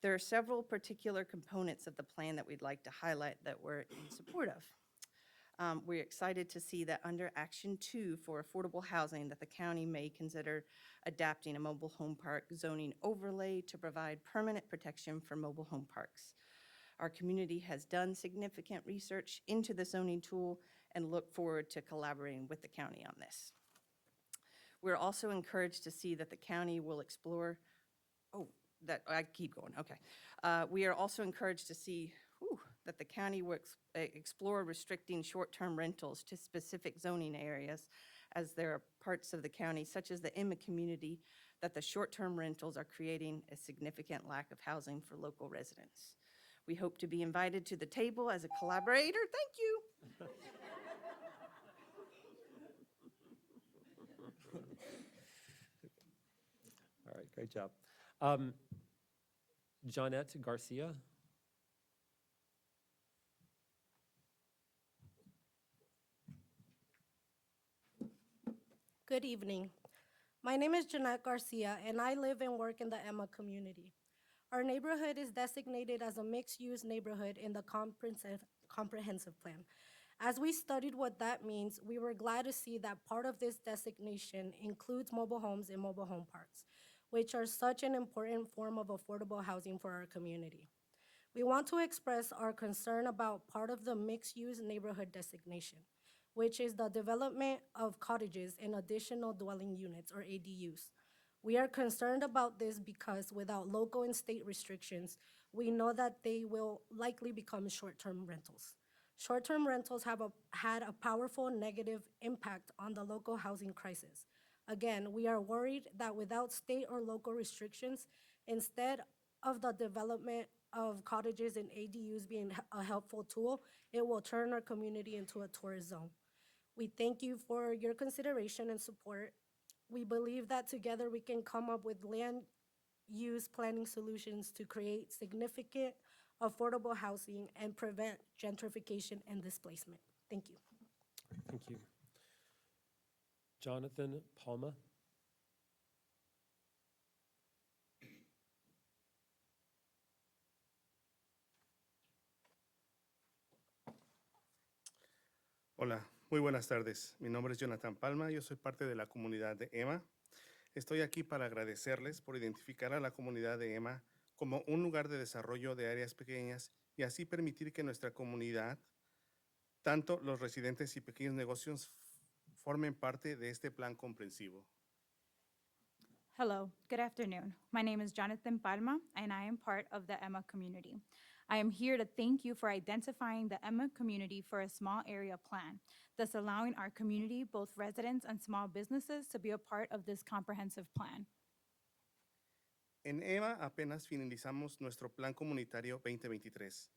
There are several particular components of the plan that we'd like to highlight that we're in support of. We're excited to see that under Action 2 for affordable housing that the county may consider adapting a mobile home park zoning overlay to provide permanent protection for mobile home parks. Our community has done significant research into the zoning tool and look forward to collaborating with the county on this. We're also encouraged to see that the county will explore, we are also encouraged to see that the county will explore restricting short-term rentals to specific zoning areas, as there are parts of the county, such as the Emma community, that the short-term rentals are creating a significant lack of housing for local residents. We hope to be invited to the table as a collaborator. Thank you.
All right, great job. Johnette Garcia.
Good evening. My name is Jeanette Garcia, and I live and work in the Emma community. Our neighborhood is designated as a mixed-use neighborhood in the comprehensive plan. As we studied what that means, we were glad to see that part of this designation includes mobile homes and mobile home parks, which are such an important form of affordable housing for our community. We want to express our concern about part of the mixed-use neighborhood designation, which is the development of cottages and additional dwelling units, or ADUs. We are concerned about this because without local and state restrictions, we know that they will likely become short-term rentals. Short-term rentals have had a powerful negative impact on the local housing crisis. Again, we are worried that without state or local restrictions, instead of the development of cottages and ADUs being a helpful tool, it will turn our community into a tourist zone. We thank you for your consideration and support. We believe that together we can come up with land use planning solutions to create significant affordable housing and prevent gentrification and displacement. Thank you.
Thank you. Jonathan Palma.
Hola, muy buenas tardes. Mi nombre es Jonathan Palma, yo soy parte de la comunidad de EMA. Estoy aquí para agradecerles por identificar a la comunidad de EMA como un lugar de desarrollo de áreas pequeñas y así permitir que nuestra comunidad, tanto los residentes y pequeños negocios, formen parte de este plan comprensivo.
Hello, good afternoon. My name is Jonathan Palma, and I am part of the Emma community. I am here to thank you for identifying the Emma community for a small area plan, thus allowing our community, both residents and small businesses, to be a part of this comprehensive plan.
En EMA apenas finalizamos nuestro Plan Comunitario 2023,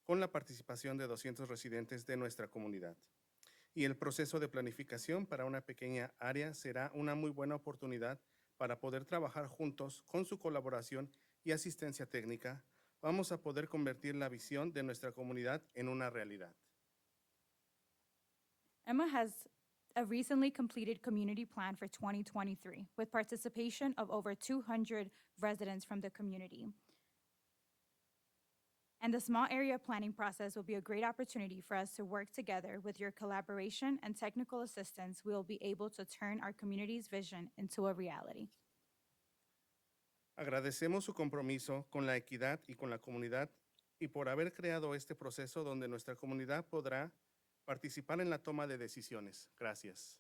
con la participación de 200 residentes de nuestra comunidad. Y el proceso de planificación para una pequeña área será una muy buena oportunidad para poder trabajar juntos con su colaboración y asistencia técnica. Vamos a poder convertir la visión de nuestra comunidad en una realidad.
Emma has a recently completed community plan for 2023 with participation of over 200 residents from the community. And the small area planning process will be a great opportunity for us to work together. With your collaboration and technical assistance, we will be able to turn our community's vision into a reality.
Agradecemos su compromiso con la equidad y con la comunidad y por haber creado este proceso donde nuestra comunidad podrá participar en la toma de decisiones. Gracias.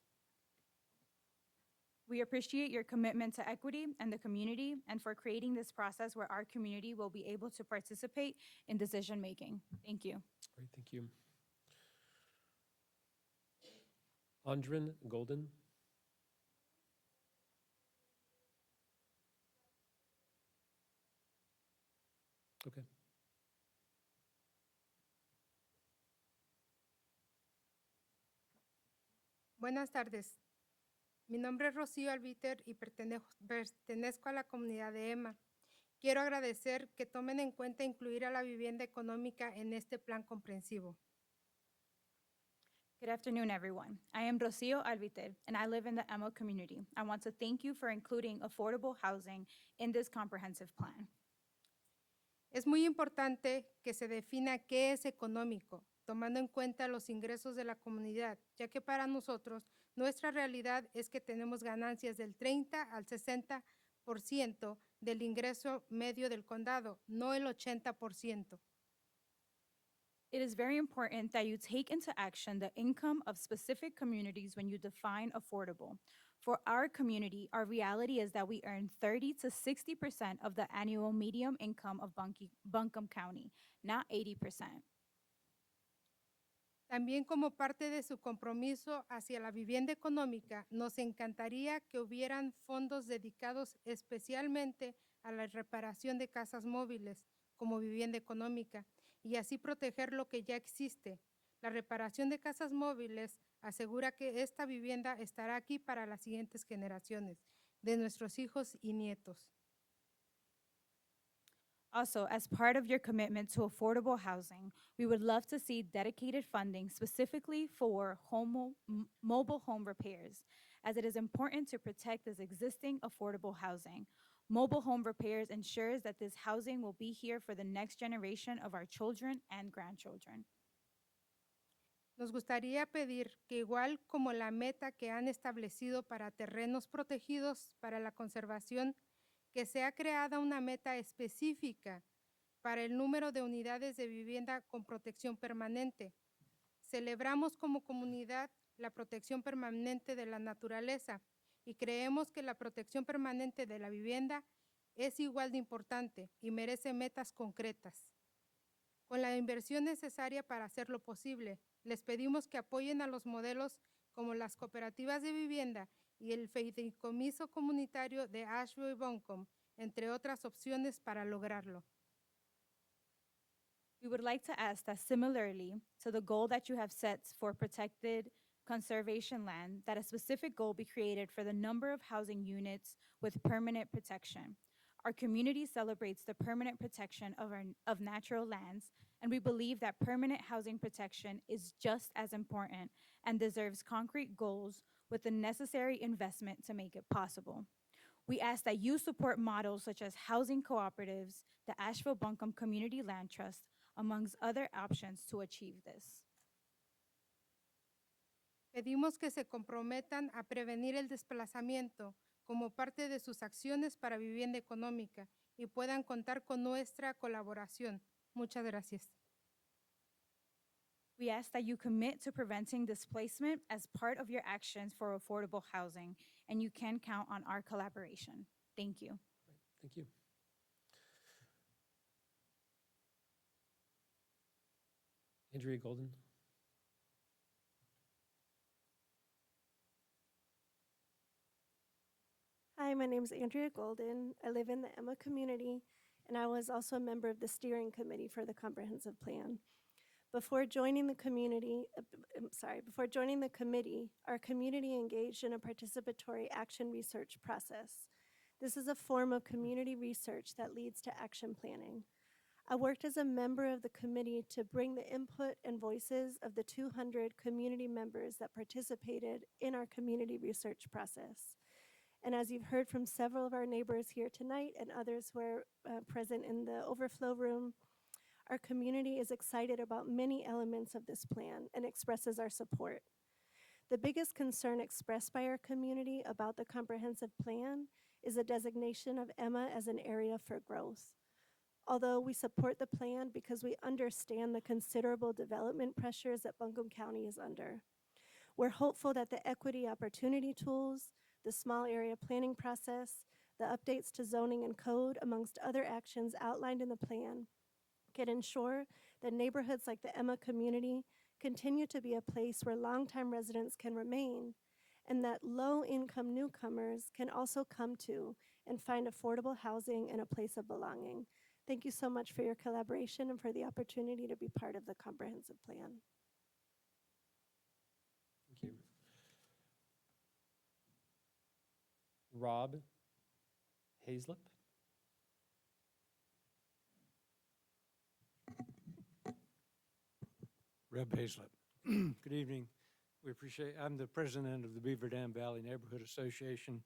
We appreciate your commitment to equity and the community and for creating this process where our community will be able to participate in decision-making. Thank you.
Great, thank you. Andren Golden. Okay.
Buenas tardes. Mi nombre es Rocío Albiter y pertenezco a la comunidad de EMA. Quiero agradecer que tomen en cuenta incluir a la vivienda económica en este plan comprensivo.
Good afternoon, everyone. I am Rocio Albiter, and I live in the Emma community. I want to thank you for including affordable housing in this comprehensive plan.
Es muy importante que se defina qué es económico, tomando en cuenta los ingresos de la comunidad, ya que para nosotros nuestra realidad es que tenemos ganancias del 30 al 60% del ingreso medio del condado, no el 80%.
It is very important that you take into action the income of specific communities when you define affordable. For our community, our reality is that we earn 30 to 60% of the annual median income of Buncombe County, not 80%.
También como parte de su compromiso hacia la vivienda económica, nos encantaría que hubieran fondos dedicados especialmente a la reparación de casas móviles como vivienda económica y así proteger lo que ya existe. La reparación de casas móviles asegura que esta vivienda estará aquí para las siguientes generaciones, de nuestros hijos y nietos.
Also, as part of your commitment to affordable housing, we would love to see dedicated funding specifically for mobile home repairs, as it is important to protect this existing affordable housing. Mobile home repairs ensures that this housing will be here for the next generation of our children and grandchildren.
Nos gustaría pedir que igual como la meta que han establecido para terrenos protegidos para la conservación, que sea creada una meta específica para el número de unidades de vivienda con protección permanente. Celebramos como comunidad la protección permanente de la naturaleza y creemos que la protección permanente de la vivienda es igual de importante y merece metas concretas. Con la inversión necesaria para hacerlo posible, les pedimos que apoyen a los modelos como las cooperativas de vivienda y el fideicomiso comunitario de Asheville y Buncombe, entre otras opciones para lograrlo.
We would like to ask that similarly to the goal that you have set for protected conservation land, that a specific goal be created for the number of housing units with permanent protection. Our community celebrates the permanent protection of natural lands, and we believe that permanent housing protection is just as important and deserves concrete goals with the necessary investment to make it possible. We ask that you support models such as housing cooperatives, the Asheville Buncombe Community Land Trust, amongst other options to achieve this.
Pedimos que se comprometan a prevenir el desplazamiento como parte de sus acciones para vivienda económica y puedan contar con nuestra colaboración. Muchas gracias.
We ask that you commit to preventing displacement as part of your actions for affordable housing, and you can count on our collaboration. Thank you.
Thank you. Andrea Golden.
Hi, my name is Andrea Golden. I live in the Emma community, and I was also a member of the steering committee for the comprehensive plan. Before joining the committee, our community engaged in a participatory action research process. This is a form of community research that leads to action planning. I worked as a member of the committee to bring the input and voices of the 200 community members that participated in our community research process. And as you've heard from several of our neighbors here tonight and others who are present in the overflow room, our community is excited about many elements of this plan and expresses our support. The biggest concern expressed by our community about the comprehensive plan is the designation of Emma as an area for growth. Although we support the plan because we understand the considerable development pressures that Buncombe County is under. We're hopeful that the equity opportunity tools, the small area planning process, the updates to zoning and code, amongst other actions outlined in the plan, can ensure that neighborhoods like the Emma community continue to be a place where longtime residents can remain, and that low-income newcomers can also come to and find affordable housing and a place of belonging. Thank you so much for your collaboration and for the opportunity to be part of the comprehensive plan.
Thank you. Rob Hazlip.
Reb Hazlip. Good evening. We appreciate, I'm the president of the Beaver Dam Valley Neighborhood Association.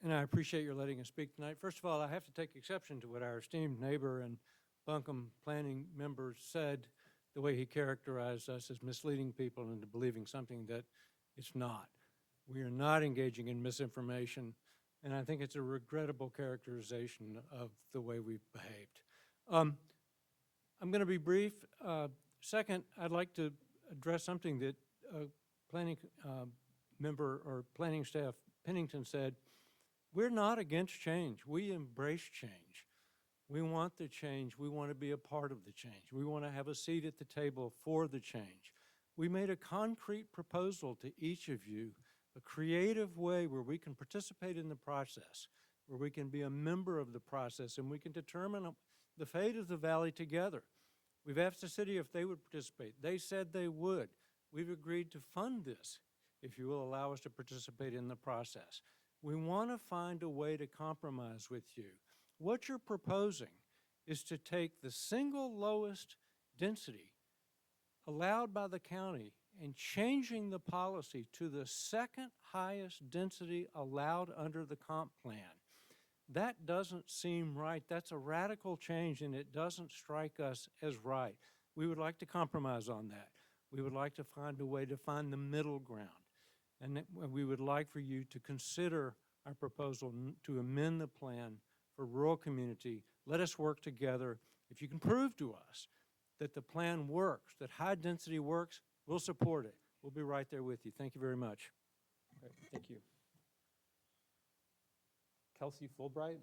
And I appreciate your letting us speak tonight. First of all, I have to take exception to what our esteemed neighbor and Buncombe planning member said, the way he characterized us as misleading people into believing something that it's not. We are not engaging in misinformation, and I think it's a regrettable characterization of the way we've behaved. I'm going to be brief. Second, I'd like to address something that planning member or planning staff Pennington said. We're not against change. We embrace change. We want the change. We want to be a part of the change. We want to have a seat at the table for the change. We made a concrete proposal to each of you, a creative way where we can participate in the process, where we can be a member of the process, and we can determine the fate of the valley together. We've asked the city if they would participate. They said they would. We've agreed to fund this if you will allow us to participate in the process. We want to find a way to compromise with you. What you're proposing is to take the single lowest density allowed by the county and changing the policy to the second highest density allowed under the comp plan. That doesn't seem right. That's a radical change, and it doesn't strike us as right. We would like to compromise on that. We would like to find a way to find the middle ground. And we would like for you to consider our proposal to amend the plan for rural community. Let us work together. If you can prove to us that the plan works, that high density works, we'll support it. We'll be right there with you. Thank you very much.
All right, thank you. Kelsey Fulbright?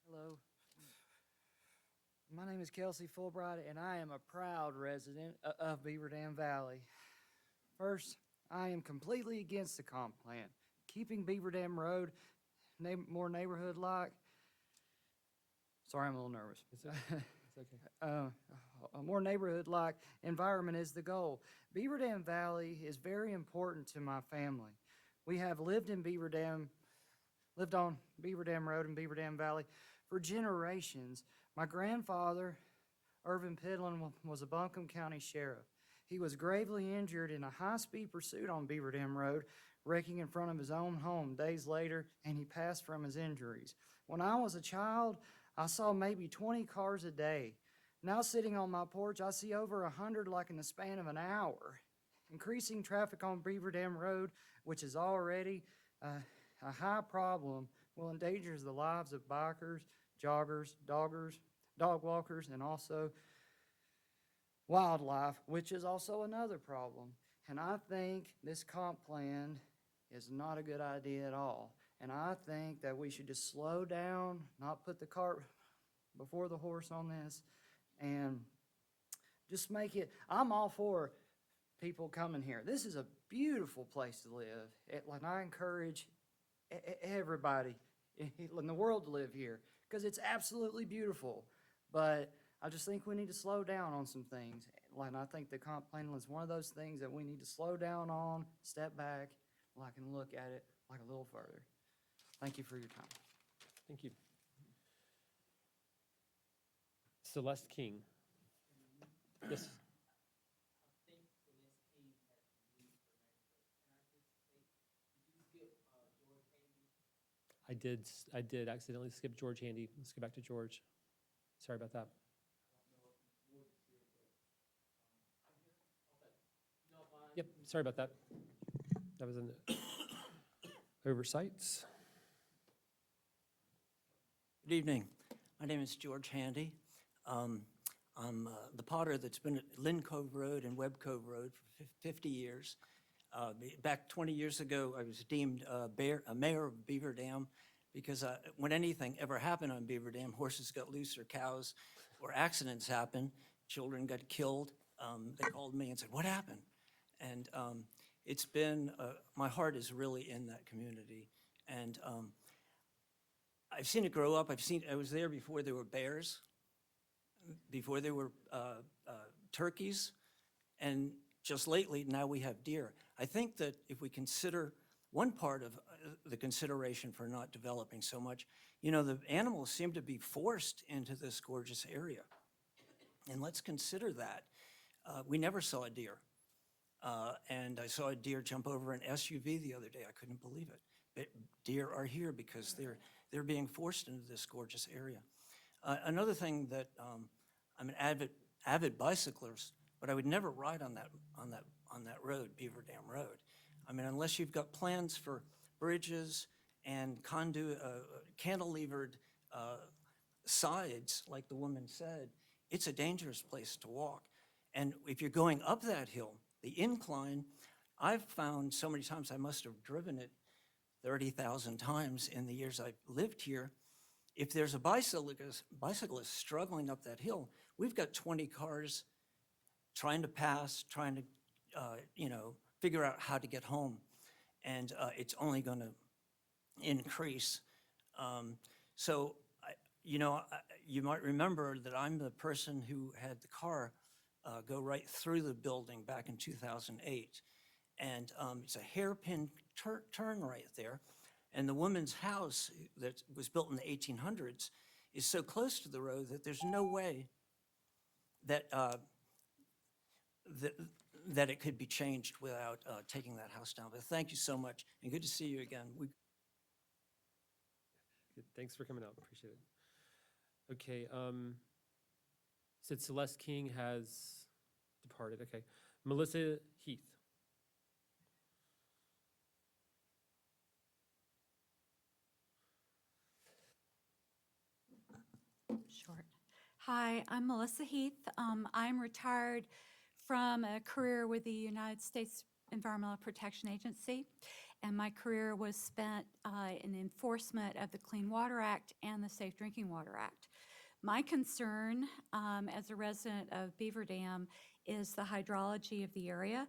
Hello. My name is Kelsey Fulbright, and I am a proud resident of Beaver Dam Valley. First, I am completely against the comp plan. Keeping Beaver Dam Road more neighborhood-like. Sorry, I'm a little nervous.
It's okay. It's okay.
A more neighborhood-like environment is the goal. Beaver Dam Valley is very important to my family. We have lived on Beaver Dam Road in Beaver Dam Valley for generations. My grandfather, Irvin Pidlin, was a Buncombe County Sheriff. He was gravely injured in a high-speed pursuit on Beaver Dam Road, wrecking in front of his own home days later, and he passed from his injuries. When I was a child, I saw maybe 20 cars a day. Now sitting on my porch, I see over 100 like in the span of an hour. Increasing traffic on Beaver Dam Road, which is already a high problem, will endanger the lives of bikers, joggers, dog walkers, and also wildlife, which is also another problem. And I think this comp plan is not a good idea at all. And I think that we should just slow down, not put the cart before the horse on this, and just make it, I'm all for people coming here. This is a beautiful place to live. And I encourage everybody in the world to live here because it's absolutely beautiful. But I just think we need to slow down on some things. And I think the comp plan is one of those things that we need to slow down on, step back, and look at it like a little further. Thank you for your time.
Thank you. Celeste King. Yes. I did accidentally skip George Handy. Let's go back to George. Sorry about that. Yep, sorry about that. That was an oversight.
Good evening. My name is George Handy. I'm the potter that's been at Lynn Cove Road and Webb Cove Road for 50 years. Back 20 years ago, I was deemed a mayor of Beaver Dam because when anything ever happened on Beaver Dam, horses got loose or cows or accidents happened, children got killed. They called me and said, "What happened?" And it's been, my heart is really in that community. And I've seen it grow up. I was there before there were bears, before there were turkeys, and just lately, now we have deer. I think that if we consider one part of the consideration for not developing so much, the animals seem to be forced into this gorgeous area. And let's consider that. We never saw a deer. And I saw a deer jump over an SUV the other day. I couldn't believe it. Deer are here because they're being forced into this gorgeous area. Another thing that I'm an avid bicyclist, but I would never ride on that road, Beaver Dam Road. I mean, unless you've got plans for bridges and cantilevered sides, like the woman said, it's a dangerous place to walk. And if you're going up that hill, the incline, I've found so many times I must have driven it 30,000 times in the years I've lived here. If there's a bicyclist struggling up that hill, we've got 20 cars trying to pass, trying to, figure out how to get home. And it's only going to increase. You might remember that I'm the person who had the car go right through the building back in 2008. And it's a hairpin turn right there. And the woman's house that was built in the 1800s is so close to the road that there's no way that that it could be changed without taking that house down. But thank you so much, and good to see you again.
Good. Thanks for coming out. Appreciate it. Okay. Said Celeste King has departed, okay. Melissa Heath.
Short. Hi, I'm Melissa Heath. I'm retired from a career with the United States Environmental Protection Agency, and my career was spent in enforcement of the Clean Water Act and the Safe Drinking Water Act. My concern as a resident of Beaver Dam is the hydrology of the area.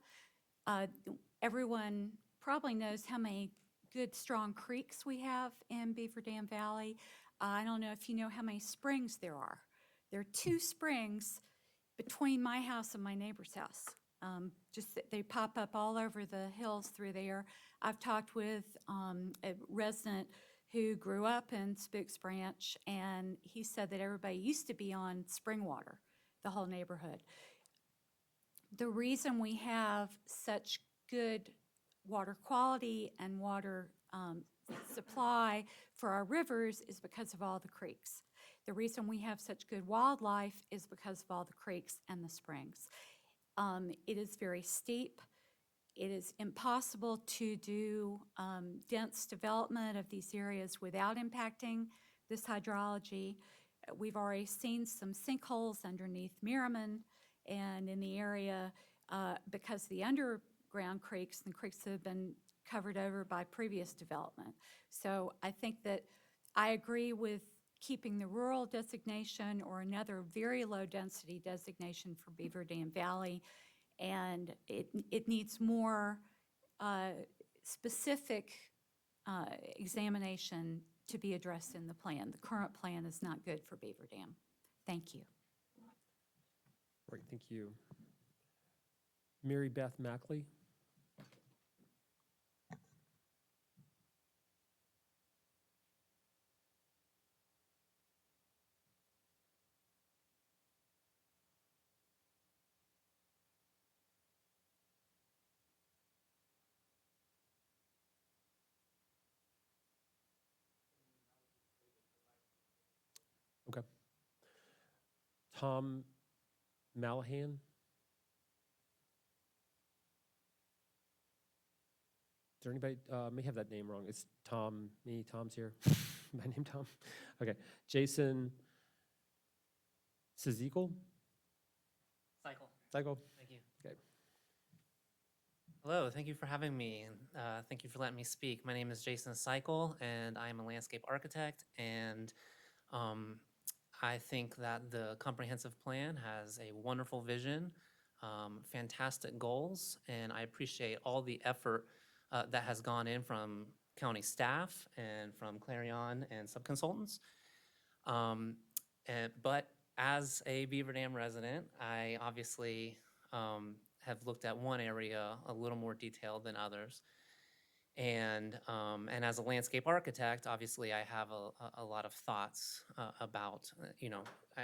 Everyone probably knows how many good, strong creeks we have in Beaver Dam Valley. I don't know if you know how many springs there are. There are 2 springs between my house and my neighbor's house. They pop up all over the hills through there. I've talked with a resident who grew up in Spooks Branch, and he said that everybody used to be on spring water, the whole neighborhood. The reason we have such good water quality and water supply for our rivers is because of all the creeks. The reason we have such good wildlife is because of all the creeks and the springs. It is very steep. It is impossible to do dense development of these areas without impacting this hydrology. We've already seen some sinkholes underneath Merriman and in the area because the underground creeks and creeks that have been covered over by previous development. So I think that I agree with keeping the rural designation or another very low density designation for Beaver Dam Valley, and it needs more specific examination to be addressed in the plan. The current plan is not good for Beaver Dam. Thank you.
Great, thank you. Mary Beth Mackley. Okay. Tom Malahan. Is there anybody, may have that name wrong. It's Tom, me, Tom's here. My name Tom. Okay. Jason Sezekel?
Cycle.
Cycle.
Thank you.
Okay.
Hello, thank you for having me, and thank you for letting me speak. My name is Jason Cycle, and I am a landscape architect, and I think that the comprehensive plan has a wonderful vision, fantastic goals, and I appreciate all the effort that has gone in from county staff and from Clarion and subconsultants. But as a Beaver Dam resident, I obviously have looked at one area a little more detailed than others. And as a landscape architect, obviously I have a lot of thoughts about,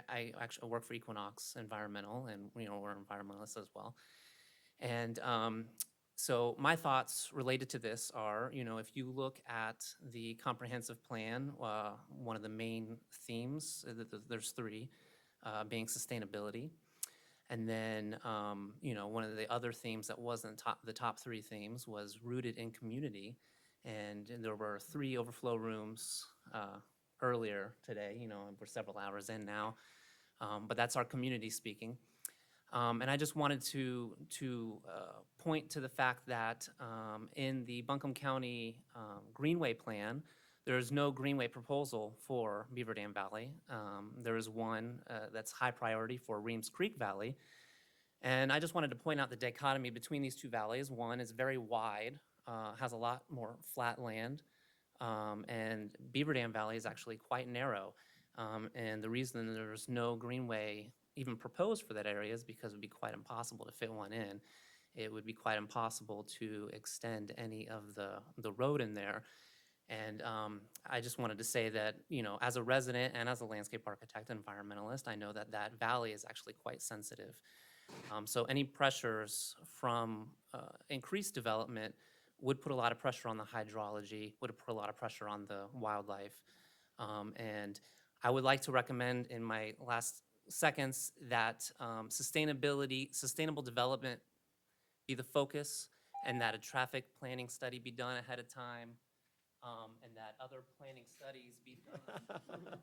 I actually work for Equinox Environmental, and, we're environmentalists as well. And so my thoughts related to this are, if you look at the comprehensive plan, one of the main themes, there's 3, being sustainability. And then, one of the other themes that wasn't the top 3 themes was rooted in community. And there were 3 overflow rooms earlier today, we're several hours in now, but that's our community speaking. And I just wanted to point to the fact that in the Buncombe County Greenway Plan, there is no greenway proposal for Beaver Dam Valley. There is one that's high priority for Reams Creek Valley. And I just wanted to point out the dichotomy between these 2 valleys. One is very wide, has a lot more flat land, and Beaver Dam Valley is actually quite narrow. And the reason there's no greenway even proposed for that area is because it would be quite impossible to fit one in. It would be quite impossible to extend any of the road in there. And I just wanted to say that, as a resident and as a landscape architect and environmentalist, I know that that valley is actually quite sensitive. So any pressures from increased development would put a lot of pressure on the hydrology, would put a lot of pressure on the wildlife. And I would like to recommend in my last seconds that sustainable development be the focus, and that a traffic planning study be done ahead of time, and that other planning studies be done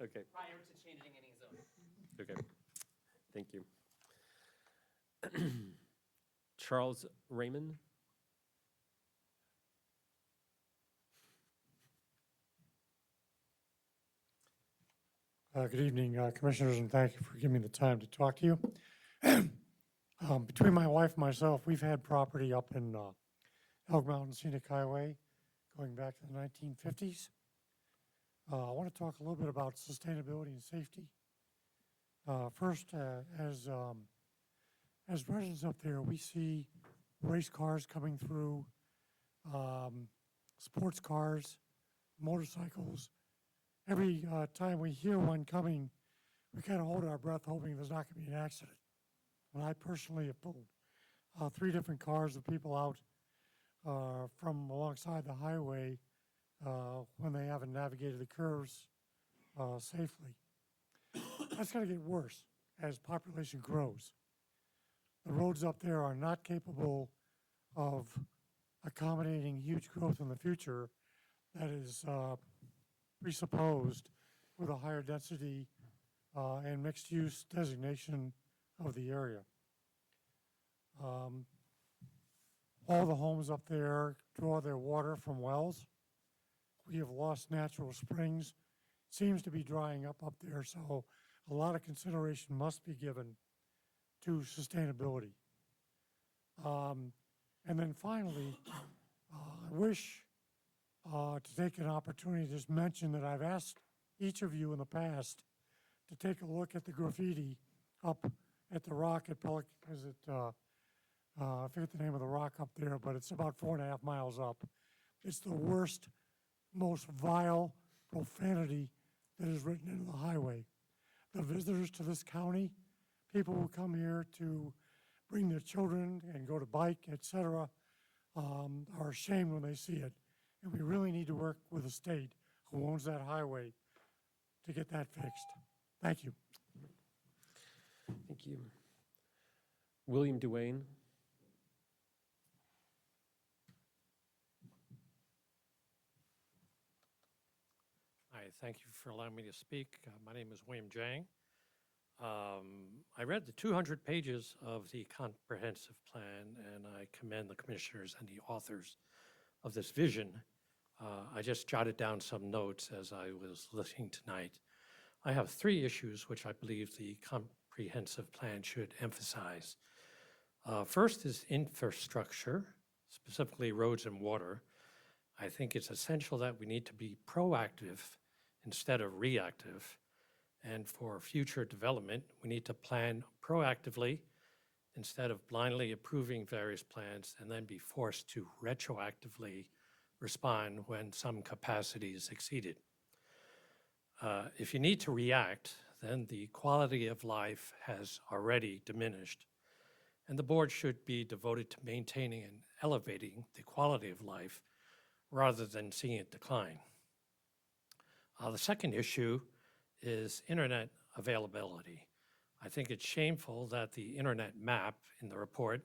Okay,
prior to changing any zoning.
okay. Thank you. Charles Raymond?
Good evening, Commissioners, and thank you for giving me the time to talk to you. Between my wife and myself, we've had property up in Elk Mountain Scenic Highway going back to the 1950s. I want to talk a little bit about sustainability and safety. First, as residents up there, we see race cars coming through, sports cars, motorcycles. Every time we hear one coming, we kind of hold our breath hoping there's not going to be an accident. And I personally have pulled 3 different cars of people out from alongside the highway when they haven't navigated the curves safely. That's going to get worse as population grows. The roads up there are not capable of accommodating huge growth in the future that is presupposed with a higher density and mixed-use designation of the area. All the homes up there draw their water from wells. We have lost natural springs. Seems to be drying up there, so a lot of consideration must be given to sustainability. And then finally, I wish to take an opportunity to just mention that I've asked each of you in the past to take a look at the graffiti up at the rock at Pelican. I forget the name of the rock up there, but it's about 4.5 miles up. It's the worst, most vile profanity that is written into the highway. The visitors to this county, people who come here to bring their children and go to bike, etc., are ashamed when they see it. And we really need to work with the state who owns that highway to get that fixed. Thank you.
Thank you. William Duane?
Hi, thank you for allowing me to speak. My name is William Jang. I read the 200 pages of the comprehensive plan, and I commend the commissioners and the authors of this vision. I just jotted down some notes as I was listening tonight. I have 3 issues which I believe the comprehensive plan should emphasize. First is infrastructure, specifically roads and water. I think it's essential that we need to be proactive instead of reactive. And for future development, we need to plan proactively instead of blindly approving various plans and then be forced to retroactively respond when some capacity is exceeded. If you need to react, then the quality of life has already diminished, and the board should be devoted to maintaining and elevating the quality of life rather than seeing it decline. The second issue is internet availability. I think it's shameful that the internet map in the report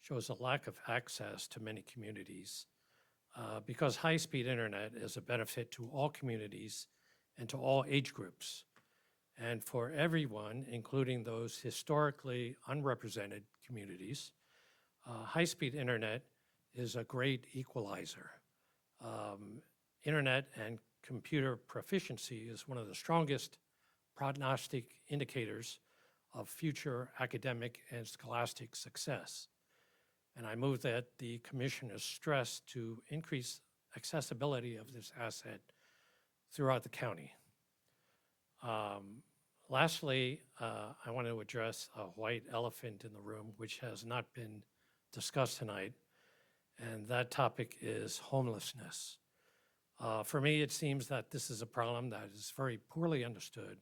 shows a lack of access to many communities because high-speed internet is a benefit to all communities and to all age groups, and for everyone, including those historically unrepresented communities. High-speed internet is a great equalizer. Internet and computer proficiency is one of the strongest prognostic indicators of future academic and scholastic success. And I move that the commissioners stress to increase accessibility of this asset throughout the county. Lastly, I want to address a white elephant in the room, which has not been discussed tonight, and that topic is homelessness. For me, it seems that this is a problem that is very poorly understood.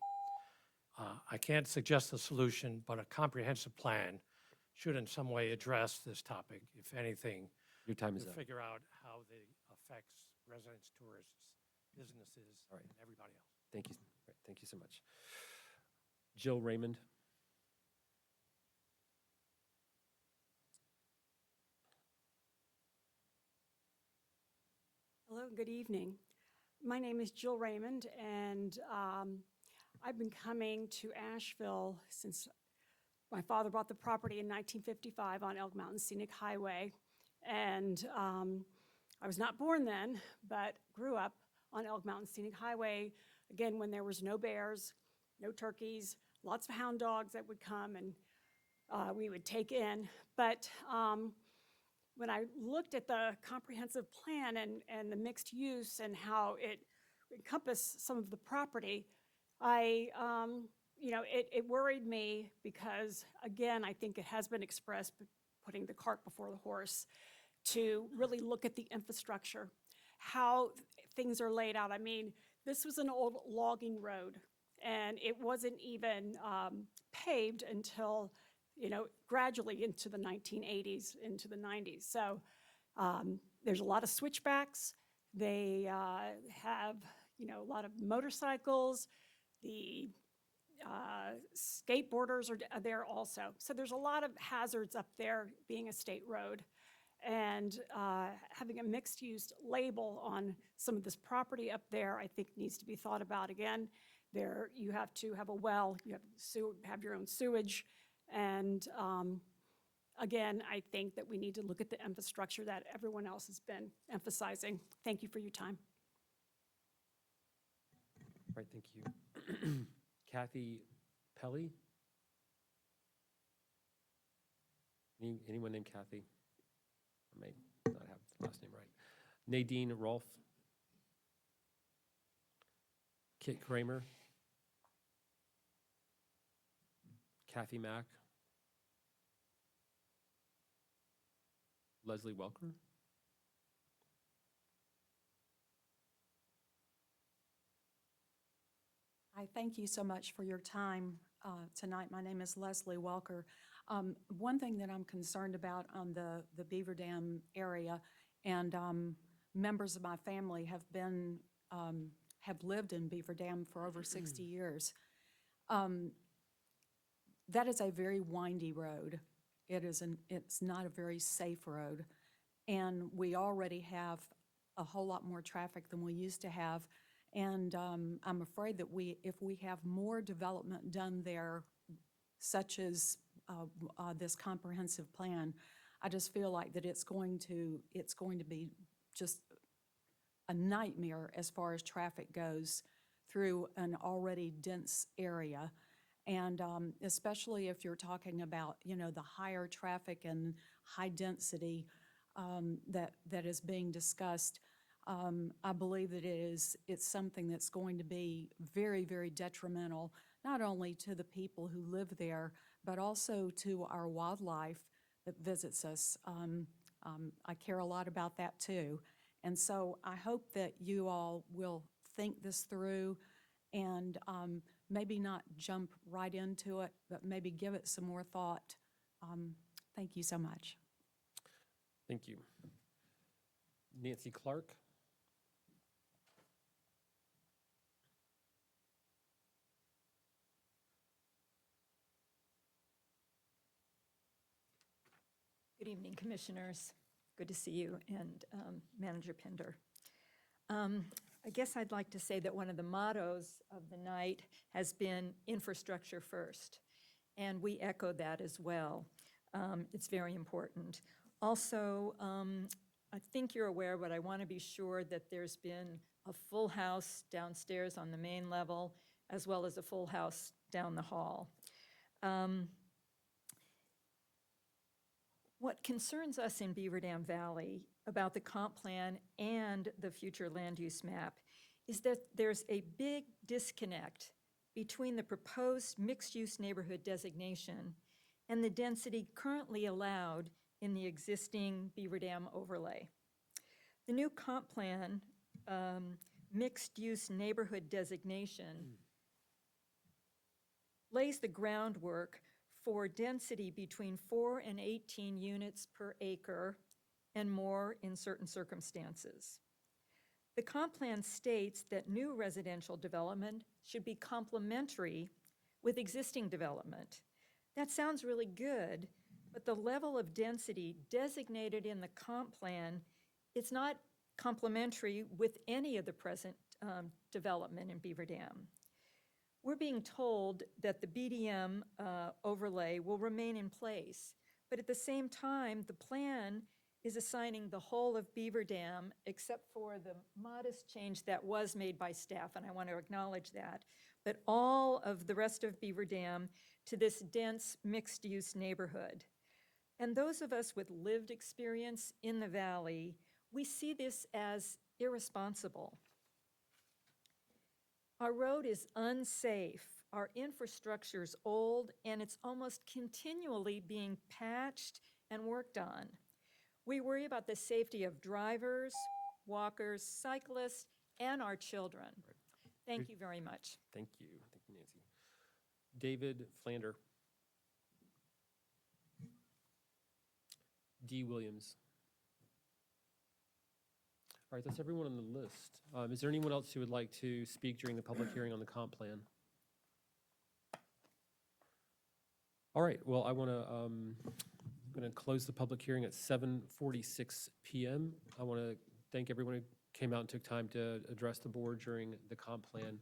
I can't suggest a solution, but a comprehensive plan should in some way address this topic, if anything.
Your time is
to
up.
figure out how it affects residents, tourists, businesses, and everybody else.
Thank you Great, thank you so much. Jill Raymond.
Hello, good evening. My name is Jill Raymond, and I've been coming to Asheville since my father bought the property in 1955 on Elk Mountain Scenic Highway. And I was not born then, but grew up on Elk Mountain Scenic Highway, again, when there was no bears, no turkeys, lots of hound dogs that would come and we would take in. But when I looked at the comprehensive plan and the mixed use and how it encompassed some of the property, it worried me because, again, I think it has been expressed, putting the cart before the horse, to really look at the infrastructure, how things are laid out. I mean, this was an old logging road, and it wasn't even paved until gradually into the 1980s, into the 90s. So there's a lot of switchbacks. They have, a lot of motorcycles. The skateboarders are there also. So there's a lot of hazards up there being a state road. And having a mixed-use label on some of this property up there, I think needs to be thought about again. There, you have to have a well, you have to have your own sewage. And again, I think that we need to look at the infrastructure that everyone else has been emphasizing. Thank you for your time.
All right, thank you. Kathy Pelly? Anyone named Kathy? I may not have the last name right. Nadine Rolfe? Kit Kramer? Kathy Mack? Leslie Welker?
Hi, thank you so much for your time tonight. My name is Leslie Welker. One thing that I'm concerned about on the Beaver Dam area, and members of my family have lived in Beaver Dam for over 60 years. That is a very windy road. It's not a very safe road. And we already have a whole lot more traffic than we used to have. And I'm afraid that if we have more development done there, such as this comprehensive plan, I just feel like that it's going to be just a nightmare as far as traffic goes through an already dense area. And especially if you're talking about, the higher traffic and high density that is being discussed, I believe that it's something that's going to be very, very detrimental, not only to the people who live there, but also to our wildlife that visits us. I care a lot about that too. And so I hope that you all will think this through and maybe not jump right into it, but maybe give it some more thought. Thank you so much.
Thank you. Nancy Clark?
Good evening, Commissioners. Good to see you, and Manager Pinder. I guess I'd like to say that one of the mottos of the night has been infrastructure first, and we echo that as well. It's very important. Also, I think you're aware, but I want to be sure that there's been a full house downstairs on the main level, as well as a full house down the hall. What concerns us in Beaver Dam Valley about the comp plan and the future land use map is that there's a big disconnect between the proposed mixed-use neighborhood designation and the density currently allowed in the existing Beaver Dam overlay. The new comp plan mixed-use neighborhood designation lays the groundwork for density between 4 and 18 units per acre and more in certain circumstances. The comp plan states that new residential development should be complementary with existing development. That sounds really good, but the level of density designated in the comp plan, it's not complementary with any of the present development in Beaver Dam. We're being told that the BDM overlay will remain in place, but at the same time, the plan is assigning the whole of Beaver Dam, except for the modest change that was made by staff, and I want to acknowledge that, but all of the rest of Beaver Dam to this dense mixed-use neighborhood. And those of us with lived experience in the valley, we see this as irresponsible. Our road is unsafe, our infrastructure's old, and it's almost continually being patched and worked on. We worry about the safety of drivers, walkers, cyclists, and our children. Thank you very much.
Thank you. Thank you, Nancy. David Flander. D. Williams. All right, that's everyone on the list. Is there anyone else who would like to speak during the public hearing on the comp plan? All right, well, I'm going to close the public hearing at 7:46 p.m. I want to thank everyone who came out and took time to address the board during the comp plan.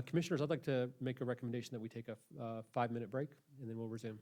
Commissioners, I'd like to make a recommendation that we take a 5-minute break, and then we'll resume.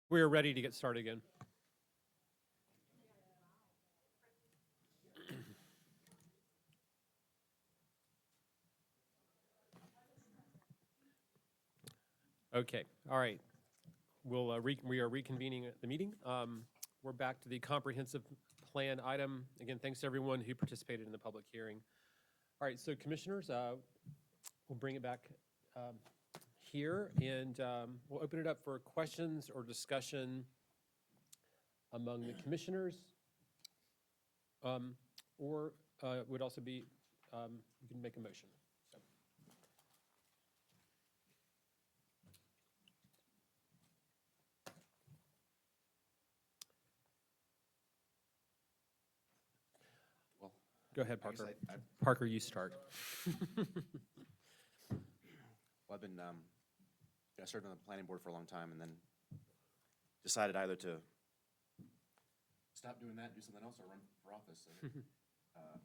We are ready to get started again. Okay, all right. We are reconvening the meeting. We're back to the comprehensive plan item. Again, thanks to everyone who participated in the public hearing. All right, so commissioners, we'll bring it back here, and we'll open it up for questions or discussion among the commissioners, or it would also be, you can make a motion. So.
Well,
go ahead,
I guess
Parker. Parker, you start.
Well, I've been, I served on the planning board for a long time and then decided either to stop doing that, do something else, or run for office. And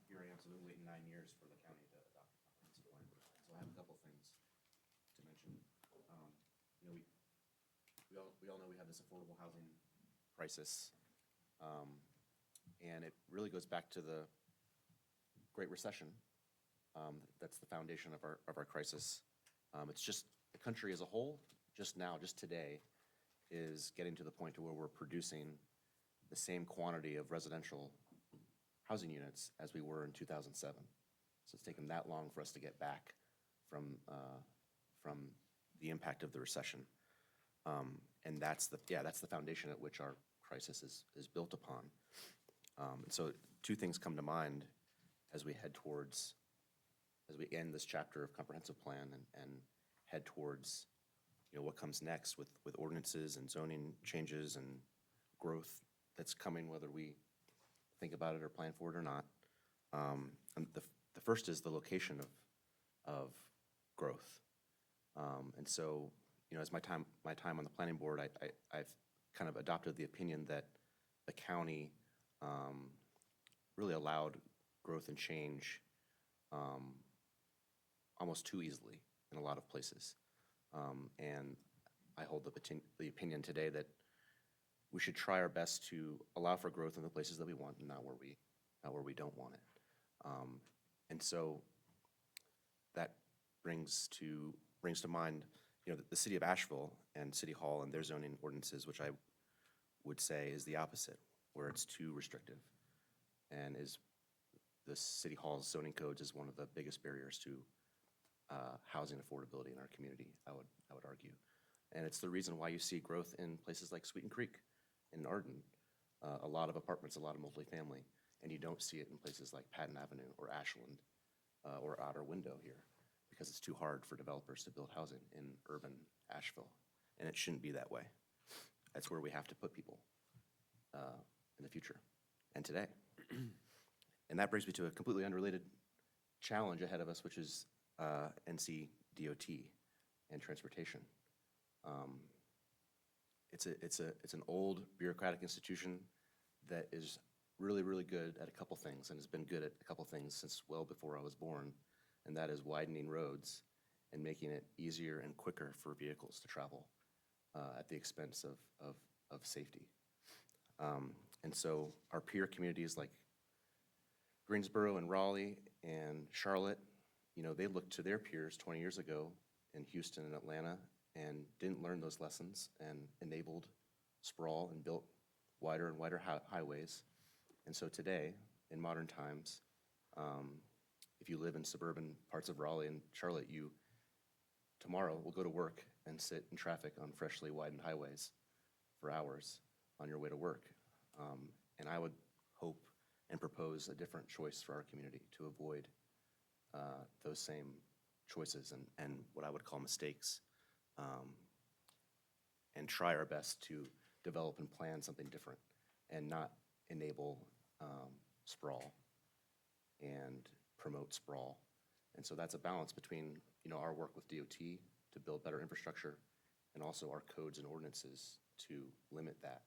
here I am, so I've been waiting 9 years for the county to adopt a comprehensive plan. So I have a couple things to mention. You know, we all know we have this affordable housing crisis, and it really goes back to the Great Recession. That's the foundation of our crisis. It's just the country as a whole, just now, just today, is getting to the point to where we're producing the same quantity of residential housing units as we were in 2007. So it's taken that long for us to get back from the impact of the recession. And that's the foundation at which our crisis is built upon. And so two things come to mind as we end this chapter of comprehensive plan and head towards, you know, what comes next with ordinances and zoning changes and growth that's coming, whether we think about it or plan for it or not. And the first is the location of growth. And so, you know, as my time on the planning board, I've kind of adopted the opinion that the county really allowed growth and change almost too easily in a lot of places. And I hold the opinion today that we should try our best to allow for growth in the places that we want and not where we don't want it. And so that brings to mind, you know, the city of Asheville and City Hall and their zoning ordinances, which I would say is the opposite, where it's too restrictive, and is the City Hall's zoning codes is one of the biggest barriers to housing affordability in our community, I would argue. And it's the reason why you see growth in places like Sweeten Creek in Arden, a lot of apartments, a lot of multifamily, and you don't see it in places like Patton Avenue or Ashland or Outer Window here, because it's too hard for developers to build housing in urban Asheville, and it shouldn't be that way. That's where we have to put people in the future and today. And that brings me to a completely unrelated challenge ahead of us, which is NC DOT and transportation. It's an old bureaucratic institution that is really, really good at a couple things, and has been good at a couple things since well before I was born, and that is widening roads and making it easier and quicker for vehicles to travel at the expense of safety. And so our peer communities like Greensboro and Raleigh and Charlotte, you know, they looked to their peers 20 years ago in Houston and Atlanta and didn't learn those lessons and enabled sprawl and built wider and wider highways. And so today, in modern times, if you live in suburban parts of Raleigh and Charlotte, you tomorrow will go to work and sit in traffic on freshly widened highways for hours on your way to work. And I would hope and propose a different choice for our community to avoid those same choices and what I would call mistakes, and try our best to develop and plan something different and not enable sprawl and promote sprawl. And so that's a balance between, you know, our work with DOT to build better infrastructure and also our codes and ordinances to limit that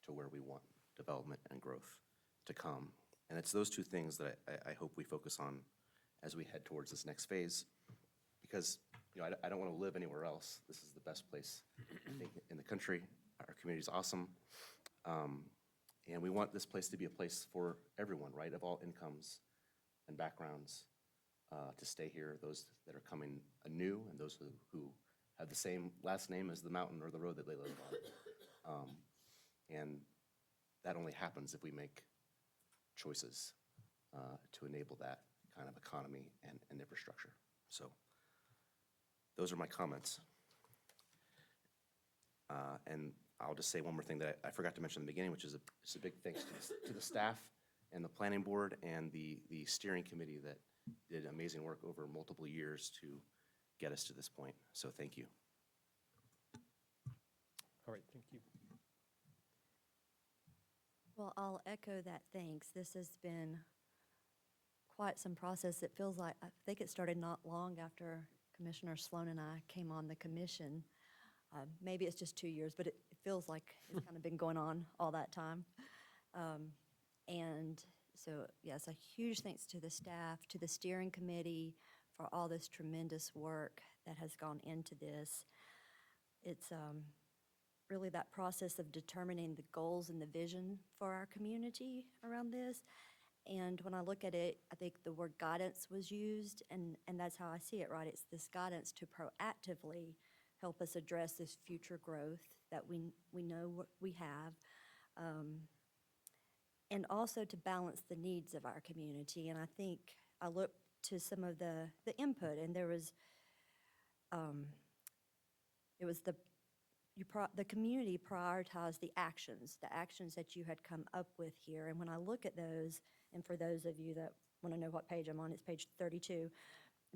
to where we want development and growth to come. And it's those two things that I hope we focus on as we head towards this next phase, because, you know, I don't want to live anywhere else. This is the best place, I think, in the country. Our community's awesome. And we want this place to be a place for everyone, right, of all incomes and backgrounds, to stay here, those that are coming anew and those who have the same last name as the mountain or the road that they live on. And that only happens if we make choices to enable that kind of economy and infrastructure. So those are my comments. And I'll just say one more thing that I forgot to mention in the beginning, which is a big thanks to the staff and the planning board and the steering committee that did amazing work over multiple years to get us to this point. So thank you.
All right, thank you.
Well, I'll echo that thanks. This has been quite some process. It feels like, I think it started not long after Commissioner Sloan and I came on the commission. Maybe it's just 2 years, but it feels like it's kind of been going on all that time. And so, yes, a huge thanks to the staff, to the steering committee for all this tremendous work that has gone into this. It's really that process of determining the goals and the vision for our community around this. And when I look at it, I think the word guidance was used, and that's how I see it, right? It's this guidance to proactively help us address this future growth that we know what we have, and also to balance the needs of our community. And I think I looked to some of the input, and there was, it was the community prioritized the actions that you had come up with here. And when I look at those, and for those of you that want to know what page I'm on, it's page 32.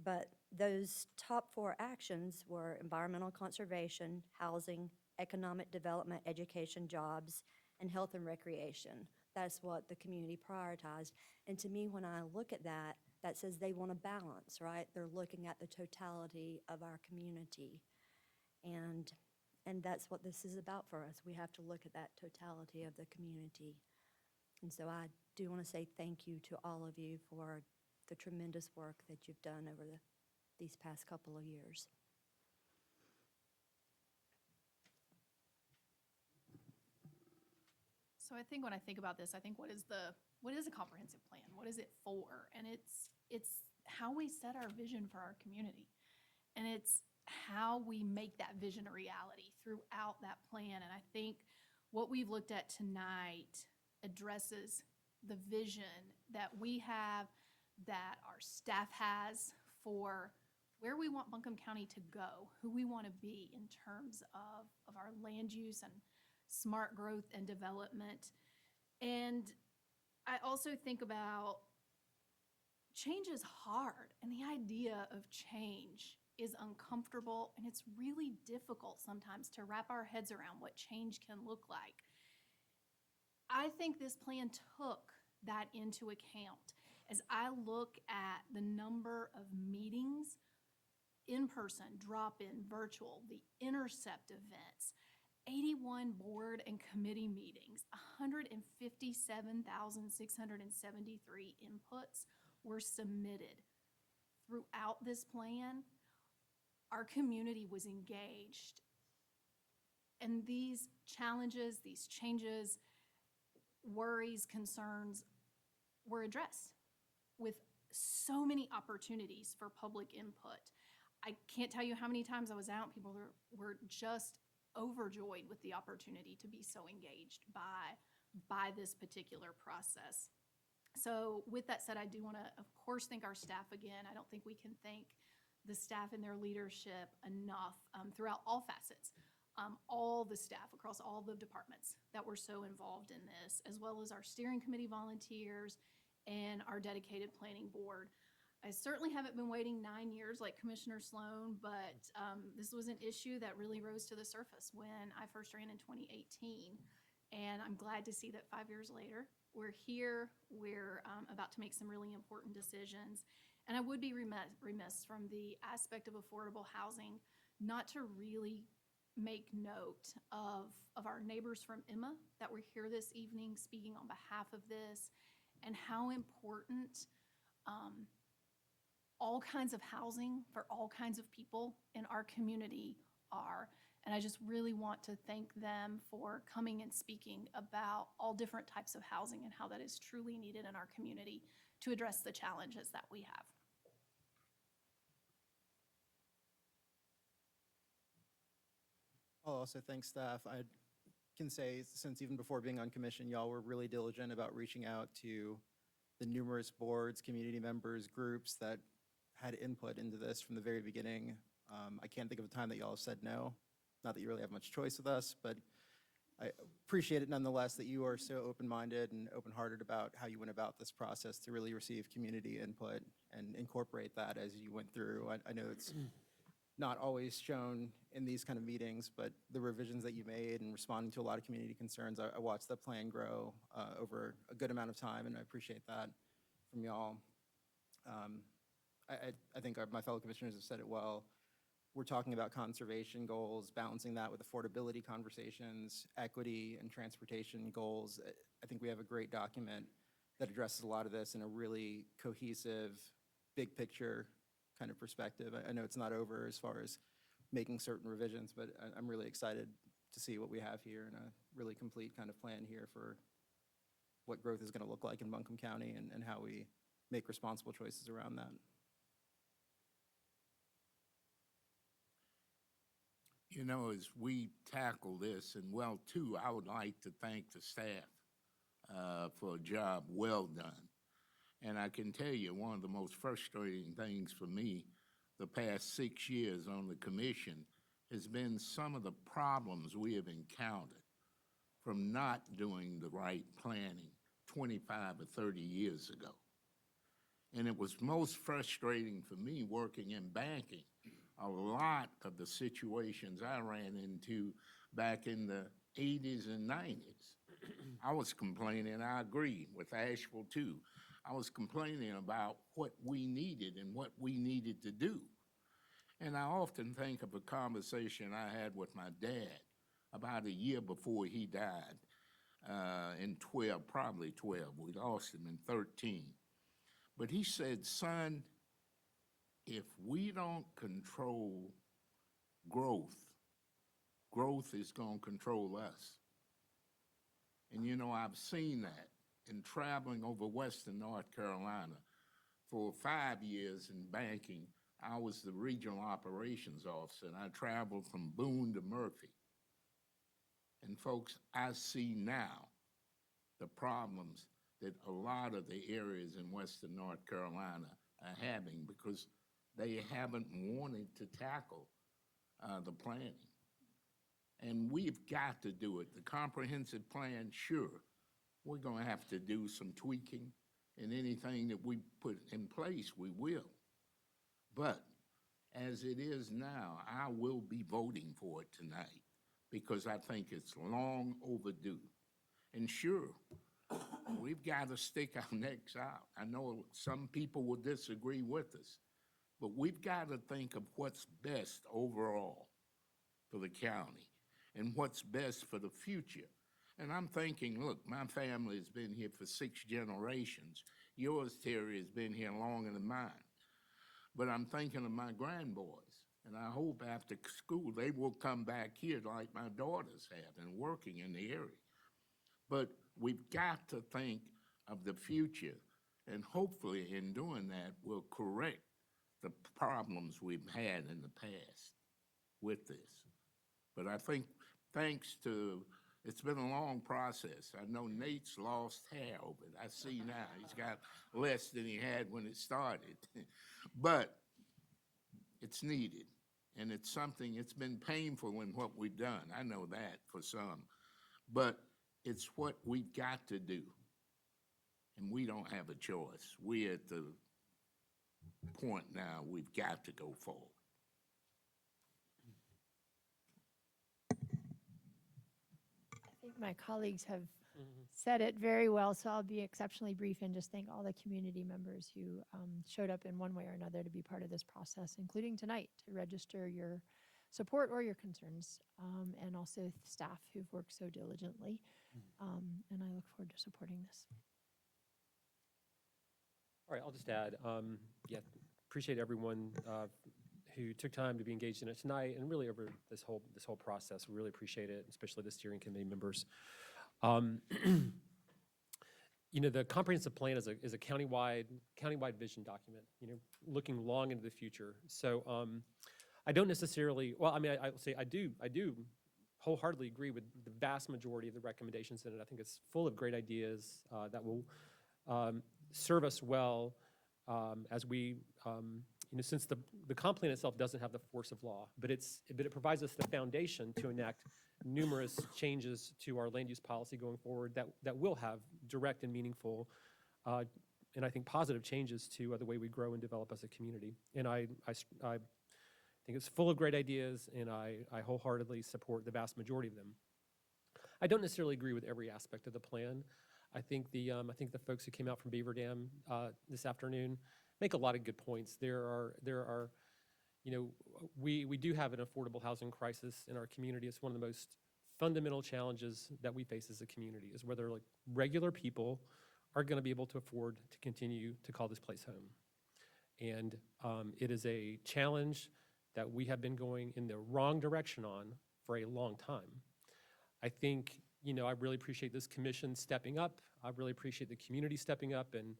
But those top 4 actions were environmental conservation, housing, economic development, education, jobs, and health and recreation. That's what the community prioritized. And to me, when I look at that, that says they want a balance, right? They're looking at the totality of our community. And that's what this is about for us. We have to look at that totality of the community. And so I do want to say thank you to all of you for the tremendous work that you've done over these past couple of years.
So I think when I think about this, I think what is a comprehensive plan? What is it for? And it's how we set our vision for our community. And it's how we make that vision a reality throughout that plan. And I think what we've looked at tonight addresses the vision that we have, that our staff has for where we want Buncombe County to go, who we want to be in terms of our land use and smart growth and development. And I also think about change is hard, and the idea of change is uncomfortable, and it's really difficult sometimes to wrap our heads around what change can look like. I think this plan took that into account. As I look at the number of meetings, in person, drop-in, virtual, the intercept events, 81 board and committee meetings, 157,673 inputs were submitted. Throughout this plan, our community was engaged. And these challenges, these changes, worries, concerns were addressed with so many opportunities for public input. I can't tell you how many times I was out, people were just overjoyed with the opportunity to be so engaged by this particular process. So with that said, I do want to, of course, thank our staff again. I don't think we can thank the staff and their leadership enough throughout all facets. All the staff across all the departments that were so involved in this, as well as our steering committee volunteers and our dedicated planning board. I certainly haven't been waiting 9 years like Commissioner Sloan, but this was an issue that really rose to the surface when I first ran in 2018. And I'm glad to see that 5 years later, we're here, we're about to make some really important decisions. And I would be remiss from the aspect of affordable housing not to really make note of our neighbors from Emma that were here this evening speaking on behalf of this, and how important all kinds of housing for all kinds of people in our community are. And I just really want to thank them for coming and speaking about all different types of housing and how that is truly needed in our community to address the challenges that we have.
I'll also thank staff. I can say, since even before being on commission, y'all were really diligent about reaching out to the numerous boards, community members, groups that had input into this from the very beginning. I can't think of a time that y'all have said no. Not that you really have much choice with us, but I appreciate it nonetheless that you are so open-minded and open-hearted about how you went about this process to really receive community input and incorporate that as you went through. I know it's not always shown in these kind of meetings, but the revisions that you made and responding to a lot of community concerns, I watched the plan grow over a good amount of time, and I appreciate that from y'all. I think my fellow commissioners have said it well. We're talking about conservation goals, balancing that with affordability conversations, equity and transportation goals. I think we have a great document that addresses a lot of this in a really cohesive, big picture kind of perspective. I know it's not over as far as making certain revisions, but I'm really excited to see what we have here and a really complete kind of plan here for what growth is going to look like in Buncombe County and how we make responsible choices around that.
You know, as we tackle this, and well, too, I would like to thank the staff for a job well done. And I can tell you, one of the most frustrating things for me the past 6 years on the commission has been some of the problems we have encountered from not doing the right planning 25 or 30 years ago. And it was most frustrating for me working in banking. A lot of the situations I ran into back in the 80s and 90s, I was complaining, I agree with Asheville too, I was complaining about what we needed and what we needed to do. And I often think of a conversation I had with my dad about a year before he died in 12, probably 12. We lost him in 13. But he said, son, if we don't control growth, growth is going to control us. And you know, I've seen that in traveling over Western North Carolina. For 5 years in banking, I was the regional operations officer, and I traveled from Boone to Murphy. And folks, I see now the problems that a lot of the areas in Western North Carolina are having because they haven't wanted to tackle the planning. And we've got to do it. The comprehensive plan, sure, we're going to have to do some tweaking, and anything that we put in place, we will. But as it is now, I will be voting for it tonight because I think it's long overdue. And sure, we've got to stick our necks out. I know some people will disagree with us, but we've got to think of what's best overall for the county and what's best for the future. And I'm thinking, look, my family has been here for 6 generations. Yours, Terry, has been here longer than mine. But I'm thinking of my grandboys, and I hope after school they will come back here like my daughters have and working in the area. But we've got to think of the future, and hopefully in doing that, we'll correct the problems we've had in the past with this. But I think thanks to, it's been a long process. I know Nate's lost hair over it. I see now he's got less than he had when it started. But it's needed, and it's something, it's been painful in what we've done. I know that for some. But it's what we've got to do, and we don't have a choice. We're at the point now we've got to go forward.
I think my colleagues have said it very well, so I'll be exceptionally brief and just thank all the community members who showed up in one way or another to be part of this process, including tonight, to register your support or your concerns, and also staff who've worked so diligently. And I look forward to supporting this.
All right, I'll just add, yeah, appreciate everyone who took time to be engaged in it tonight and really over this whole process. We really appreciate it, especially the steering committee members. You know, the comprehensive plan is a countywide vision document, you know, looking long into the future. So I don't necessarily, well, I mean, I will say I do wholeheartedly agree with the vast majority of the recommendations in it. I think it's full of great ideas that will serve us well as we, you know, since the comp plan itself doesn't have the force of law, but it provides us the foundation to enact numerous changes to our land use policy going forward that will have direct and meaningful and I think positive changes to the way we grow and develop as a community. And I think it's full of great ideas, and I wholeheartedly support the vast majority of them. I don't necessarily agree with every aspect of the plan. I think the folks who came out from Beaver Dam this afternoon make a lot of good points. There are, you know, we do have an affordable housing crisis in our community. It's one of the most fundamental challenges that we face as a community, is whether like regular people are going to be able to afford to continue to call this place home. And it is a challenge that we have been going in the wrong direction on for a long time. I think, you know, I really appreciate this commission stepping up. I really appreciate the community stepping up and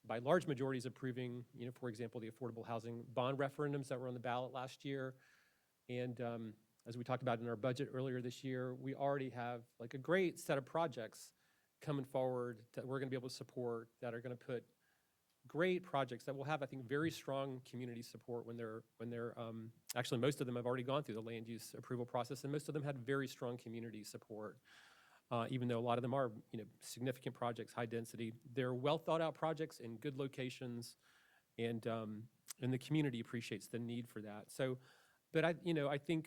by large majorities approving, you know, for example, the affordable housing bond referendums that were on the ballot last year. And as we talked about in our budget earlier this year, we already have like a great set of projects coming forward that we're going to be able to support, that are going to put great projects that will have, I think, very strong community support when they're actually, most of them have already gone through the land use approval process, and most of them had very strong community support. Even though a lot of them are, you know, significant projects, high density, they're well thought out projects in good locations, and the community appreciates the need for that. So, but I think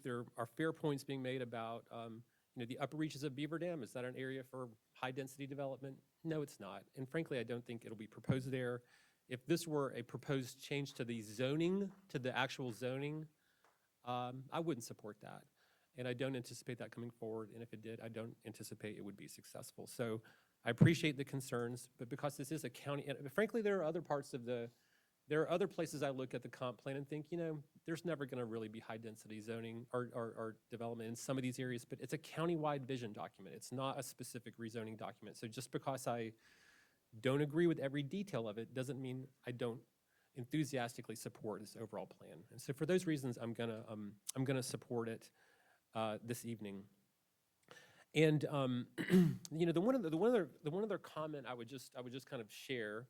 there are fair points being made about, you know, the upper reaches of Beaver Dam. Is that an area for high density development? No, it's not. And frankly, I don't think it'll be proposed there. If this were a proposed change to the zoning, to the actual zoning, I wouldn't support that. And I don't anticipate that coming forward. And if it did, I don't anticipate it would be successful. So I appreciate the concerns, but because this is a county, and frankly, there are other places I look at the comp plan and think, you know, there's never going to really be high density zoning or development in some of these areas, but it's a countywide vision document. It's not a specific rezoning document. So just because I don't agree with every detail of it doesn't mean I don't enthusiastically support this overall plan. And so for those reasons, I'm gonna support it this evening. And you know, the one other comment I would just kind of share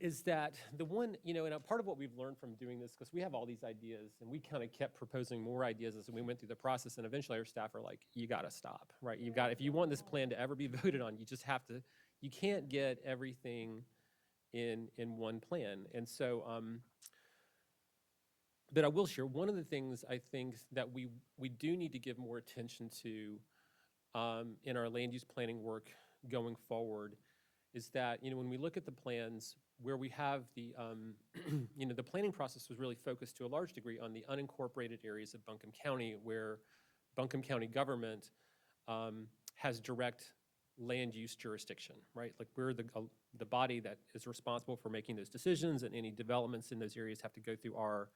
is that you know, and a part of what we've learned from doing this, because we have all these ideas and we kind of kept proposing more ideas as we went through the process, and eventually our staff are like, you got to stop, right? If you want this plan to ever be voted on, you just have to, you can't get everything in one plan. And so, but I will share, one of the things I think that we do need to give more attention to in our land use planning work going forward is that, you know, when we look at the plans where we have the, you know, the planning process was really focused to a large degree on the unincorporated areas of Buncombe County, where Buncombe County government has direct land use jurisdiction, right? Like we're the body that is responsible for making those decisions, and any developments in those areas have to go through our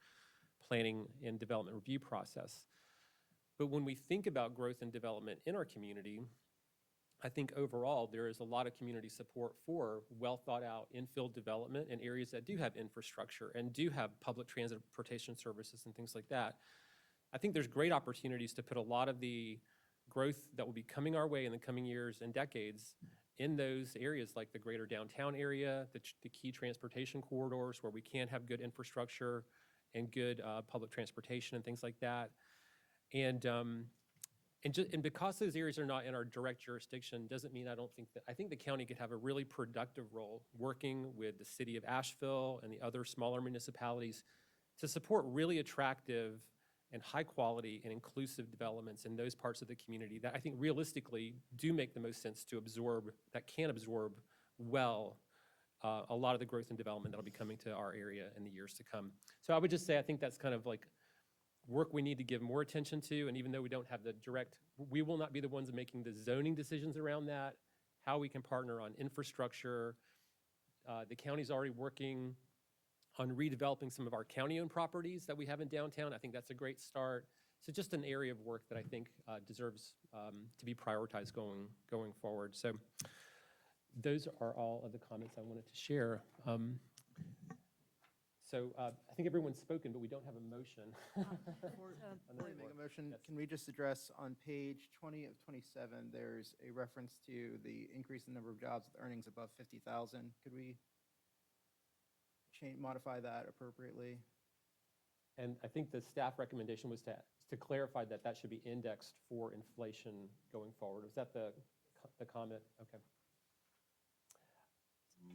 planning and development review process. But when we think about growth and development in our community, I think overall there is a lot of community support for well thought out infill development in areas that do have infrastructure and do have public transportation services and things like that. I think there's great opportunities to put a lot of the growth that will be coming our way in the coming years and decades in those areas, like the greater downtown area, the key transportation corridors where we can have good infrastructure and good public transportation and things like that. And because those areas are not in our direct jurisdiction doesn't mean I think the county could have a really productive role working with the city of Asheville and the other smaller municipalities to support really attractive and high quality and inclusive developments in those parts of the community that I think realistically do make the most sense to absorb, that can absorb well a lot of the growth and development that'll be coming to our area in the years to come. So I would just say I think that's kind of like work we need to give more attention to, and even though we don't have the direct, we will not be the ones making the zoning decisions around that, how we can partner on infrastructure. The county's already working on redeveloping some of our county-owned properties that we have in downtown. I think that's a great start. So just an area of work that I think deserves to be prioritized going forward. So those are all of the comments I wanted to share. I think everyone's spoken, but we don't have a motion.
Before we make a motion, can we just address on page 20 of 27, there's a reference to the increase in number of jobs with earnings above 50,000. Could we modify that appropriately?
And I think the staff recommendation was to clarify that that should be indexed for inflation going forward. Was that the comment? Okay.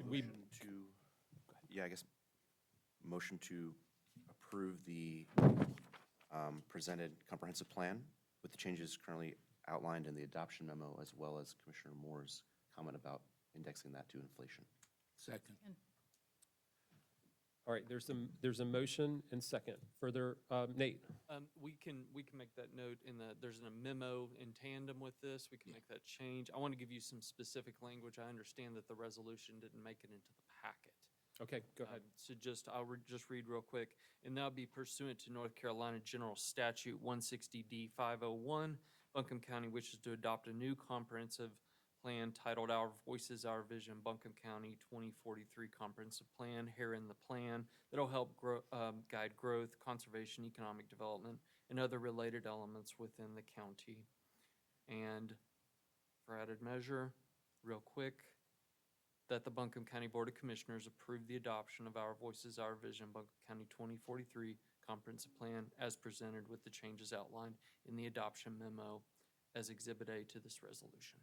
Motion to, yeah, I guess, motion to approve the presented comprehensive plan with the changes currently outlined in the adoption memo, as well as Commissioner Moore's comment about indexing that to inflation.
Second.
All right, there's a motion and second. Further, Nate?
We can make that note in the, there's a memo in tandem with this. We can make that change. I want to give you some specific language. I understand that the resolution didn't make it into the packet.
Okay, go ahead.
So I'll just read real quick. And now be pursuant to North Carolina General Statute 160D 501, Buncombe County wishes to adopt a new comprehensive plan titled Our Voices, Our Vision, Buncombe County 2043 Comprehensive Plan. Herein the plan that'll help guide growth, conservation, economic development, and other related elements within the county. And for added measure, real quick, that the Buncombe County Board of Commissioners approve the adoption of Our Voices, Our Vision, Buncombe County 2043 Comprehensive Plan as presented with the changes outlined in the adoption memo as Exhibit A to this resolution.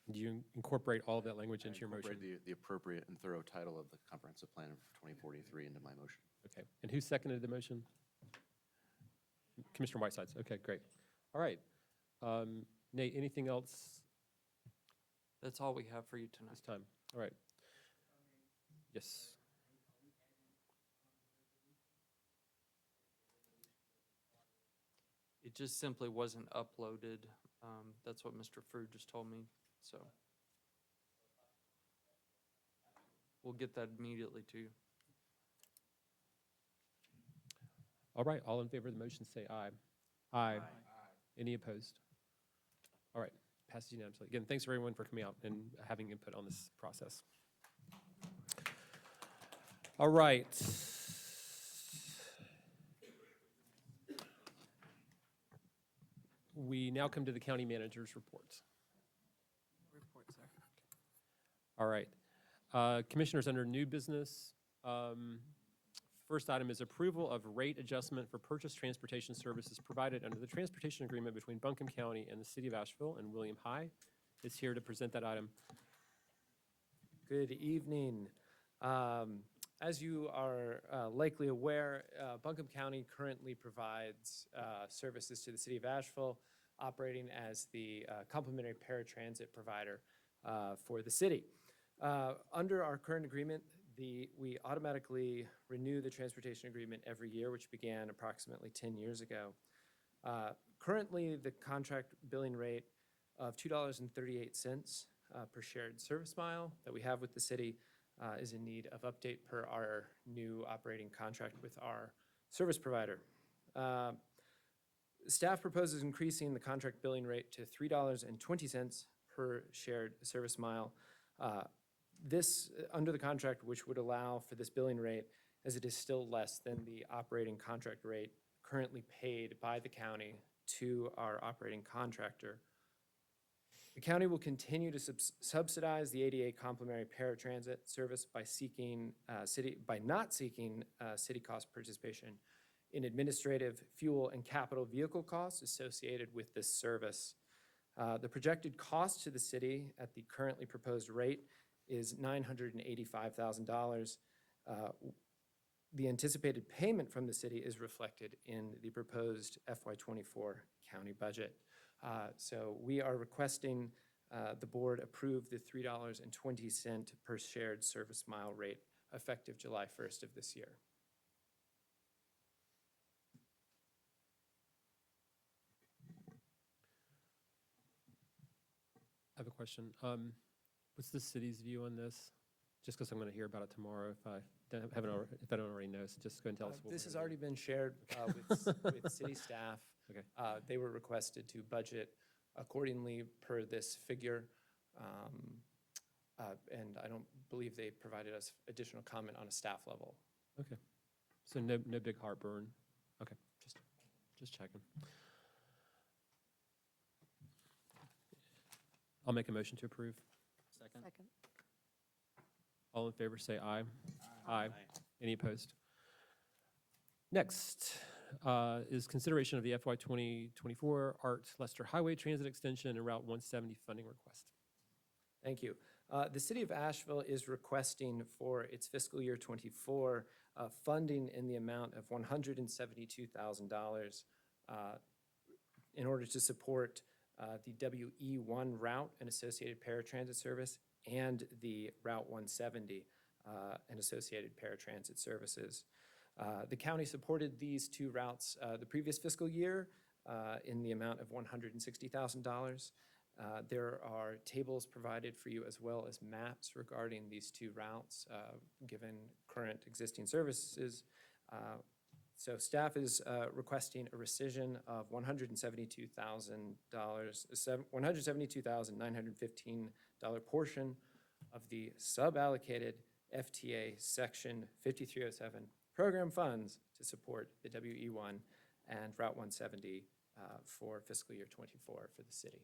Do you incorporate all of that language into your motion?
The appropriate and thorough title of the comprehensive plan of 2043 into my motion.
Okay, and who seconded the motion? Commissioner Whitesides. Okay, great. All right. Nate, anything else?
That's all we have for you tonight.
This time. All right. Yes.
It just simply wasn't uploaded. That's what Mr. Fruh just told me, so. We'll get that immediately to you.
All right, all in favor of the motion say aye. Aye. Any opposed? All right, passes unanimously. Again, thanks everyone for coming out and having input on this process. All right. We now come to the county manager's reports.
Report, sir.
All right. Commissioners, under new business, first item is approval of rate adjustment for purchase transportation services provided under the transportation agreement between Buncombe County and the City of Asheville, and William High is here to present that item.
Good evening. As you are likely aware, Buncombe County currently provides services to the City of Asheville, operating as the complementary paratransit provider for the city. Under our current agreement, we automatically renew the transportation agreement every year, which began approximately 10 years ago. Currently, the contract billing rate of $2.38 per shared service mile that we have with the city is in need of update per our new operating contract with our service provider. Staff proposes increasing the contract billing rate to $3.20 per shared service mile. This, under the contract, which would allow for this billing rate, as it is still less than the operating contract rate currently paid by the county to our operating contractor. The county will continue to subsidize the ADA complementary paratransit service by not seeking city cost participation in administrative, fuel, and capital vehicle costs associated with this service. The projected cost to the city at the currently proposed rate is $985,000. The anticipated payment from the city is reflected in the proposed FY24 county budget. So we are requesting the board approve the $3.20 per shared service mile rate effective July 1st of this year.
I have a question. What's the city's view on this? Just because I'm going to hear about it tomorrow if I if I don't already know, so just go and tell us. what
This
we're
has
gonna
already
do.
been shared with city staff.
Okay.
They were requested to budget accordingly per this figure. And I don't believe they provided us additional comment on a staff level.
Okay. So no big heartburn. Okay, just checking. I'll make a motion to approve.
Second.
All in favor, say aye. Aye. Any opposed? Next is consideration of the FY 2024 Art Leicester Highway Transit Extension and Route 170 funding request.
Thank you. The city of Asheville is requesting for its fiscal year '24 funding in the amount of $172,000 in order to support the WE1 route and associated paratransit service and the Route 170 and associated paratransit services. The county supported these two routes the previous fiscal year in the amount of $160,000. There are tables provided for you as well as maps regarding these two routes, given current existing services. So staff is requesting a rescission of $172,915 portion of the sub-allocated FTA Section 5307 program funds to support the WE1 and Route 170 for fiscal year '24 for the city.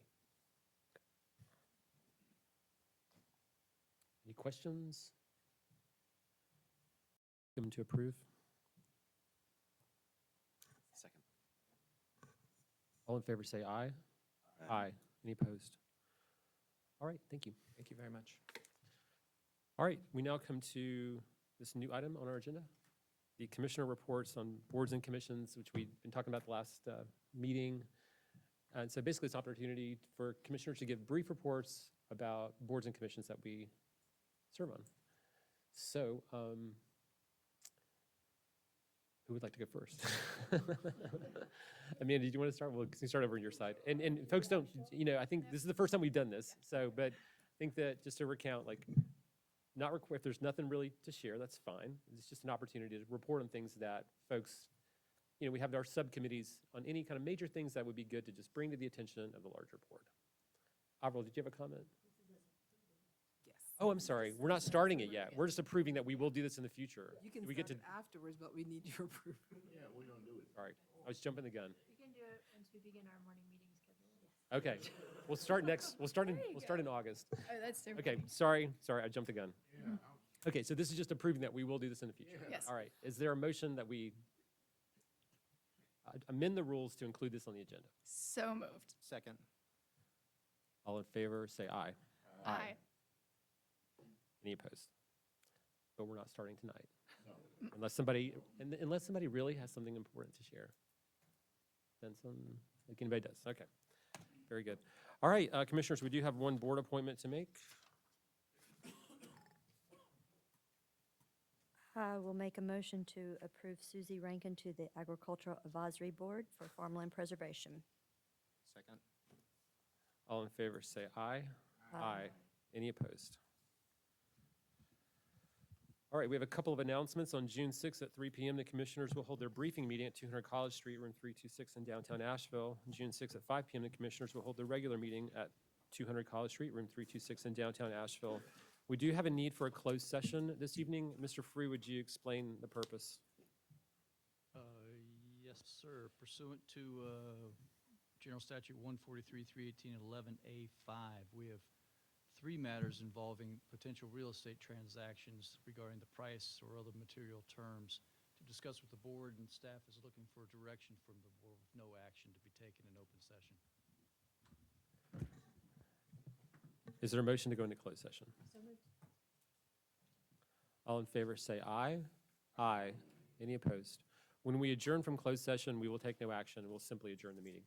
Any questions? Them to approve.
Second.
All in favor, say aye. Aye. Any opposed? All right, thank you.
Thank you very much.
All right, we now come to this new item on our agenda, the commissioner reports on boards and commissions, which we've been talking about the last meeting. And so basically, it's an opportunity for commissioners to give brief reports about boards and commissions that we serve on. So, who would like to go first? Amanda, do you want to start? Well, can you start over on your side? And folks don't, I think this is the first time we've done this. So, but I think that just to recount, like, if there's nothing really to share, that's fine. It's just an opportunity to report on things that folks, we have our subcommittees on any kind of major things that would be good to just bring to the attention of the larger board. Avril, did you have a comment? Oh, I'm sorry. We're not starting it yet. We're just approving that we will do this in the future.
You can
Do we
start
get
it afterwards, but we need your approval.
Yeah, we're gonna do it.
Sorry, I was jumping the gun.
We can do it once we begin our morning meeting schedule.
Okay, we'll start next. We'll start in August.
Oh, that's super.
Okay, sorry, I jumped the gun. Okay, so this is just approving that we will do this in the future.
Yes.
All right. Is there a motion that we amend the rules to include this on the agenda?
So moved.
Second.
All in favor, say aye.
Aye.
Any opposed? But we're not starting tonight. Unless somebody really has something important to share. Then like anybody does. Okay, very good. All right, commissioners, we do have one board appointment to make.
I will make a motion to approve Susie Rankin to the Agricultural Advisory Board for Farmland Preservation.
Second.
All in favor, say aye. Aye. Any opposed? All right, we have a couple of announcements. On June 6th at 3 p.m., the commissioners will hold their briefing meeting at 200 College Street, room 326 in downtown Asheville. On June 6th at 5 p.m., the commissioners will hold their regular meeting at 200 College Street, room 326 in downtown Asheville. We do have a need for a closed session this evening. Mr. Free, would you explain the purpose?
Yes, sir. Pursuant to General Statute 143, 318, and 11A5, we have 3 matters involving potential real estate transactions regarding the price or other material terms to discuss with the board, and staff is looking for direction from the board with no action to be taken in open session.
Is there a motion to go into closed session? All in favor, say aye. Aye. Any opposed? When we adjourn from closed session, we will take no action. We'll simply adjourn the meeting.